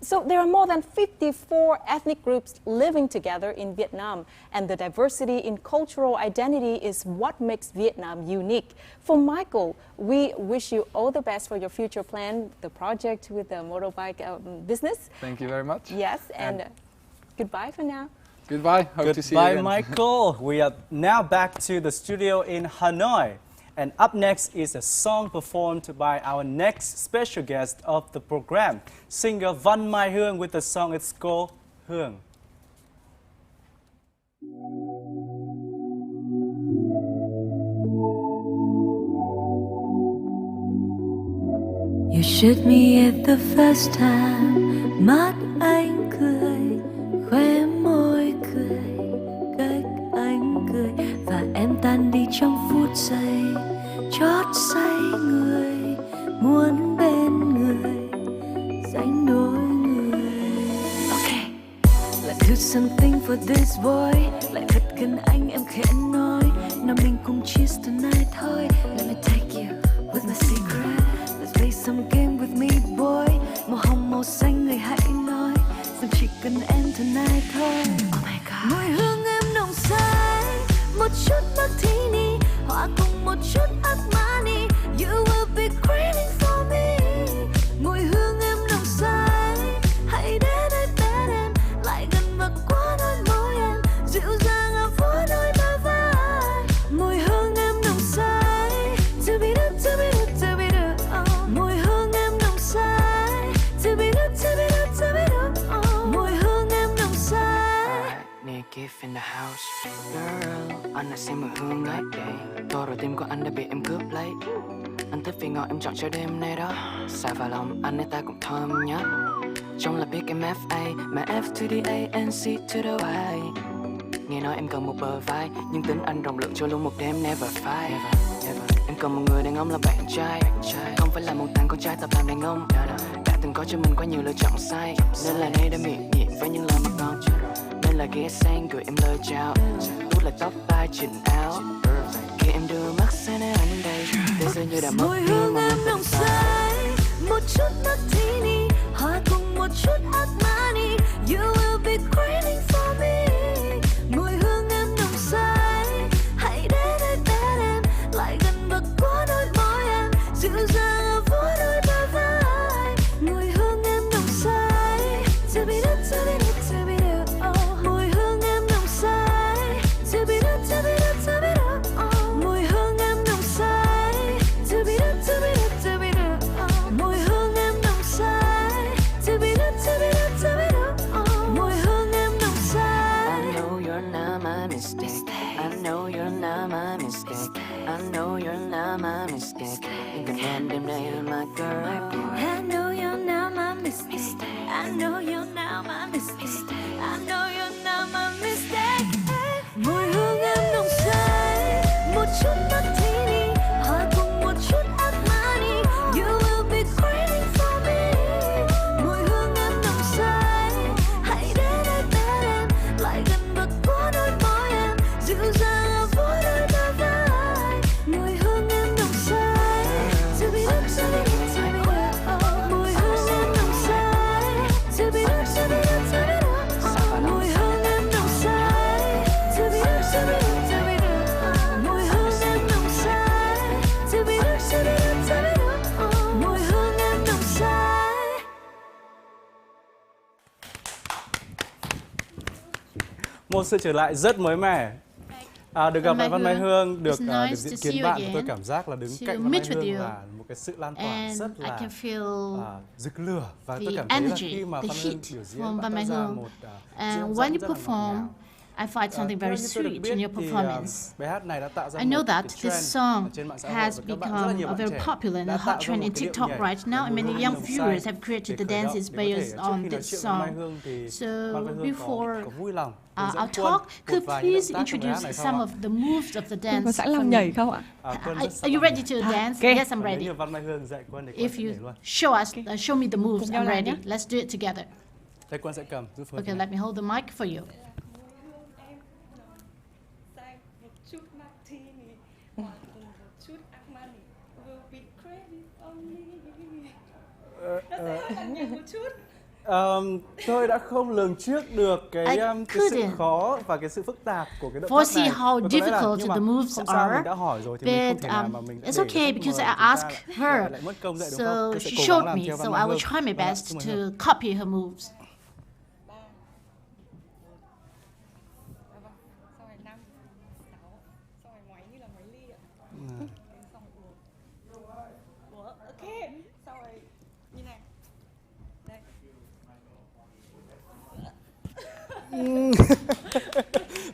So there are more than 54 ethnic groups living together in Vietnam. And the diversity in cultural identity is what makes Vietnam unique. For Michael, we wish you all the best for your future plan, the project with the motorbike business. Thank you very much. Yes, and goodbye for now. Goodbye. Hope to see you again. Goodbye, Michael. We are now back to the studio in Hanoi. And up next is a song performed by our next special guest of the program, singer Văn Mai Hương, with the song it's called Hương. You shoot me at the first time, mắt anh cười, khóe môi cười, cách anh cười, và em tan đi trong phút giây, chót say người, muốn bên người, sánh đôi người. Okay, let's do something for this boy, lại thật gần anh em khẽ nói, nào mình cùng cheers tonight thôi. Let me take you with my secret. Play some game with me boy. Màu hồng màu xanh người hãy nói rằng chỉ cần em tonight thôi. Oh my god. Mùi hương em nồng say, một chút martini hòa cùng một chút Armani. You will be craving for me. Mùi hương em nồng say, hãy đến đây bên em, lại gần và qua đôi môi em, dịu dàng ở phố đôi bờ vai. Mùi hương em nồng say, to be the, to be the, to be the. Mùi hương em nồng say, to be the, to be the, to be the. Mùi hương em nồng say. Need gift in the house. Girl, anh đã xem mùi hương ấy. Tôi rồi tim của anh đã bị em cướp lấy. Anh thích vị ngọt em chọn cho đêm nay đó. Xài vào lòng anh ấy ta cũng thơm nhất. Trong là biết em FA, mà F to the A and C to the Y. Nghe nói em cần một bờ vai, nhưng tính anh rộng lượng cho luôn một đêm never fight. Em cần một người đàn ông là bạn trai, không phải là một thằng con trai tập làm đàn ông. Đã từng có cho mình quá nhiều lựa chọn sai, nên là nay đã miệng nhiệt với những lời mà ngon. Nên là ghé sang gửi em lời chào, tút lại tóc tai chỉnh áo. Khi em đưa mắt sang nơi anh đây, thế giới như đã mất. Mùi hương em nồng say, một chút martini hòa cùng một chút Armani. You will be craving for me. Mùi hương em nồng say, hãy đến đây bên em, lại gần và qua đôi môi em, dịu dàng ở phố đôi bờ vai. Mùi hương em nồng say, to be the, to be the, to be the. Mùi hương em nồng say, to be the, to be the, to be the. Mùi hương em nồng say, to be the, to be the, to be the. Mùi hương em nồng say, to be the, to be the, to be the. Mùi hương em nồng say. I know you're not my mistake. I know you're not my mistake. I know you're not my mistake. You can end đêm nay my girl. I know you're not my mistake. I know you're not my mistake. I know you're not my mistake. Mùi hương em nồng say, một chút martini. Một sự trở lại rất mới mẻ. Được gặp lại Văn Mai Hương, được diễn kiến bạn, tôi cảm giác là đứng cạnh Văn Mai Hương là một cái sự lan tỏa rất là rực lửa, và tôi cảm thấy là khi mà Văn Hương biểu diễn, bạn tạo ra một when you perform, I find something very sweet in your performance. I know that this song has become very popular and a hot trend in TikTok right now, and many young viewers have created the dances based on this song. So before our talk, could please introduce some of the moves of the dance? Có sẵn lòng nhảy không ạ? Are you ready to dance? Yes, I'm ready. If you show me the moves, I'm ready. Let's do it together. Okay, let me hold the mic for you. Tôi đã không lường trước được cái sự khó và cái sự phức tạp của cái động tác này. Foresee how difficult the moves are, but it's okay because I asked her, so she showed me, so I will try my best to copy her moves.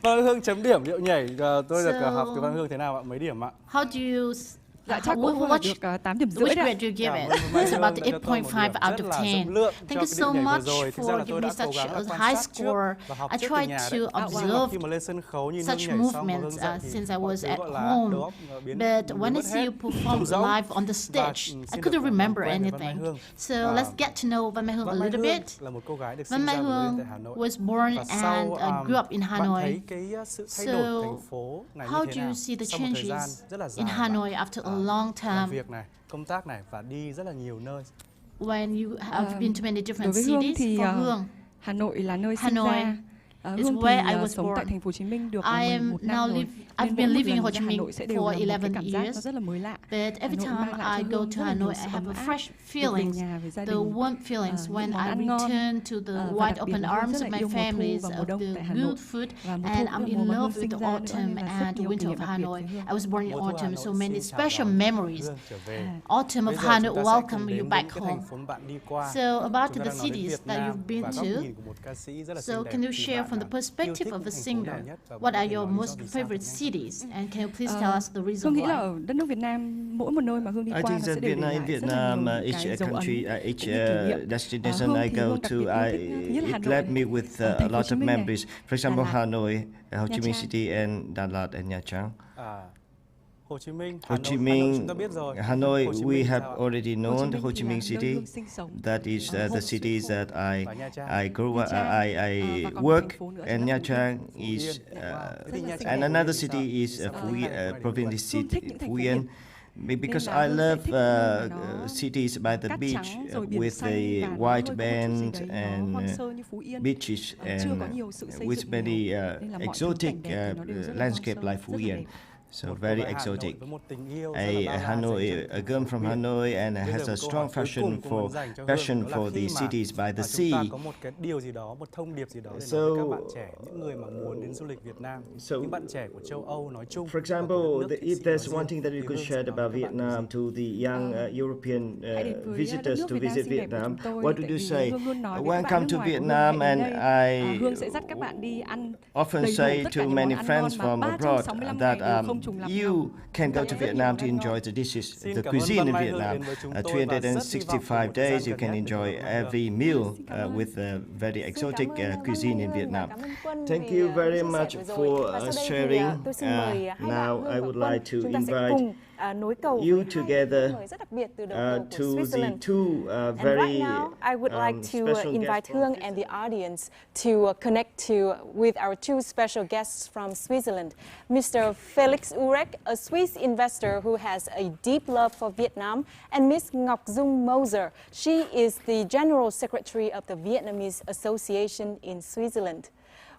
Văn Hương chấm điểm điệu nhảy, tôi được học từ Văn Hương thế nào ạ? Mấy điểm ạ? How do you Dạ chắc cũng được 8,5 Which grade do you give it? It's about 8.5 out of 10. Thank you so much for giving me such a high score. I tried to observe such movements since I was at home, but when I see you perform live on the stage, I couldn't remember anything. So let's get to know Văn Mai Hương a little bit. Văn Mai Hương was born and grew up in Hanoi. So how do you see the changes in Hanoi after a long time? Việc này, công tác này và đi rất là nhiều nơi. When you have been to many different đối với Hương cities, thì for Hương, Hà Nội là nơi sinh ra. Hương thì sống tại thành phố Hồ Chí Minh được 11 năm rồi. I've been living in Ho Chi Minh sẽ đều for là một 11 cái cảm giác nó years. rất là mới lạ. But every time I go to Hanoi, I have a fresh feelings, the warm feelings when I return to the wide open arms of my families, of the good food, and I'm in love with the autumn and winter of Hanoi. I was born in autumn, so many special memories. Autumn of Hanoi welcome you back home. So about the cities that you've been to, so can you share from the perspective of a singer, what are your most favorite cities, and can you please tell us the reason Hương nghĩ why? là ở đất nước Việt Nam, mỗi một nơi mà Hương đi qua nó sẽ đều để lại rất là nhiều cái dấu ấn, each destination I go to, it left me with a lot of memories. For example, Hanoi, Ho Chi Minh City, and Đà Lạt and Nha Trang. Ho Chi Minh, Hanoi, we have already known Ho Chi Minh City. That is the cities that I grew up, I work, and Nha Trang is, and another city is province city, Phú Yên. Because I love cities by the beach with the white band and beaches and with many exotic landscape like Phú Yên. So very exotic. A girl from Hanoi and has a strong passion for the cities by the sea. So, for example, if there's one thing that we could share about Vietnam to the young European visitors to visit Vietnam, what would you say? Welcome to Vietnam, and I often say to many friends from abroad that you can go to Vietnam to enjoy the dishes, the cuisine in Vietnam. 365 days you can enjoy every meal with very exotic cuisine in Vietnam. Thank you very much for sharing. Now I would like to invite you together to the two very right now, I would like to invite Hương and the audience to connect with our two special guests from Switzerland. Mr. Felix Urek, a Swiss investor who has a deep love for Vietnam, and Ms. Ngọc Dung Moser. She is the General Secretary of the Vietnamese Association in Switzerland.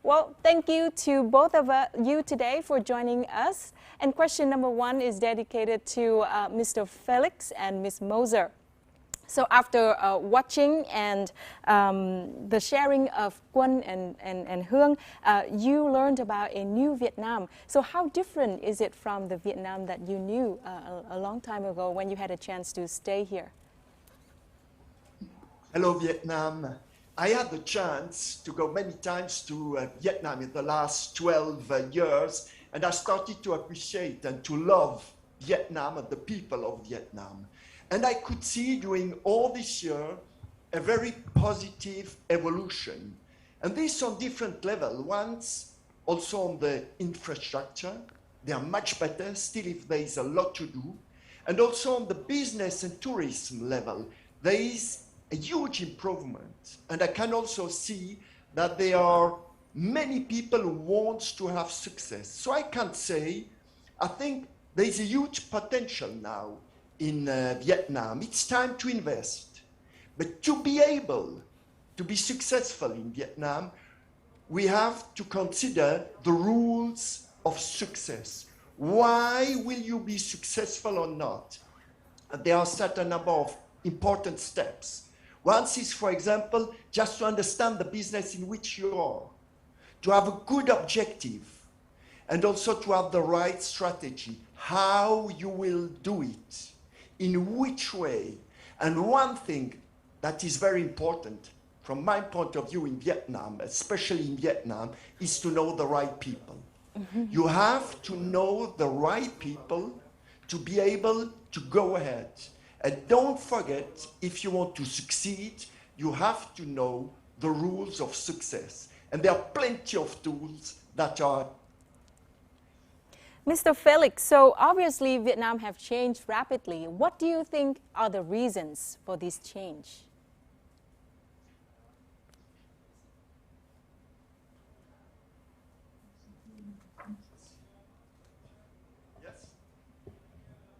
Well, thank you to both of you today for joining us. And question number one is dedicated to Mr. Felix and Ms. Moser. So after watching and the sharing of Quân and Hương, you learned about a new Vietnam. So how different is it from the Vietnam that you knew a long time ago when you had a chance to stay here? Hello, Vietnam. I had the chance to go many times to Vietnam in the last 12 years, and I started to appreciate and to love Vietnam and the people of Vietnam. And I could see during all this year a very positive evolution. And this on different levels. Once also on the infrastructure, they are much better, still if there is a lot to do. And also on the business and tourism level, there is a huge improvement. And I can also see that there are many people who want to have success. So I can say, I think there is a huge potential now in Vietnam. It's time to invest. But to be able to be successful in Vietnam, we have to consider the rules of success. Why will you be successful or not? There are a certain number of important steps. One is, for example, just to understand the business in which you are, to have a good objective, and also to have the right strategy, how you will do it, in which way. And one thing that is very important from my point of view in Vietnam, especially in Vietnam, is to know the right people. You have to know the right people to be able to go ahead. And don't forget, if you want to succeed, you have to know the rules of success. And there are plenty of tools that are. Mr. Felix, so obviously Vietnam have changed rapidly. What do you think are the reasons for this change?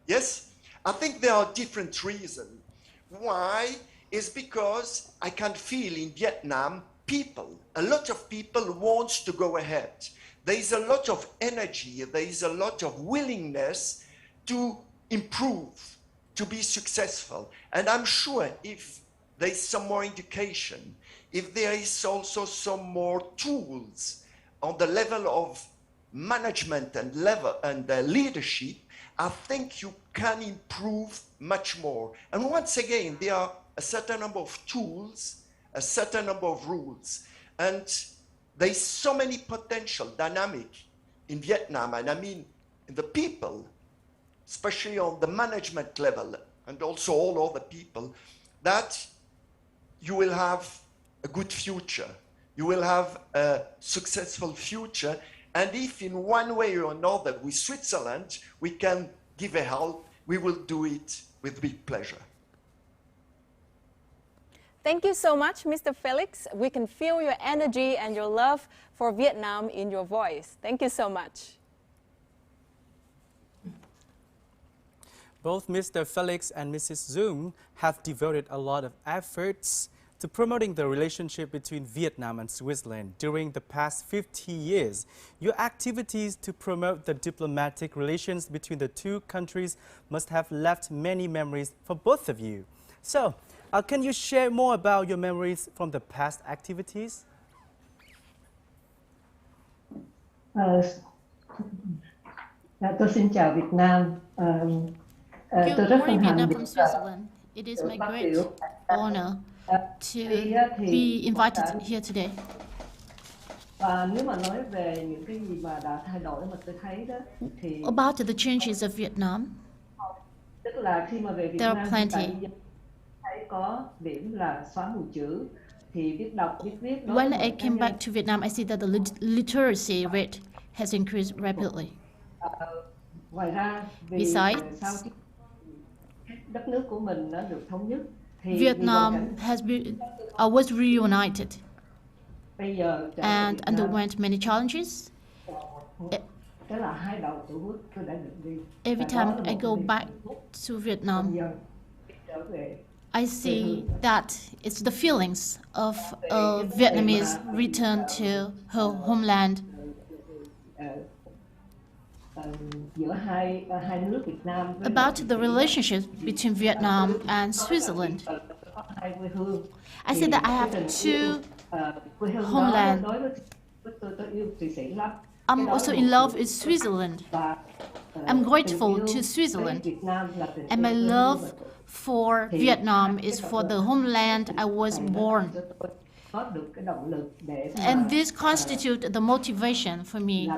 Yes, I think there are different reasons. Why? Is because I can feel in Vietnam people, a lot of people want to go ahead. There is a lot of energy, there is a lot of willingness to improve, to be successful. And I'm sure if there is some more education, if there is also some more tools on the level of management and leadership, I think you can improve much more. And once again, there are a certain number of tools, a certain number of rules. And there is so many potential dynamic in Vietnam, and I mean in the people, especially on the management level, and also all other people, that you will have a good future. You will have a successful future. And if in one way or another with Switzerland we can give a help, we will do it with big pleasure. Thank you so much, Mr. Felix. We can feel your energy and your love for Vietnam in your voice. Thank you so much. Both Mr. Felix and Mrs. Dung have devoted a lot of efforts to promoting the relationship between Vietnam and Switzerland during the past 50 years. Your activities to promote the diplomatic relations between the two countries must have left many memories for both of you. So, can you share more about your memories from the past activities? Tôi xin chào Việt Nam. Tôi rất hân hạnh Vietnam from Switzerland. It is my great honor to be invited here today. Và nếu mà nói về những cái gì mà đã thay đổi mà tôi thấy đó thì about the changes of Vietnam, tức là khi mà về Việt there Nam are plenty. thấy có điểm là xóa mù chữ thì biết đọc biết viết. When I came back to Vietnam, I see that the literacy rate has increased rapidly. Ngoài ra, Besides, sau khi đất nước của mình nó được thống nhất thì Vietnam was reunited and underwent many challenges. Every time I go back to Vietnam, I see that it's the feelings of a Vietnamese return to her homeland. About the relationship between Vietnam and Switzerland. I said that I have two homelands. I'm also in love with Switzerland. I'm grateful to Switzerland. And my love for Vietnam is for the homeland I was born. And this constitutes the motivation for me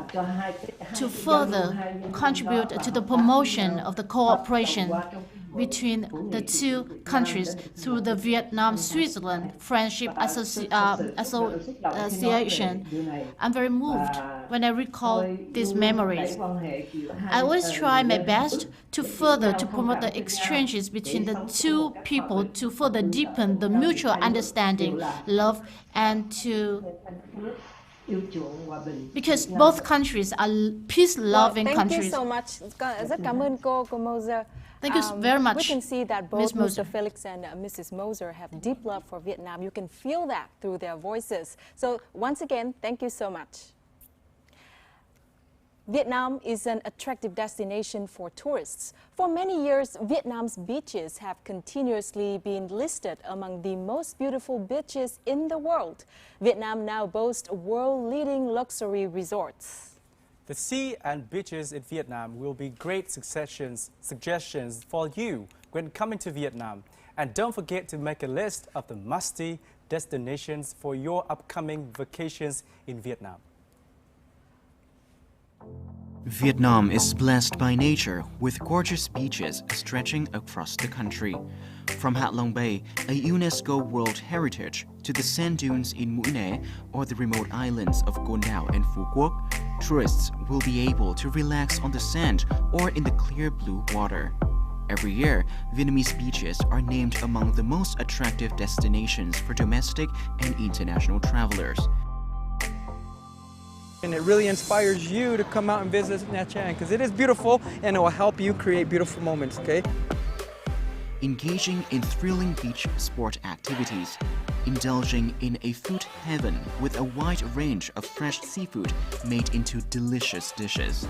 to further contribute to the promotion of the cooperation between the two countries through the Vietnam-Switzerland Friendship Association. I'm very moved when I recall these memories. I always try my best to promote the exchanges between the two people to further deepen the mutual understanding, love, and because both countries are peace-loving countries. Thank you so much. Rất cảm ơn cô Moser. Thank you very much. We can see that both Mr. Felix and Mrs. Moser have deep love for Vietnam. You can feel that through their voices. So once again, thank you so much. Vietnam is an attractive destination for tourists. For many years, Vietnam's beaches have continuously been listed among the most beautiful beaches in the world. Vietnam now boasts world-leading luxury resorts. The sea and beaches in Vietnam will be great suggestions for you when coming to Vietnam. And don't forget to make a list of the must-see destinations for your upcoming vacations in Vietnam. Vietnam is blessed by nature with gorgeous beaches stretching across the country. From Hạ Long Bay, a UNESCO World Heritage, to the sand dunes in Mũi Né or the remote islands of Côn Đảo and Phú Quốc, tourists will be able to relax on the sand or in the clear blue water. Every year, Vietnamese beaches are named among the most attractive destinations for domestic and international travelers. And it really inspires you to come out and visit Nha Trang because it is beautiful and it will help you create beautiful moments, okay? Engaging in thrilling beach sport activities, indulging in a food heaven with a wide range of fresh seafood made into delicious dishes.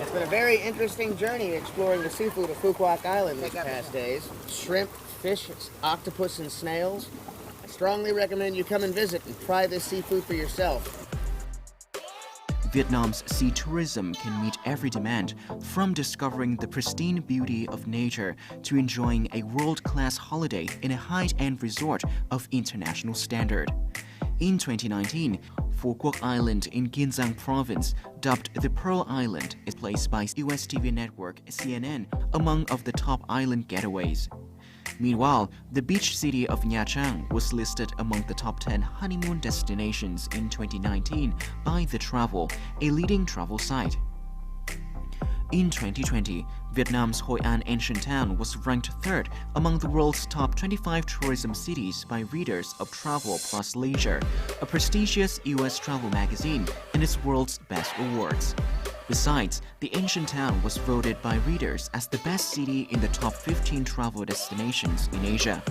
It's been a very interesting journey exploring the seafood of Phu Quoc Island these past days. Shrimp, fish, octopus, and snails. I strongly recommend you come and visit and try this seafood for yourself. Vietnam's sea tourism can meet every demand, from discovering the pristine beauty of nature to enjoying a world-class holiday in a high-end resort of international standard. In 2019, Phu Quoc Island in Kiên Giang Province, dubbed the Pearl Island, is placed by US TV network CNN among of the top island getaways. Meanwhile, the beach city of Nha Trang was listed among the top 10 honeymoon destinations in 2019 by The Travel, a leading travel site. In 2020, Vietnam's Hoi An ancient town was ranked third among the world's top 25 tourism cities by readers of Travel Plus Leisure, a prestigious US travel magazine, and its world's best awards. Besides, the ancient town was voted by readers as the best city in the top 15 travel destinations in Asia.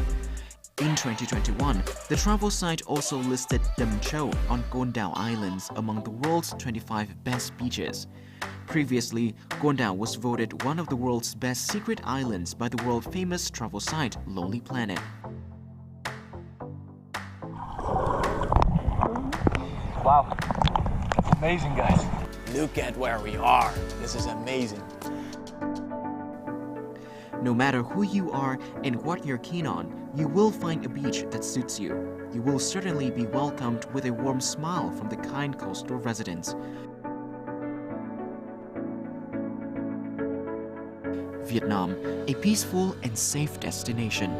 In 2021, the travel site also listed Dam Châu on Côn Đảo Islands among the world's 25 best beaches. Previously, Côn Đảo was voted one of the world's best secret islands by the world-famous travel site Lonely Planet. Wow, that's amazing, guys. Look at where we are. This is amazing. No matter who you are and what you're keen on, you will find a beach that suits you. You will certainly be welcomed with a warm smile from the kind coastal residents. Vietnam, a peaceful and safe destination.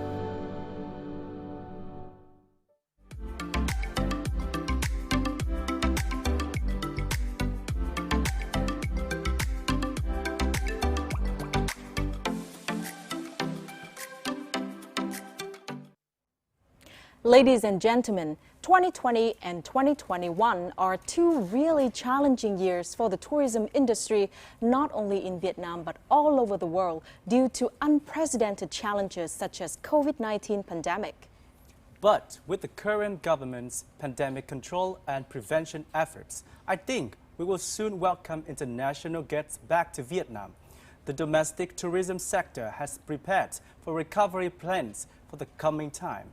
Ladies and gentlemen, 2020 and 2021 are two really challenging years for the tourism industry, not only in Vietnam but all over the world, due to unprecedented challenges such as COVID-19 pandemic. But with the current government's pandemic control and prevention efforts, I think we will soon welcome international guests back to Vietnam. the domestic tourism sector has prepared for recovery plans for the coming time.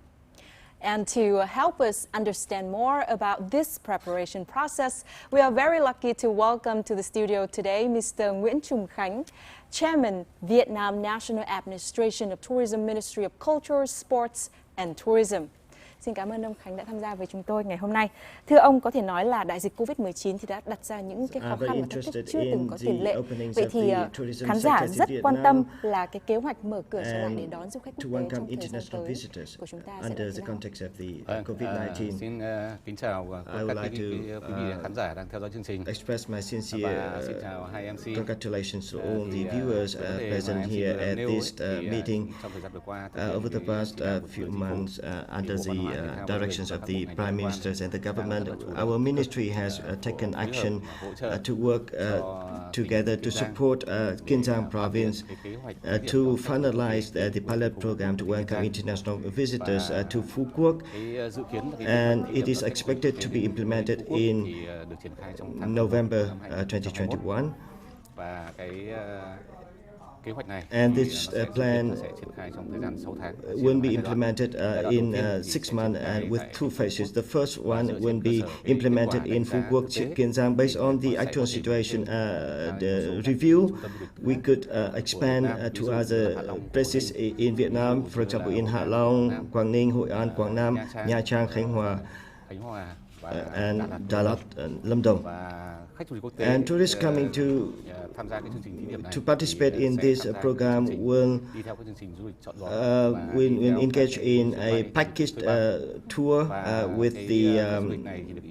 And to help us understand more about this preparation process, we are very lucky to welcome to the studio today Mr. Nguyễn Trung Khánh, Chairman, Vietnam National Administration of Tourism, Ministry of Culture, Sports and Tourism. Xin cảm ơn ông Khánh đã tham gia với chúng tôi ngày hôm nay. Thưa ông, có thể nói là đại dịch Covid-19 thì đã đặt ra những cái khó khăn và thách thức chưa từng có tiền lệ. Vậy thì khán giả rất quan tâm là cái kế hoạch mở cửa trở lại để đón du khách quốc tế trong thời gian tới của chúng ta sẽ là thế nào? Xin kính chào tất cả quý vị khán giả đang theo dõi chương trình. Express my sincere Xin chào hai MC. Congratulations to all the viewers present here at this meeting. Over the past few months, under the directions of the Prime Ministers and the government, our ministry has taken action to work together to support Kiên Giang province to finalize the pilot program to welcome international visitors to Phu Quoc, and it is expected to be implemented in November 2021. And this plan will be implemented in 6 months and with 2 phases. The first one will be implemented in Phu Quoc, Kiên Giang. Based on the actual situation, the review, we could expand to other places in Vietnam, for example, in Hạ Long, Quảng Ninh, Hội An, Quảng Nam, Nha Trang, Khánh Hòa, and Đà Lạt and Lâm Đồng. And tourists coming to participate in this program will engage in a packaged tour with the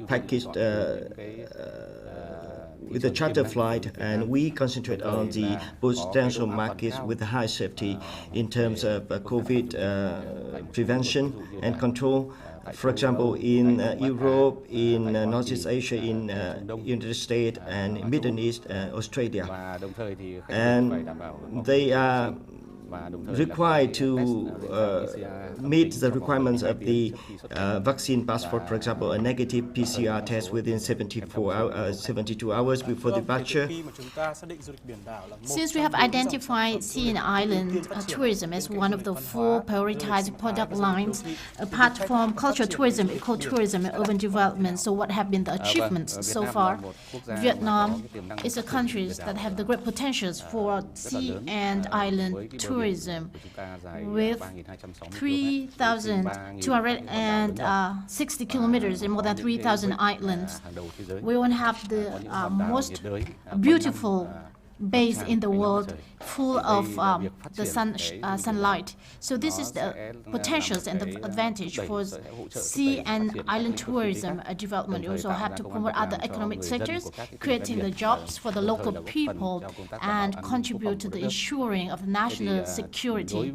packaged with a charter flight, and we concentrate on the potential markets with high safety in terms of COVID prevention and control. For example, in Europe, in Northeast Asia, in United States, and Middle East, Australia, and they are required to meet the requirements of the vaccine passport, for example, a negative PCR test within 72 hours before departure. Since we have identified sea and island tourism as one of the 4 prioritized product lines, apart from cultural tourism, ecotourism, and urban development, so what have been the achievements so far? Vietnam is a country that have the great potentials for sea and island tourism, with 3,260 kilometers and more than 3,000 islands. We will have the most beautiful base in the world, full of the sunlight. So this is the potentials and the advantage for sea and island tourism development. We also have to promote other economic sectors, creating the jobs for the local people and contribute to the ensuring of national security.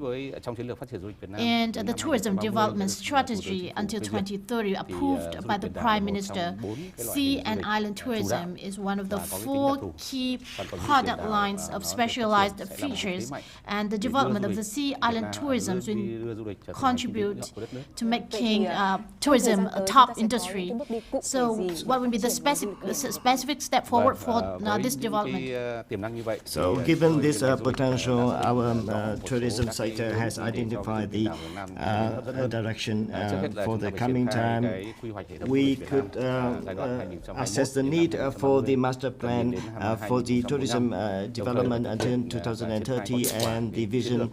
And the tourism development strategy until 2030 approved by the Prime Minister, sea and island tourism is one of the 4 key product lines of specialized features, and the development of the sea island tourism will contribute to making tourism a top industry. So what will be the specific step forward for this development? So given this potential, our tourism sector has identified the direction for the coming time. We could assess the need for the master plan for the tourism development until 2030 and the vision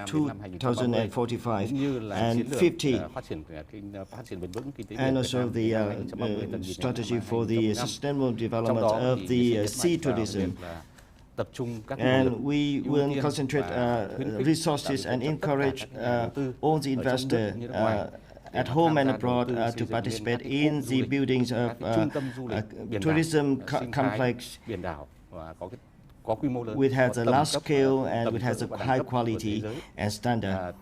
2045 and 50, and also the strategy for the sustainable development of the sea tourism. And we will concentrate resources and encourage all the investors at home and abroad to participate in the buildings of tourism complex which has a large scale and which has a high quality and standard.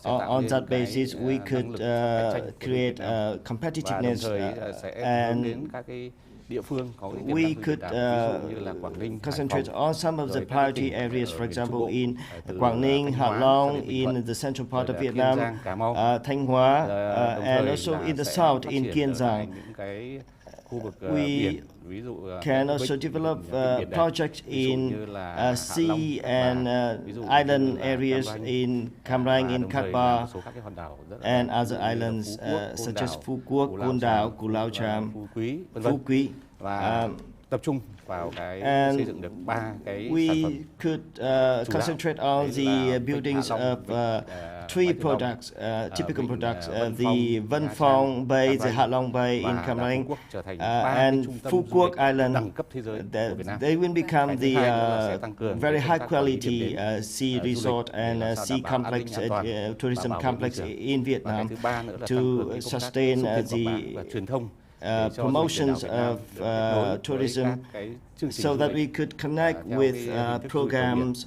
On that basis, we could create competitiveness and we could concentrate on some of the priority areas, for example, in Quảng Ninh, Hạ Long, in the central part of Vietnam, Thanh Hóa, and also in the south, in Kiên Giang. we can also develop projects in sea and island areas in Cam Ranh, in Cát Bà, and other islands such as Phú Quốc, Côn Đảo, Cù Lao Chàm, Phú Quý. Tập trung vào cái xây dựng được 3 cái sản phẩm. We could concentrate on the buildings of 3 products, typical products, the Vân Phong Bay, the Hạ Long Bay in Cam Ranh, and Phú Quốc Island. They will become the very high quality sea resort and sea complex, tourism complex in Vietnam to sustain the promotions of tourism, so that we could connect with programs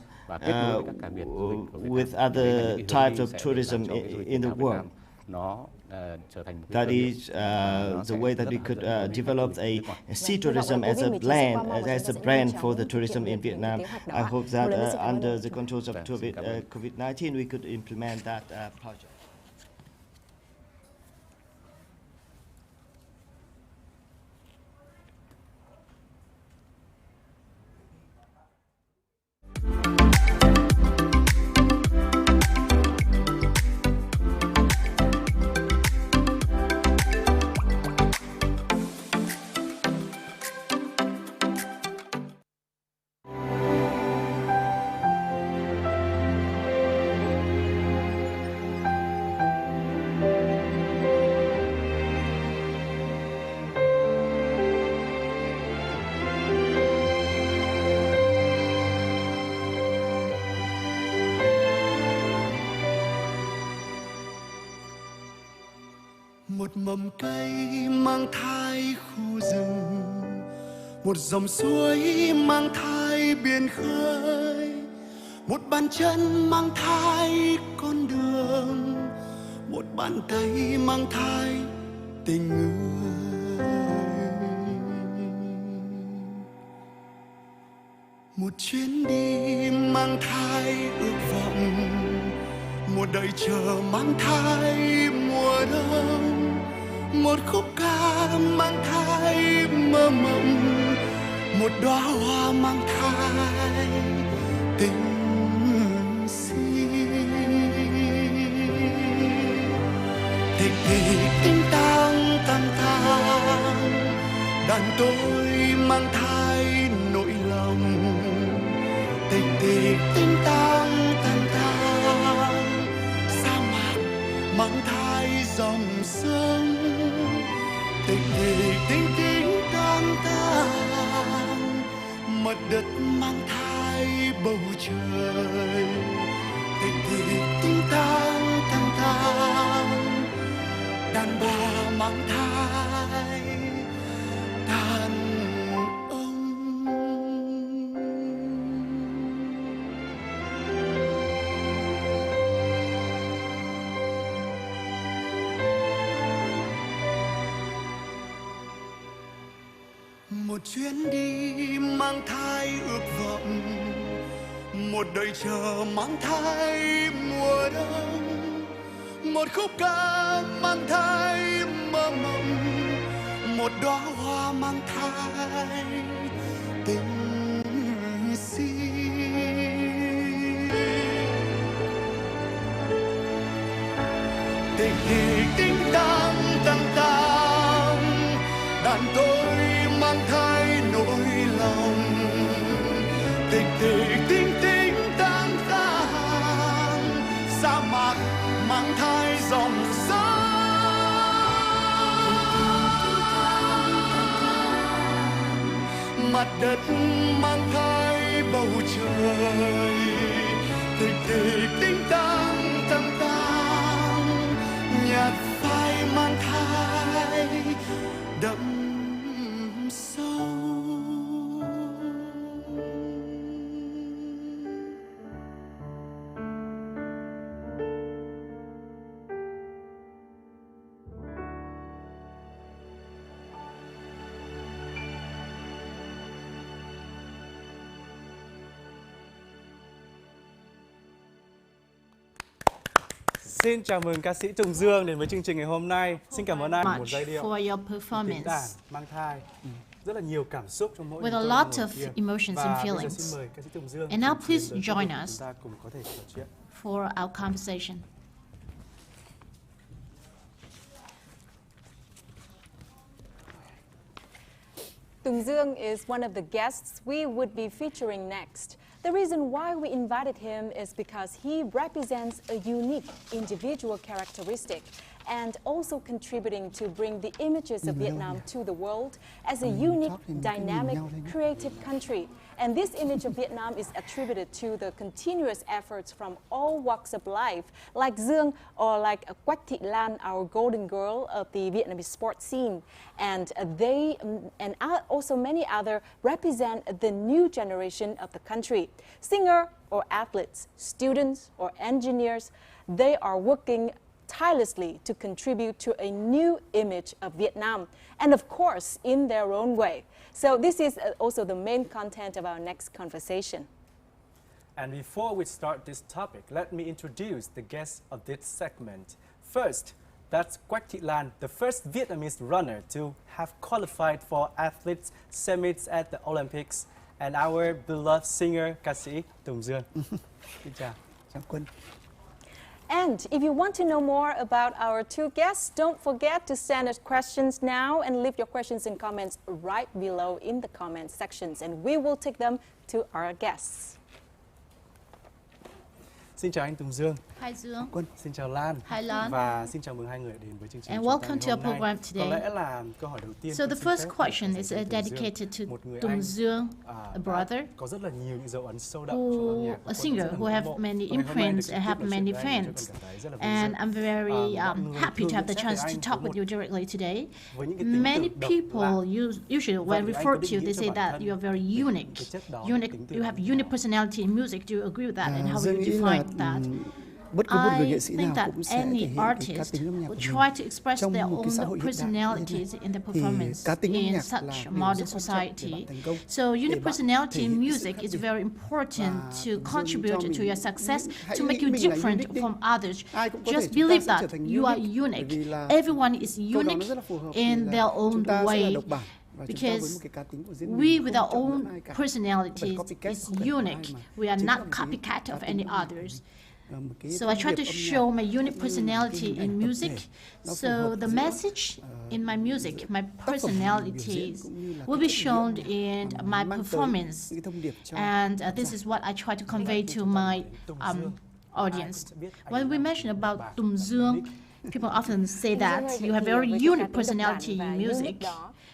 with other types of tourism in the world. That is the way that we could develop a sea tourism as a brand for the tourism in Vietnam. I hope that under the controls of COVID-19 we could implement that project. Một mầm cây mang thai khu rừng, một dòng suối mang thai biển khơi, một bàn chân mang thai con đường, một bàn tay mang thai tình người. Một chuyến đi mang thai ước vọng, một đời chờ mang thai mùa đông, một khúc ca mang thai mơ mộng, một đóa hoa mang thai tình si. Thịch thịch tinh tang tang tang, đàn tôi mang thai nỗi lòng. Thịch thịch tinh tang tang tang, sa mạc mang thai dòng sông. Tịch tịch tinh tinh tang tang, mặt đất mang thai bầu trời. Tịch tịch tinh tang tang tang, đàn bà mang thai đàn ông. Một chuyến đi mang thai ước vọng, một đời chờ mang thai mùa đông, một khúc ca mang thai mơ mộng, một đóa hoa mang thai tình si. Tình thì tinh tang tang tang, đàn tôi mang thai nỗi lòng. Tình tình tinh tinh tang tang, sa mạc mang thai dòng sông. Mặt đất mang thai bầu trời. Tình tình tinh tang tang tang, nhạc phai mang thai đậm sâu. Xin chào mừng ca sĩ Tùng Dương đến với chương trình ngày hôm nay. Xin cảm ơn anh. Một giai điệu for your performance. Đàn, mang thai. Rất là nhiều cảm xúc trong mỗi With a lot of emotions and feelings. Xin mời ca sĩ Tùng Dương. And now please join us chúng ta cùng có thể trò chuyện for our conversation. Tùng Dương is one of the guests we would be featuring next. The reason why we invited him is because he represents a unique individual characteristic and also contributing to bring the images of Vietnam to the world as a unique, dynamic, creative country. And this image of Vietnam is attributed to the continuous efforts from all walks of life, like Dương or like Quách Thị Lan, our golden girl of the Vietnamese sports scene. And they, and also many other, represent the new generation of the country. Singer or athletes, students or engineers, they are working tirelessly to contribute to a new image of Vietnam, and of course, in their own way. So this is also the main content of our next conversation. And before we start this topic, let me introduce the guests of this segment. First, that's Quách Thị Lan, the first Vietnamese runner to have qualified for athletes summits at the Olympics, and our beloved singer, ca sĩ Tùng Dương. Xin chào. Chào Quân. And if you want to know more about our two guests, don't forget to send us questions now and leave your questions and comments right below in the comment sections, and we will take them to our guests. Xin chào anh Tùng Dương. Hi Dương. Quân. Xin chào Lan. Hi Lan. Và xin chào mừng hai người đến với chương trình. And welcome to our program today. Có lẽ là câu hỏi đầu tiên. So the first question is dedicated to Tùng Dương, a brother, có rất là nhiều những dấu ấn sâu đậm trong âm nhạc. A singer who have many imprints and have many fans. And I'm very happy to have the chance to talk with you directly today. Many people usually when referred to you, they say that you are very unique. You have unique personality in music. Do you agree with that? And how would you define that? I think that any artist will try to express their own personalities in the performance in such a modern society. So unique personality in music is very important to contribute to your success, to make you different from others. Just believe that you are unique. Everyone is unique in their own way. Because we, with our own personalities, is unique. We are not copycat of any others. So I try to show my unique personality in music. So the message in my music, my personalities, will be shown in my performance. And this is what I try to convey to my audience. When we mention about Tùng Dương, people often say that you have very unique personality in music.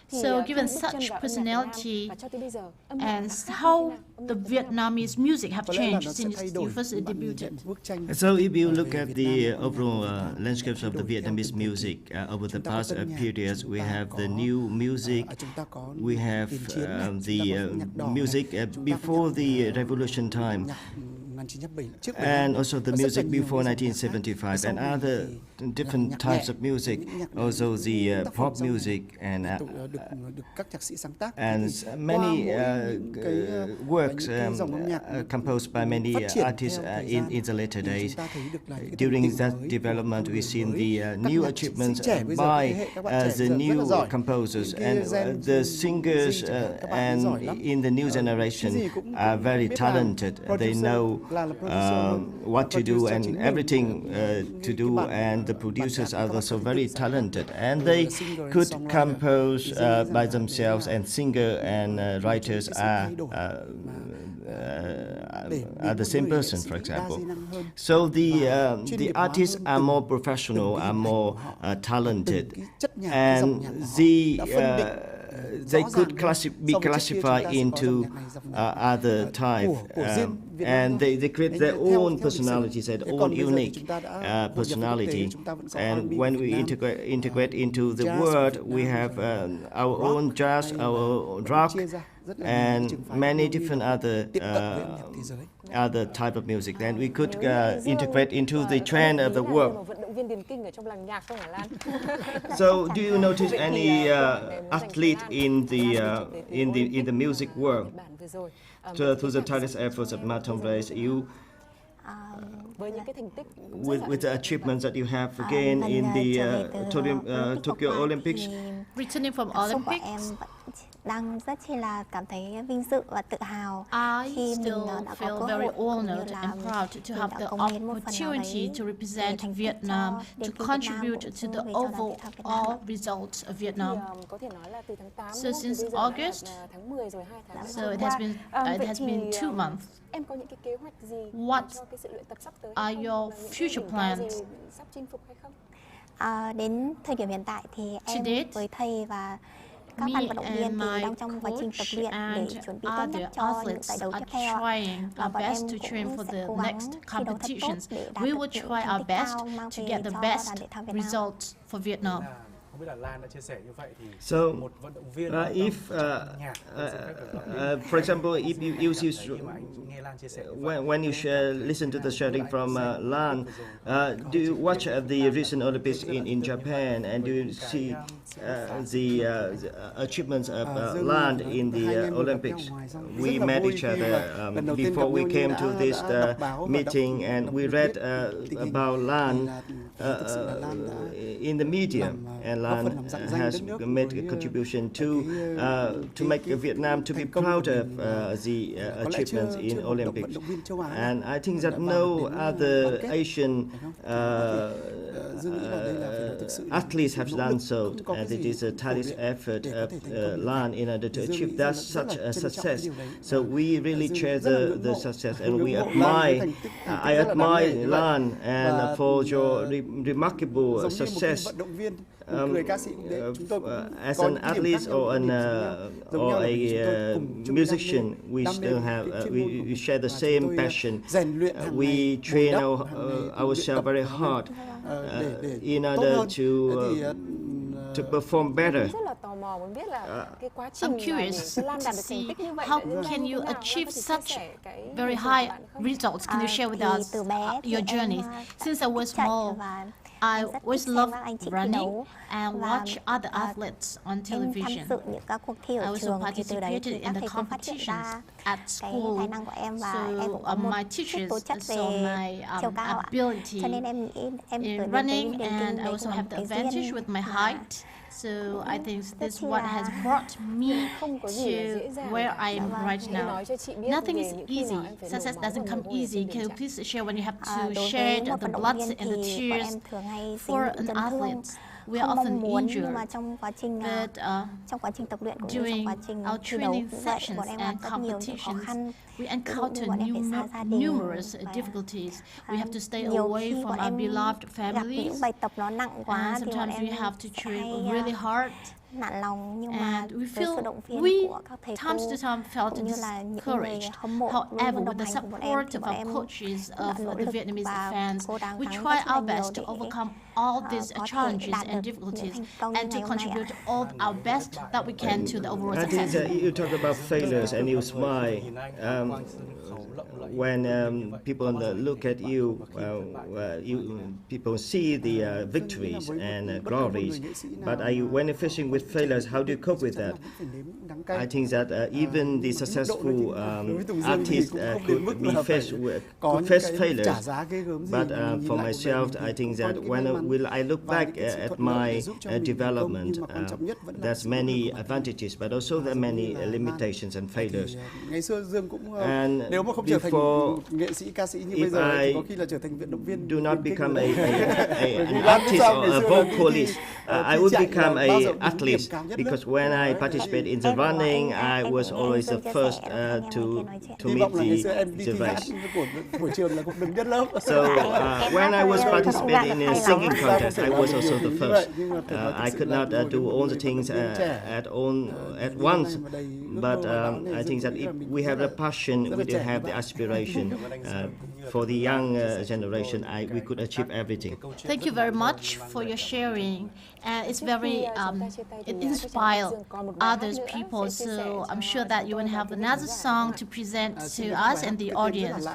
So given such personality and how the Vietnamese music have changed since you first debuted. So if you look at the overall landscapes of the Vietnamese music over the past periods, we have the new music, we have the music before the revolution time, and also the music before 1975, and other different types of music, also the pop music and many works composed by many artists in the later days. During that development, we've seen the new achievements by the new composers, and the singers and in the new generation are very talented. They know what to do and everything to do, and the producers are also very talented, and they could compose by themselves, and singer and writers are the same person, for example. So the artists are more professional, are more talented, and they could be classified into other type, and they create their own personalities, their own unique personality. And when we integrate into the world, we have our own jazz, our own rock, and many different other type of music. Then we could integrate into the trend of the world. So, do you notice any athlete in the music world? Through the tireless efforts of Martin Blaise, you with the achievements that you have gained in the Tokyo Olympics. Returning from Olympics, đang rất chi là cảm thấy vinh dự và tự hào khi mình đã có cơ hội honored and proud to have the opportunity to represent Vietnam, to contribute to the overall results of Vietnam. So since August, so it has been 2 months. What are your future plans? Đến thời điểm hiện tại thì em với thầy và các bạn vận động viên thì đang trong quá trình tập luyện để chuẩn bị tốt nhất cho những giải đấu tiếp theo. Our best to train for the next competitions. We will try our best to get the best results for Vietnam. So, if, for example, if you use when you listen to the sharing from Lan, do you watch the recent Olympics in Japan, and do you see the achievements of Lan in the Olympics? We met each other before we came to this meeting, and we read about Lan in the media, and Lan has made a contribution to make Vietnam to be proud of the achievements in Olympics. And I think that no other Asian athletes have done so, and it is a tireless effort of Lan in order to achieve that such a success. So we really share the success, and we admire. I admire Lan and for your remarkable success. As an athlete or a musician, we still have we share the same passion. We train ourselves very hard in order to perform better. I'm curious to see how can you achieve such very high results. Can you share with us your journey? Since I was small, I always loved running and watch other athletes on television. I also participated in the competitions at school, so my teachers saw my ability in running, and I also have the advantage with my height. So I think this is what has brought me to where I am right now. Nothing is easy. Success doesn't come easy. Can you please share when you have to share the blood and the tears for an athlete? We are often injured, but during our training sessions and competitions, we encounter numerous difficulties. We have to stay away from our beloved families, and sometimes we have to train really hard. And we times to time felt discouraged. However, with the support of our coaches, of the Vietnamese fans, we try our best to overcome all these challenges and difficulties and to contribute all our best that we can to the overall success. I think you talk about failures and you smile when people look at you. People see the victories and glories, but when you're facing with failures, how do you cope with that? I think that even the successful artists could face failures, but for myself, I think that when I look back at my development, there's many advantages, but also there are many limitations and failures. And before, if I do not become an artist or a vocalist, I would become an athlete, because when I participate in the running, I was always the first to meet the race. So when I was participating in a singing contest, I was also the first. I could not do all the things at once, but I think that if we have the passion, we do have the aspiration. For the young generation, we could achieve everything. Thank you very much for your sharing. It's very it inspires others people. So I'm sure that you will have another song to present to us and the audience.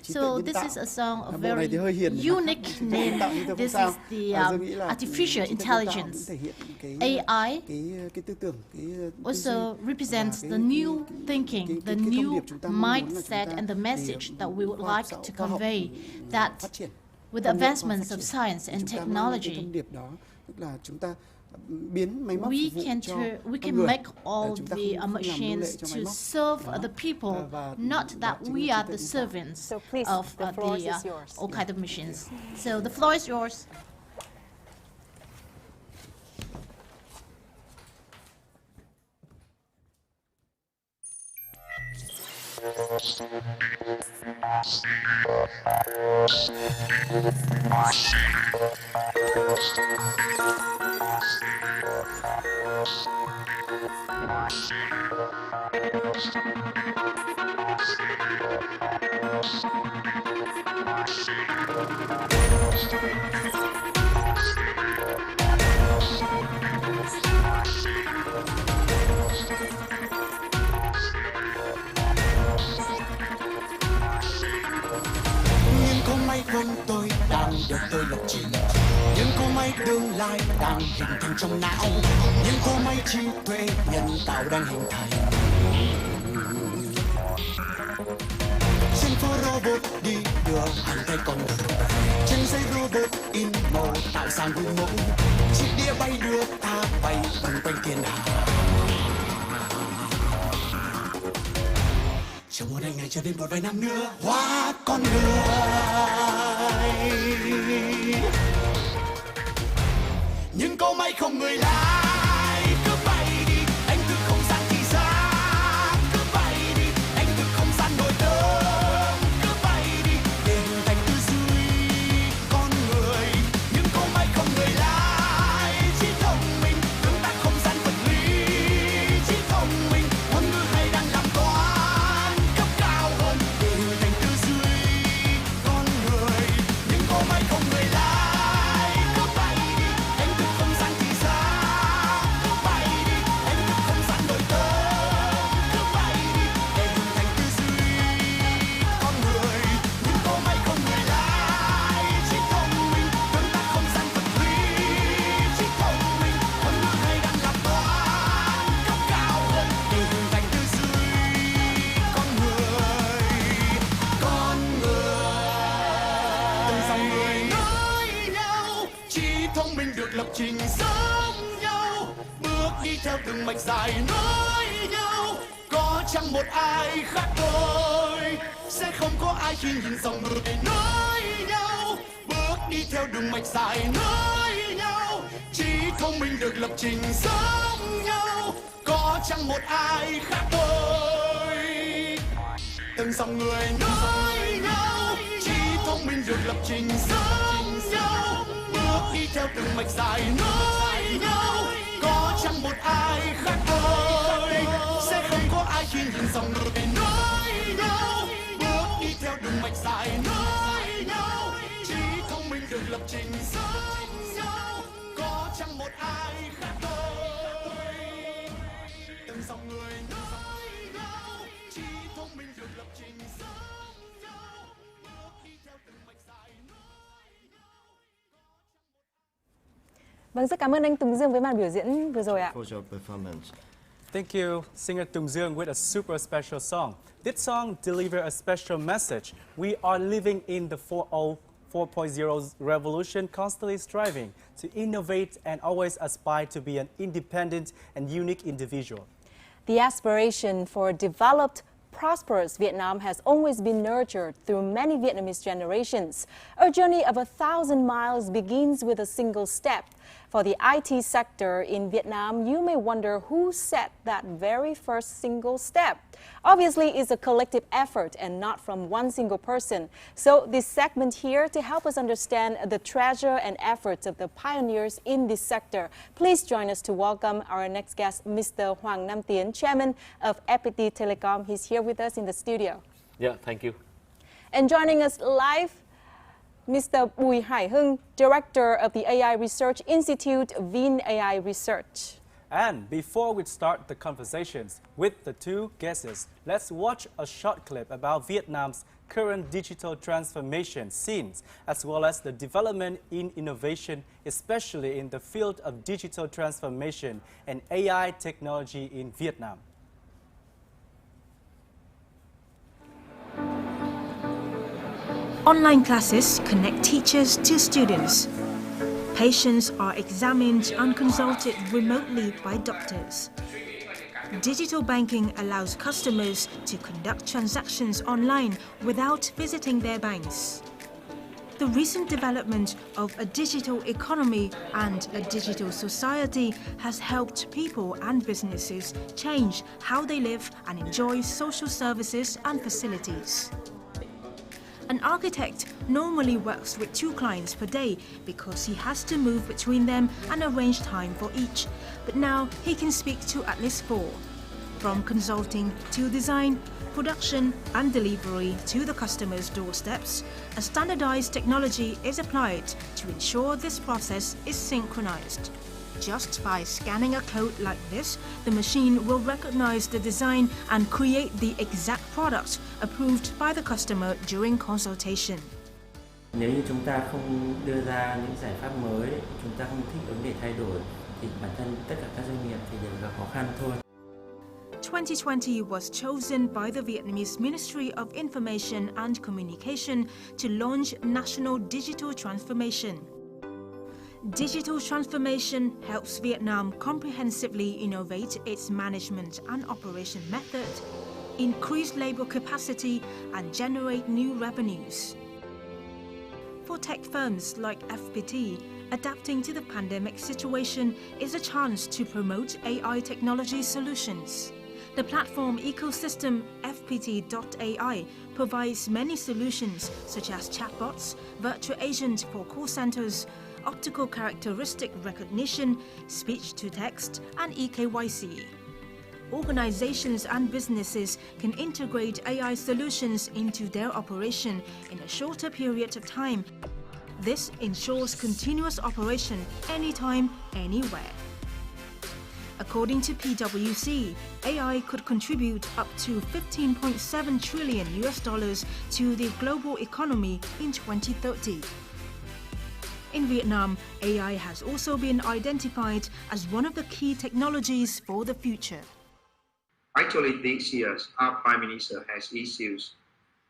So this is a song of very unique name. This is the artificial intelligence. AI also represents the new thinking, the new mindset and the message that we would like to convey, that with the advancements of science and technology, we can make all the machines to serve the people, not that we are the servants of all kinds of machines. So the floor is yours. con tôi đang được tôi lập trình, những cỗ máy tương lai đang hình thành trong não, những cỗ máy trí tuệ nhân tạo đang hình thành. Trên phố robot đi đưa hàng tay con đường, trên giấy robot in màu tạo ra gương mẫu, chiếc đĩa bay đưa ta bay vòng quanh thiên hà. Chờ một ngày cho đến một vài năm nữa hóa con người, những cỗ máy không người lái cứ bay đi, anh từ không gian thì ra cứ bay đi, anh từ không gian nổi tương cứ bay đi, để hình thành tư duy con người, những cỗ máy không người lái trí thông minh tương tác không gian vật lý, trí thông minh ngôn ngữ hay đang làm toán cấp cao hơn, để hình thành tư duy con người, những cỗ máy không người lái cứ bay đi, anh từ không gian thì ra cứ bay đi, anh từ không gian nổi tương cứ bay đi, để hình thành tư duy con người, những cỗ máy không người lái trí thông minh tương tác không gian vật lý, trí thông minh ngôn ngữ hay đang làm toán cấp cao hơn, để hình thành tư duy con người, từng dòng người nói nhau, trí thông minh được lập trình giống nhau, bước đi theo từng mạch dài nói nhau, có chẳng một ai khác tôi, sẽ không có ai khi nhìn dòng người nói nhau, bước đi theo đường mạch dài nói nhau, trí thông minh được lập trình giống nhau, có chẳng một ai khác tôi, từng dòng người nói nhau, trí thông minh được lập trình giống nhau, bước đi theo từng mạch dài nói nhau, có chẳng một ai khác tôi, sẽ không có ai khi nhìn dòng người nói nhau, bước đi theo đường mạch dài nói nhau, trí thông minh được lập trình giống nhau, có chẳng một ai khác tôi, từng dòng người nói nhau, trí thông minh được lập trình giống nhau, bước đi theo từng mạch dài nói nhau. Vâng, rất cảm ơn anh Tùng Dương với màn biểu diễn vừa rồi ạ. For your performance. Thank you, singer Tung Dương, with a super special song. This song delivers a special message. We are living in the 4.0 revolution, constantly striving to innovate and always aspire to be an independent and unique individual. The aspiration for a developed, prosperous Vietnam has always been nurtured through many Vietnamese generations. A journey of 1,000 miles begins with a single step. For the IT sector in Vietnam, you may wonder who set that very first single step. Obviously, it's a collective effort and not from one single person. So this segment here to help us understand the treasure and efforts of the pioneers in this sector. Please join us to welcome our next guest, Mr. Hoàng Nam Tiến, Chairman of FPT Telecom. He's here with us in the studio. Yeah, thank you. And joining us live, Mr. Bùi Hải Hưng, Director of the AI Research Institute, Vin AI Research. And before we start the conversations with the two guests, let's watch a short clip about Vietnam's current digital transformation scenes, as well as the development in innovation, especially in the field of digital transformation and AI technology in Vietnam. Online classes connect teachers to students. Patients are examined and consulted remotely by doctors. Digital banking allows customers to conduct transactions online without visiting their banks. The recent development of a digital economy and a digital society has helped people and businesses change how they live and enjoy social services and facilities. An architect normally works with 2 clients per day because he has to move between them and arrange time for each. But now he can speak to at least 4. From consulting to design, production and delivery to the customer's doorsteps, a standardized technology is applied to ensure this process is synchronized. Just by scanning a code like this, the machine will recognize the design and create the exact product approved by the customer during consultation. Nếu như chúng ta không đưa ra những giải pháp mới, chúng ta không thích ứng để thay đổi, thì bản thân tất cả các doanh nghiệp thì đều gặp khó khăn thôi. 2020 was chosen by the Vietnamese Ministry of Information and Communication to launch national digital transformation. Digital transformation helps Vietnam comprehensively innovate its management and operation method, increase labor capacity, and generate new revenues. For tech firms like FPT, adapting to the pandemic situation is a chance to promote AI technology solutions. The platform ecosystem FPT.ai provides many solutions such as chatbots, virtual agents for call centers, optical characteristic recognition, speech-to-text, and eKYC. Organizations and businesses can integrate AI solutions into their operation in a shorter period of time. This ensures continuous operation anytime, anywhere. According to PwC, AI could contribute up to $15.7 trillion to the global economy in 2030. In Vietnam, AI has also been identified as one of the key technologies for the future. Actually, this year, our Prime Minister has issued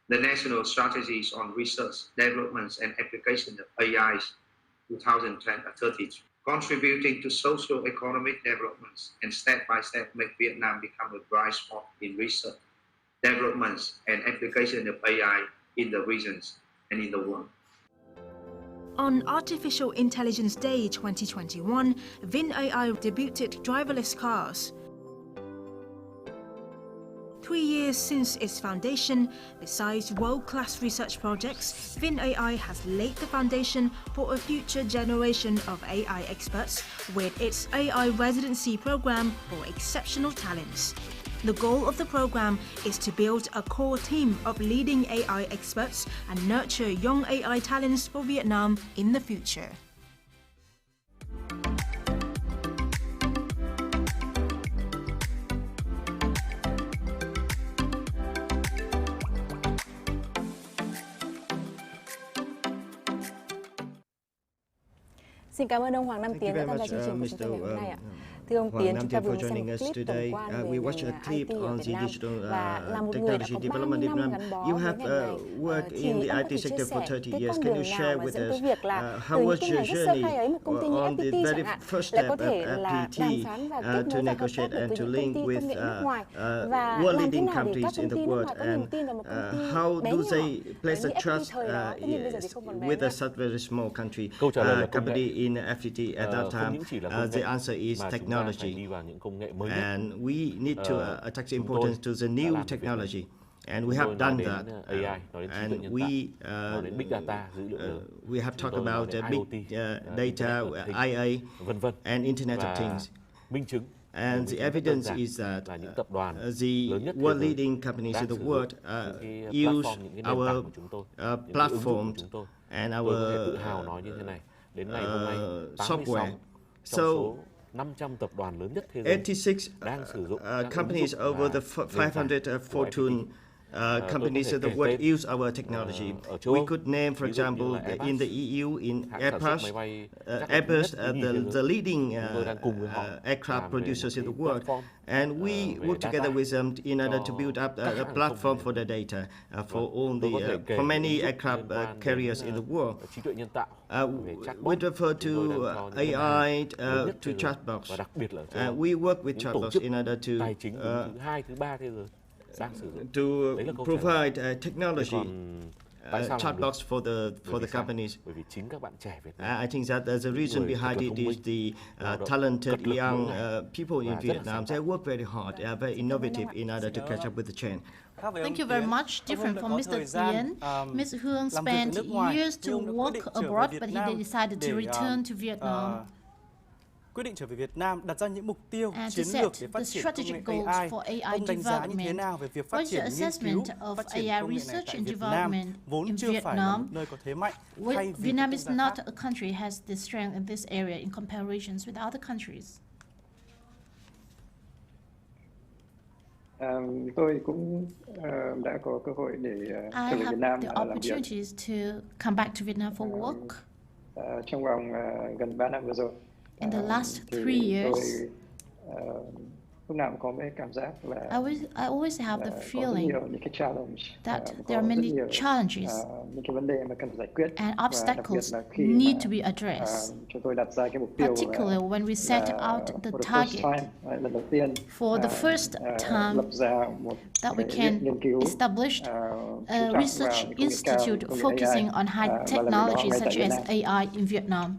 the National Strategies on Research, Development and Application of AI 2030, contributing to socio-economic developments and step-by-step make Vietnam become a bright spot in research, development and application of AI in the regions and in the world. On Artificial Intelligence Day 2021, VinAI debuted driverless cars. 3 years since its foundation, besides world-class research projects, VinAI has laid the foundation for a future generation of AI experts with its AI residency program for exceptional talents. The goal of the program is to build a core team of leading AI experts and nurture young AI talents for Vietnam in the future. Xin cảm ơn ông Hoàng Nam Tiến đã tham gia chương trình của chúng tôi ngày hôm nay ạ. Thưa ông Tiến, chúng ta vừa xem một clip tổng quan về ngành IT ở Việt Nam và là một người đã có 30 năm gắn bó với ngành này. Thì ông có thể chia sẻ cái con đường nào mà dẫn tới việc là từ những cái ngày rất sơ khai ấy, một công ty như FPT chẳng hạn lại có thể là đàm phán và kết nối và hợp tác được với những công ty công nghệ nước ngoài và làm thế nào để các công ty nước ngoài có niềm tin vào một công ty bé nhỏ như FPT thời đó, thế nhưng bây giờ thì không còn bé nữa. Very small country, company in FPT at that time, the answer is technology. And we need to attach importance to the new technology. And we have done that. And we have talked about big data, IA, and Internet of Things. And the evidence is that the world leading companies in the world use our platforms and our software. So 86 companies over the 500 Fortune companies of the world use our technology. We could name, for example, in the EU, in Airbus, the leading aircraft producers in the world, and we work together with them in order to build up a platform for the data for many aircraft carriers in the world. We refer to AI, to chatbots. We work with chatbots in order to provide technology chatbots for the companies. I think that the reason behind it is the talented young people in Vietnam. They work very hard. They are very innovative in order to catch up with the trend. Thank you very much. Different from Mr. Tien, Mr. Hương spent years to work abroad, but he decided to return to Vietnam. Quyết định trở về Việt Nam đặt ra những mục tiêu chiến lược để phát triển công nghệ AI. Ông đánh giá như thế nào về việc phát triển nghiên cứu, phát triển công nghệ này tại Việt Nam, vốn chưa phải là một nơi có thế mạnh. Vietnam is not a country has the strength in this area in comparisons with other countries. Tôi cũng đã có cơ hội để trở về Việt Nam I have the opportunities to come back to Vietnam for work. Trong vòng gần 3 năm vừa rồi. In the last 3 years, lúc nào cũng có cái cảm giác là I always have the feeling that there are many challenges and obstacles need to be addressed. Particularly when we set out the target for the first time that we can establish a research institute focusing on high technology such as AI in Vietnam.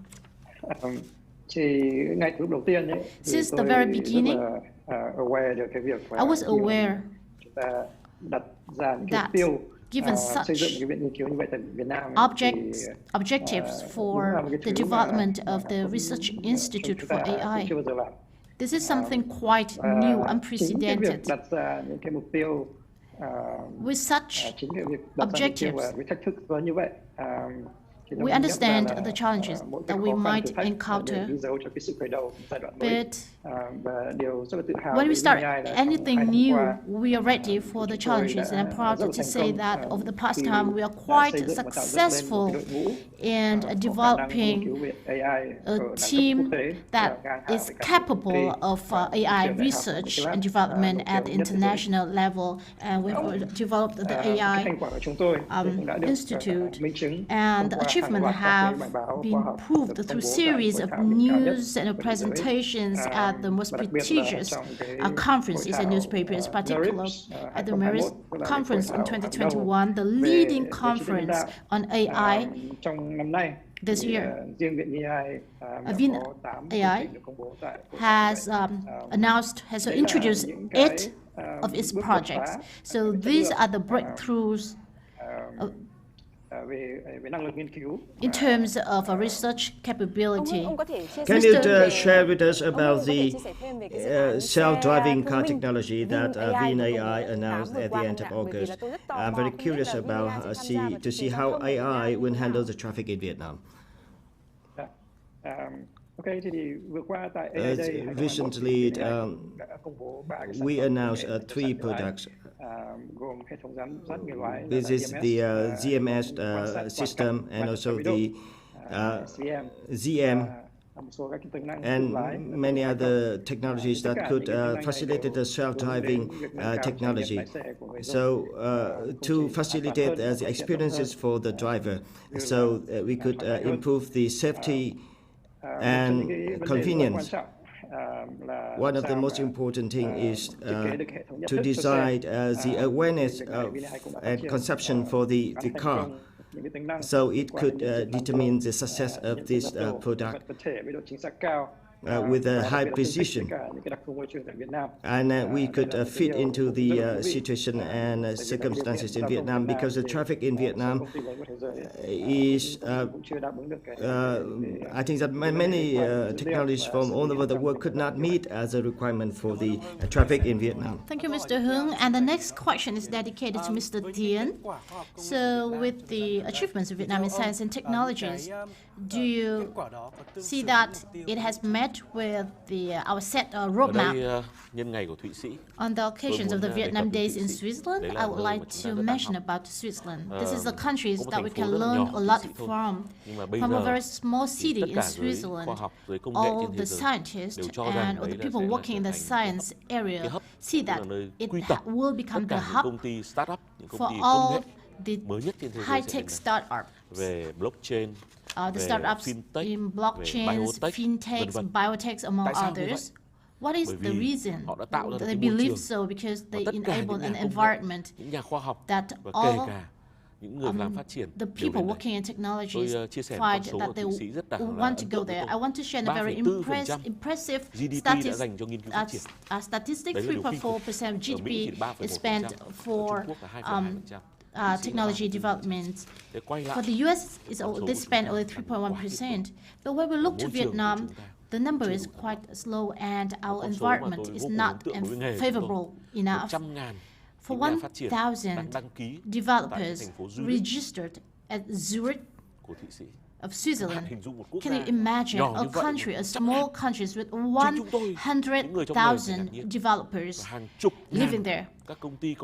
Since the very beginning, I was aware that given such objectives for the development of the Research Institute for AI, this is something quite new, unprecedented. With such objectives, we understand the challenges that we might encounter, but when we start anything new, we are ready for the challenges, and I'm proud to say that over the past time we are quite successful in developing a team that is capable of AI research and development at the international level, and we've developed the AI Institute, and the achievements have been proved through a series of news and presentations at the most prestigious conferences and newspapers, particularly at the Majestic Conference in 2021, the leading conference on AI this year. AI has has introduced 8 of its projects. So these are the breakthroughs in terms of a research capability. Can you share with us about the self-driving car technology that VNAI announced at the end of August? I'm very curious about to see how AI will handle the traffic in Vietnam. Recently, we announced 3 products. This is the ZMS system and also the ZM and many other technologies that could facilitate the self-driving technology. So to facilitate the experiences for the driver, so we could improve the safety and convenience. One of the most important things is to design the awareness and conception for the car, so it could determine the success of this product with a high precision, and we could fit into the situation and circumstances in Vietnam, because the traffic in Vietnam is I think that many technologies from all over the world could not meet as a requirement for the traffic in Vietnam. Thank you, Mr. Hương. And the next question is dedicated to Mr. Tien. So with the achievements of Vietnam in science and technologies, Do you see that it has met with our set roadmap? On the occasions of the Vietnam Days in Switzerland, I would like to mention about Switzerland. This is the countries that we can learn a lot from. From a very small city in Switzerland, all the scientists and all the people working in the science area see that it will become the hub for all the high-tech startups. The startups in blockchains, fintechs, biotechs, among others. What is the reason? They believe so because they enable an environment that all the people working in technologies find that they want to go there. I want to share a very impressive statistic. 3.4% GDP is spent for technology development. For the US, they spend only 3.1%. But when we look to Vietnam, the number is quite slow and our environment is not favorable enough. For 1,000 developers registered at Zurich of Switzerland, can you imagine a country, a small country with 100,000 developers living there?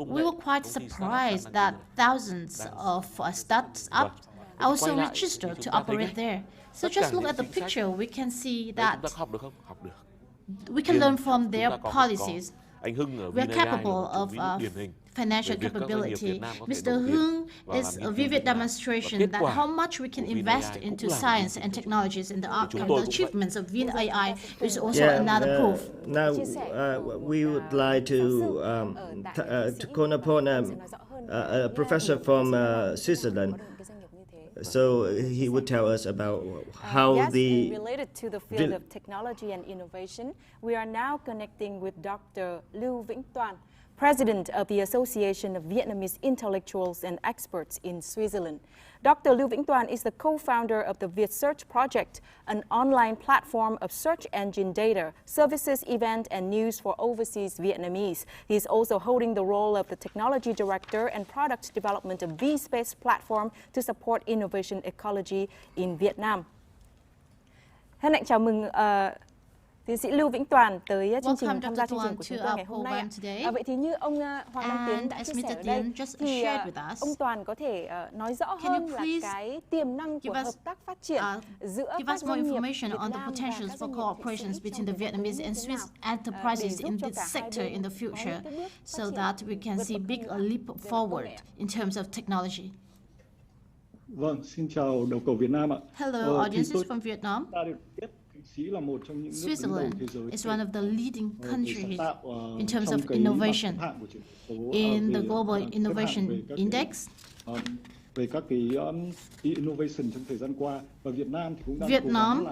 We were quite surprised that thousands of startups are also registered to operate there. So just look at the picture, we can see that we can learn from their policies. We are capable of financial capability. Mr. Hung is a vivid demonstration that how much we can invest into science and technologies in the outcome. The achievements of VinAI is also another proof. Now, we would like to call upon a professor from Switzerland. So he would tell us about how related to the field of technology and innovation, we are now connecting with Dr. Lưu Vĩnh Toàn, President of the Association of Vietnamese Intellectuals and Experts in Switzerland. Dr. Lưu Vĩnh Toàn is the co-founder of the Việt Search Project, an online platform of search engine data, services, event, and news for overseas Vietnamese. He is also holding the role of the technology director and product development of V-Space platform to support innovation ecology in Vietnam. Hân hạnh chào mừng tiến sĩ Lưu Vĩnh Toàn tới chương trình tham gia chương trình của chúng tôi ngày hôm nay. Vậy thì như ông Hoàng Đăng Tiến đã chia sẻ ở đây, thì ông Toàn có thể nói rõ hơn là cái tiềm năng của hợp tác phát triển giữa các doanh nghiệp Việt Nam và các doanh nghiệp between the Vietnamese and Swiss enterprises in this sector in the future, so that we can see big leap forward in terms of technology. Vâng, xin chào đầu cầu Việt Nam ạ. Hello, audiences from Vietnam. Switzerland is one of the leading countries in terms of innovation in the Global Innovation Index. Về các cái innovation trong thời gian qua, và Việt Nam thì cũng đang Vietnam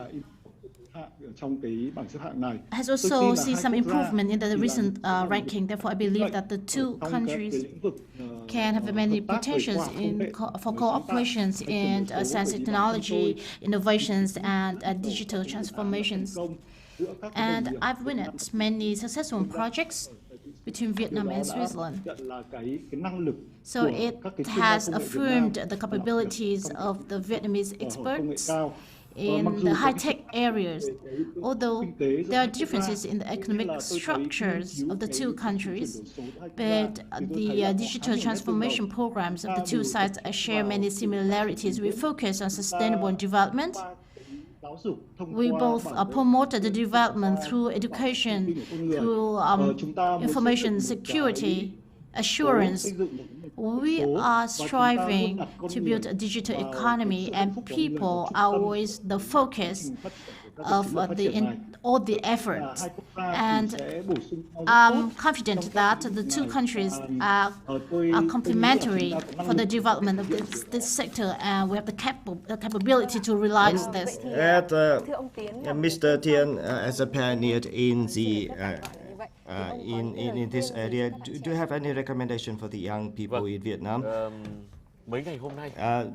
has also seen some improvement in the recent ranking. Therefore, I believe that the two countries can have many potentials for cooperations in science technology, innovations, and digital transformations. And I've witnessed many successful projects between Vietnam and Switzerland. So it has affirmed the capabilities of the Vietnamese experts in the high-tech areas. Although there are differences in the economic structures of the two countries, but the digital transformation programs of the two sides share many similarities. We focus on sustainable development. We both promote the development through education, through information security, assurance. We are striving to build a digital economy, and people are always the focus of all the efforts. And I'm confident that the two countries are complementary for the development of this sector, and we have the capability to realize this. Mr. Tien, as a pioneer in the in this area, do you have any recommendation for the young people in Vietnam?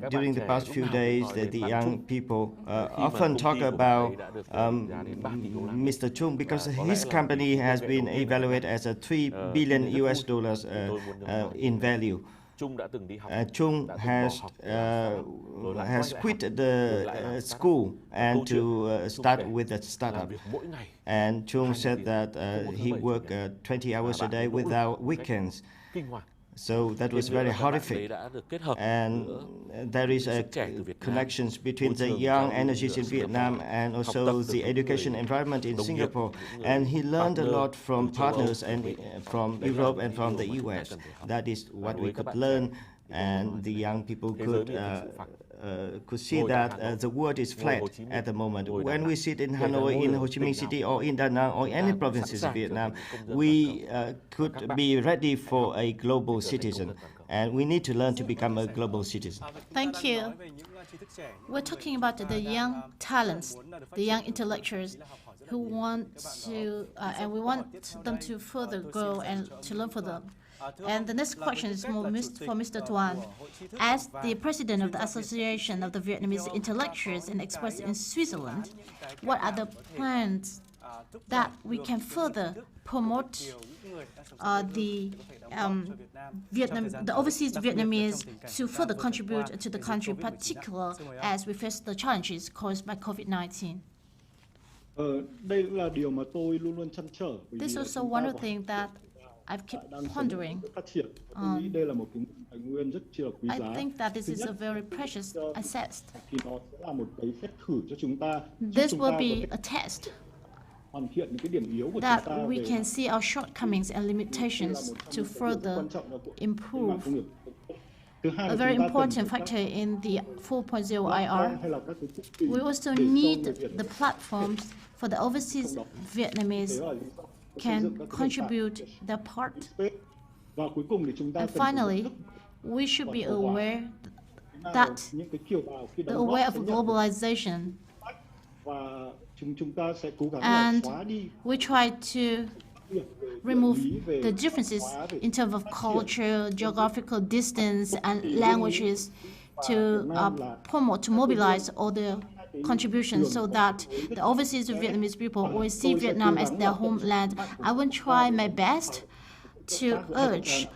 During the past few days, the young people often talk about Mr. Chung because his company has been evaluated as a $3 billion in value. Trung has quit the school and to start with a startup. And Trung said that he worked 20 hours a day without weekends. So that was very horrific. And there is a connections between the young energies in Vietnam and also the education environment in Singapore. And he learned a lot from partners and from Europe and from the US. That is what we could learn, and the young people could see that the world is flat at the moment. When we sit in Hanoi, in Ho Chi Minh City, or in Da Nang, or any provinces of Vietnam, we could be ready for a global citizen. And we need to learn to become a global citizen. Thank you. We're talking about the young talents, the young intellectuals who want to, and we want them to further grow and to learn further. And the next question is for Mr. Tuan. As the president of the Association of the Vietnamese Intellectuals and Experts in Switzerland, what are the plans that we can further promote the overseas Vietnamese to further contribute to the country, particularly as we face the challenges caused by COVID-19? This is also one of the things that I've kept pondering. I think that this is a very precious asset. This will be a test that we can see our shortcomings and limitations to further improve. A very important factor in the 4.0 IR, we also need the platforms for the overseas Vietnamese can contribute their part. And finally, we should be aware of globalization, and we try to remove the differences in terms of culture, geographical distance, and languages to promote, to mobilize all the contributions so that the overseas Vietnamese people will see Vietnam as their homeland. I will try my best to urge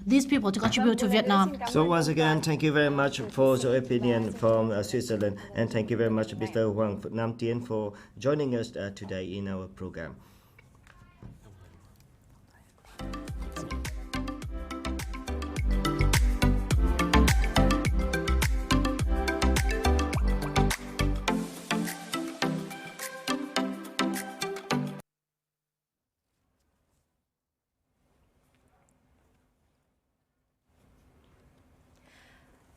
these people to contribute to Vietnam. So once again, thank you very much for your opinion from Switzerland, and thank you very much, Mr. Hoàng Nam Tien, for joining us today in our program.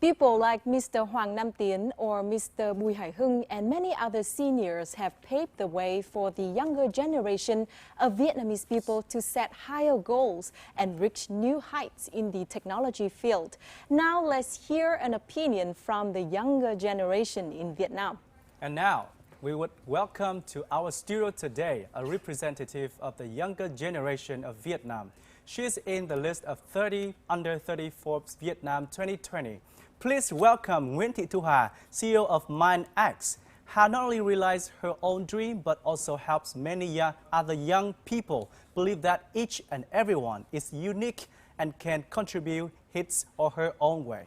People like Mr. Hoàng Nam Tien or Mr. Bùi Hải Hưng and many other seniors have paved the way for the younger generation of Vietnamese people to set higher goals and reach new heights in the technology field. Now let's hear an opinion from the younger generation in Vietnam. And now we would welcome to our studio today a representative of the younger generation of Vietnam. She is in the list of 30 under 30 Forbes Vietnam 2020. Please welcome Nguyễn Thị Thu Hà, CEO of MindX. Hà not only realized her own dream, but also helps many other young people believe that each and everyone is unique and can contribute his or her own way.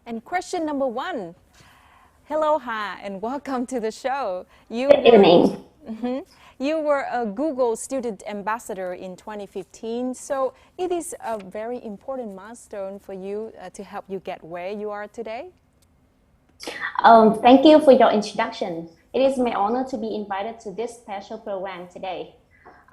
And question number one. Hello, Ha, and welcome to the show. Good evening. You were a Google Student Ambassador in 2015, so it is a very important milestone for you to help you get where you are today. Thank you for your introduction. It is my honor to be invited to this special program today.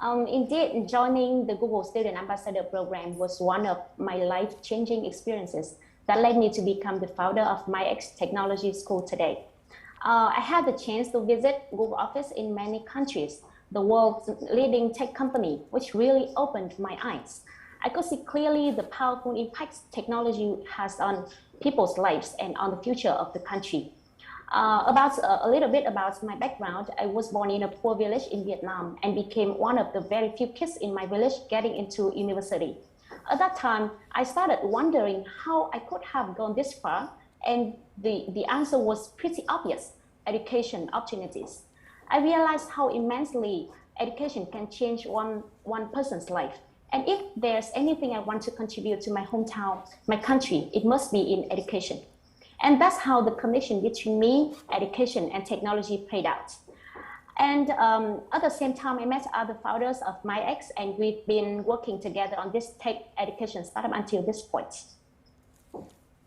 Indeed, joining the Google Student Ambassador program was one of my life-changing experiences that led me to become the founder of MindX Technology School today. I had the chance to visit Google office in many countries, the world's leading tech company, which really opened my eyes. I could see clearly the powerful impacts technology has on people's lives and on the future of the country. A little bit about my background, I was born in a poor village in Vietnam and became one of the very few kids in my village getting into university. At that time, I started wondering how I could have gone this far, and the answer was pretty obvious: education opportunities. I realized how immensely education can change one person's life, And if there's anything I want to contribute to my hometown, my country, it must be in education. And that's how the connection between me, education, and technology played out. And at the same time, I met other founders of MyX, and we've been working together on this tech education startup until this point.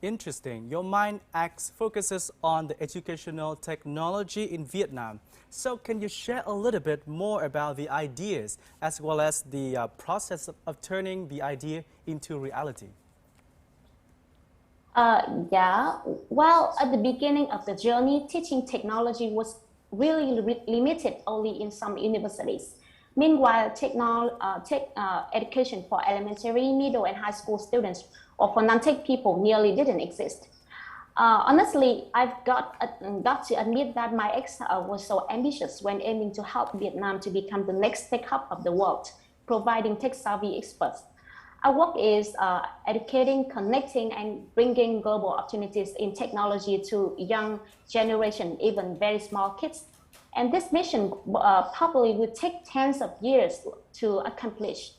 Interesting. Your MyX focuses on the educational technology in Vietnam. So can you share a little bit more about the ideas as well as the process of turning the idea into reality? Yeah, well, at the beginning of the journey, teaching technology was really limited only in some universities. Meanwhile, education for elementary, middle, and high school students or for non-tech people nearly didn't exist. Honestly, I've got to admit that MyX was so ambitious when aiming to help Vietnam to become the next tech hub of the world, providing tech-savvy experts. Our work is educating, connecting, and bringing global opportunities in technology to young generation, even very small kids. And this mission probably would take tens of years to accomplish.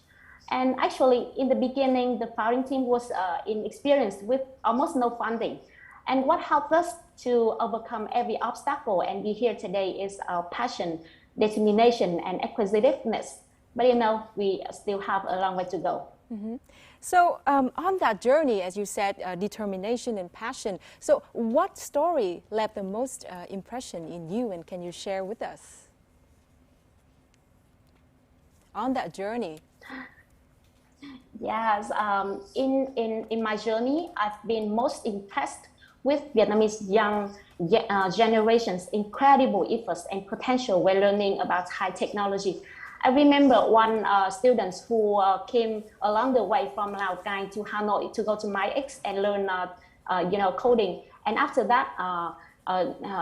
And actually, in the beginning, the founding team was inexperienced with almost no funding. And what helped us to overcome every obstacle and be here today is our passion, determination, and acquisitiveness. But you know, we still have a long way to go. Mm-hmm. So on that journey, as you said, determination and passion. So what story left the most impression in you, and can you share with us on that journey? Yes, in my journey, I've been most impressed with Vietnamese young generation's incredible efforts and potential when learning about high technology. I remember one student who came along the way from Lào Cai to Hanoi to go to MyX and learn, coding. And after that,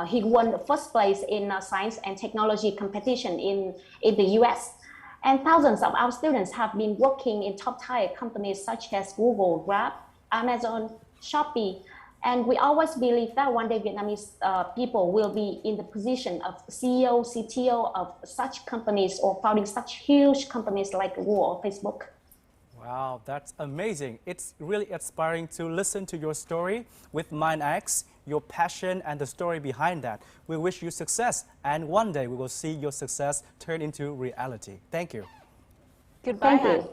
he won the first place in science and technology competition in the US. And thousands of our students have been working in top-tier companies such as Google, Grab, Amazon, Shopee. And we always believe that one day Vietnamese people will be in the position of CEO, CTO of such companies or founding such huge companies like Google or Facebook. Wow, that's amazing. It's really inspiring to listen to your story with MyX, your passion and the story behind that. We wish you success, and one day we will see your success turn into reality. Thank you. Goodbye. Thank you.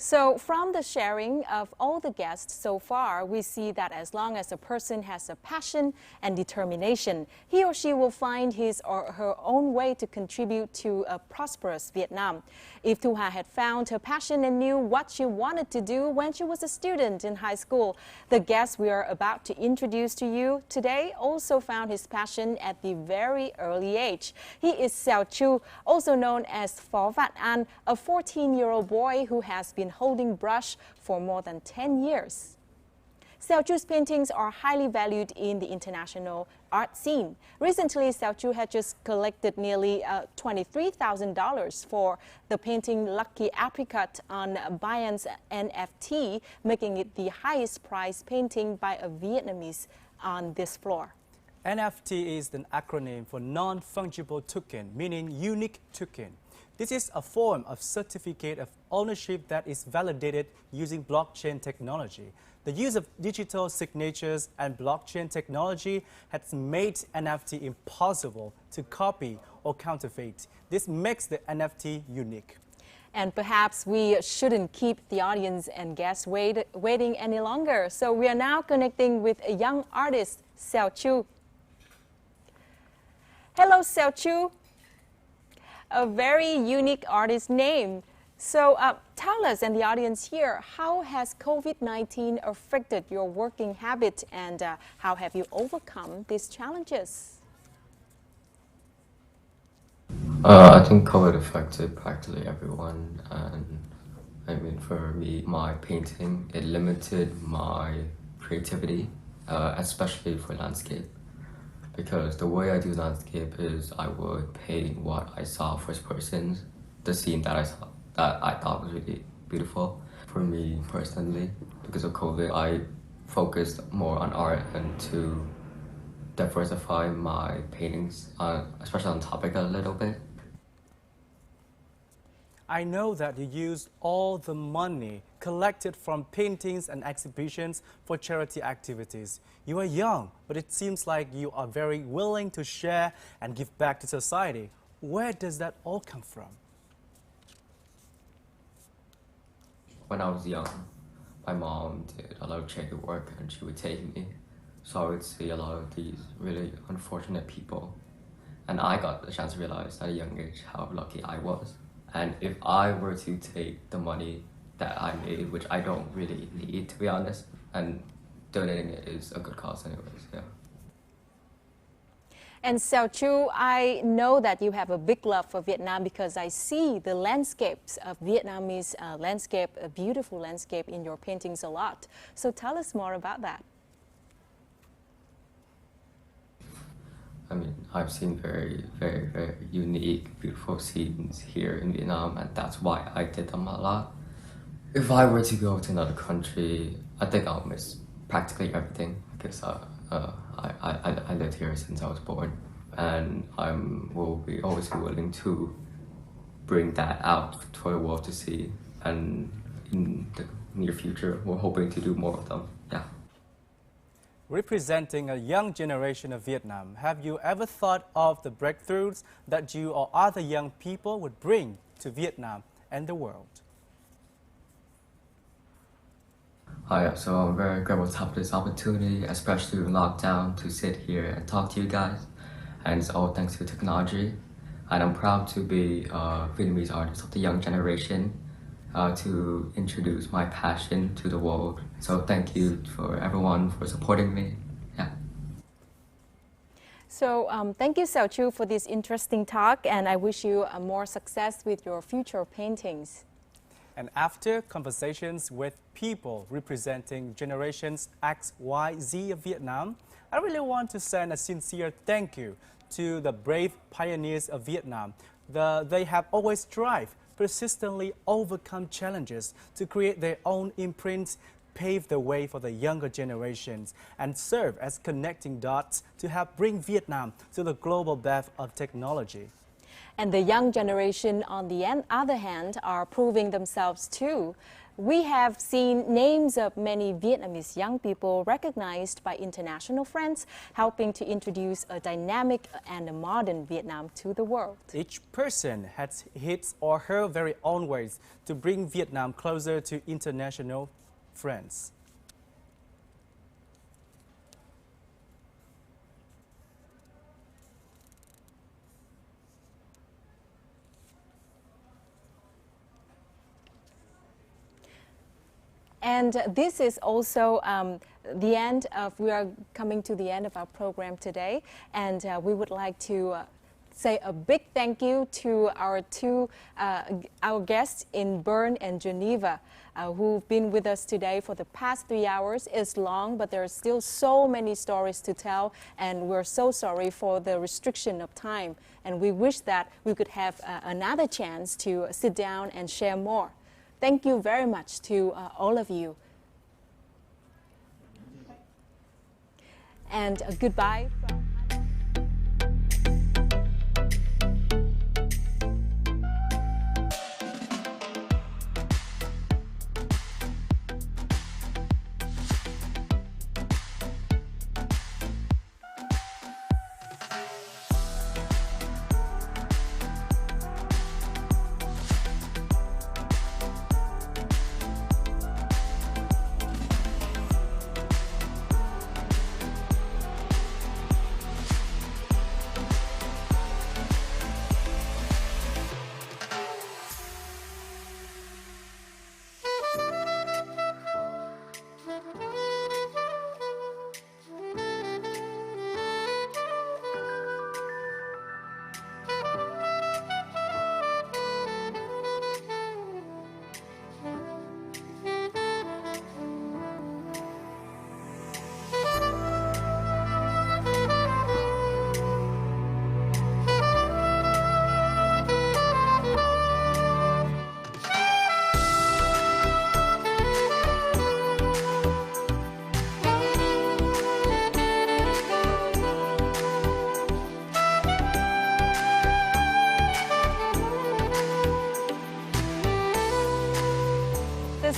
So from the sharing of all the guests so far, we see that as long as a person has a passion and determination, he or she will find his or her own way to contribute to a prosperous Vietnam. If Thu Hà had found her passion and knew what she wanted to do when she was a student in high school, the guest we are about to introduce to you today also found his passion at the very early age. He is Xiao Chu, also known as Phó Vạn An, a 14-year-old boy who has been holding brush for more than 10 years. Xiao Chu's paintings are highly valued in the international art scene. Recently, Xiao Chu had just collected nearly $23,000 for the painting Lucky Apricot on Binance NFT, making it the highest priced painting by a Vietnamese on this floor. NFT is an acronym for non-fungible token, meaning unique token. This is a form of certificate of ownership that is validated using blockchain technology. The use of digital signatures and blockchain technology has made NFT impossible to copy or counterfeit. This makes the NFT unique. And perhaps we shouldn't keep the audience and guests waiting any longer. So we are now connecting with a young artist, Xiao Chu. Hello, Xiao Chu. A very unique artist name. So tell us and the audience here, how has COVID-19 affected your working habit, and how have you overcome these challenges? I think COVID affected practically everyone, and I mean, for me, my painting, it limited my creativity, especially for landscape. Because the way I do landscape is I would paint what I saw first person, the scene that I saw. that I thought was really beautiful. For me personally, because of COVID, I focused more on art and to diversify my paintings, especially on topic a little bit. I know that you use all the money collected from paintings and exhibitions for charity activities. You are young, but it seems like you are very willing to share and give back to society. Where does that all come from? When I was young, my mom did a lot of charity work and she would take me. So I would see a lot of these really unfortunate people. And I got the chance to realize at a young age how lucky I was. And if I were to take the money that I made, which I don't really need, to be honest, and donating it is a good cause anyways, yeah. And Xiao Chu, I know that you have a big love for Vietnam because I see the landscapes of Vietnamese landscape, a beautiful landscape in your paintings a lot. So tell us more about that. I mean, I've seen very, very, very unique, beautiful scenes here in Vietnam, and that's why I did them a lot. If I were to go to another country, I think I'll miss practically everything because I lived here since I was born, and will be always be willing to bring that out for the world to see. And in the near future, we're hoping to do more of them. Yeah. Representing a young generation of Vietnam, have you ever thought of the breakthroughs that you or other young people would bring to Vietnam and the world? Hi, so I'm very grateful to have this opportunity, especially in lockdown, to sit here and talk to you guys. And it's all thanks to technology. And I'm proud to be a Vietnamese artist of the young generation, to introduce my passion to the world. So thank you for everyone for supporting me. Yeah. So thank you, Xiao Chu, for this interesting talk, and I wish you more success with your future paintings. And after conversations with people representing generations X, Y, Z of Vietnam, I really want to send a sincere thank you to the brave pioneers of Vietnam. They have always strived, persistently overcome challenges to create their own imprints, pave the way for the younger generations, and serve as connecting dots to help bring Vietnam to the global path of technology. And the young generation, on the other hand, are proving themselves too. We have seen names of many Vietnamese young people recognized by international friends, helping to introduce a dynamic and a modern Vietnam to the world. Each person has his or her very own ways to bring Vietnam closer to international friends. And this is also the end of, we are coming to the end of our program today. And we would like to say a big thank you to our our guests in Bern and Geneva who've been with us today for the past 3 hours. It's long, but there are still so many stories to tell. And we're so sorry for the restriction of time. And we wish that we could have another chance to sit down and share more. Thank you very much to all of you. And goodbye.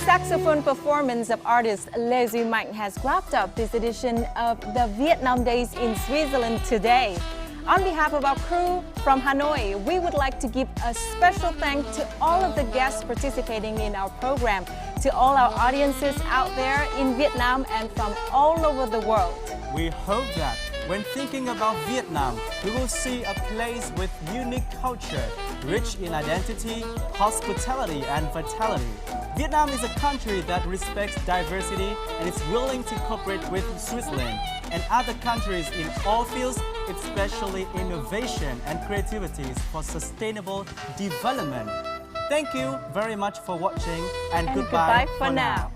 saxophone performance of artist Lê Duy Mạnh has wrapped up this edition of the Vietnam Days in Switzerland today. On behalf of our crew from Hanoi, we would like to give a special thanks to all of the guests participating in our program, to all our audiences out there in Vietnam and from all over the world. We hope that when thinking about Vietnam, we will see a place with unique culture, rich in identity, hospitality and vitality. Vietnam is a country that respects diversity and is willing to cooperate with Switzerland and other countries in all fields, especially innovation and creativity for sustainable development. Thank you very much for watching and goodbye for now.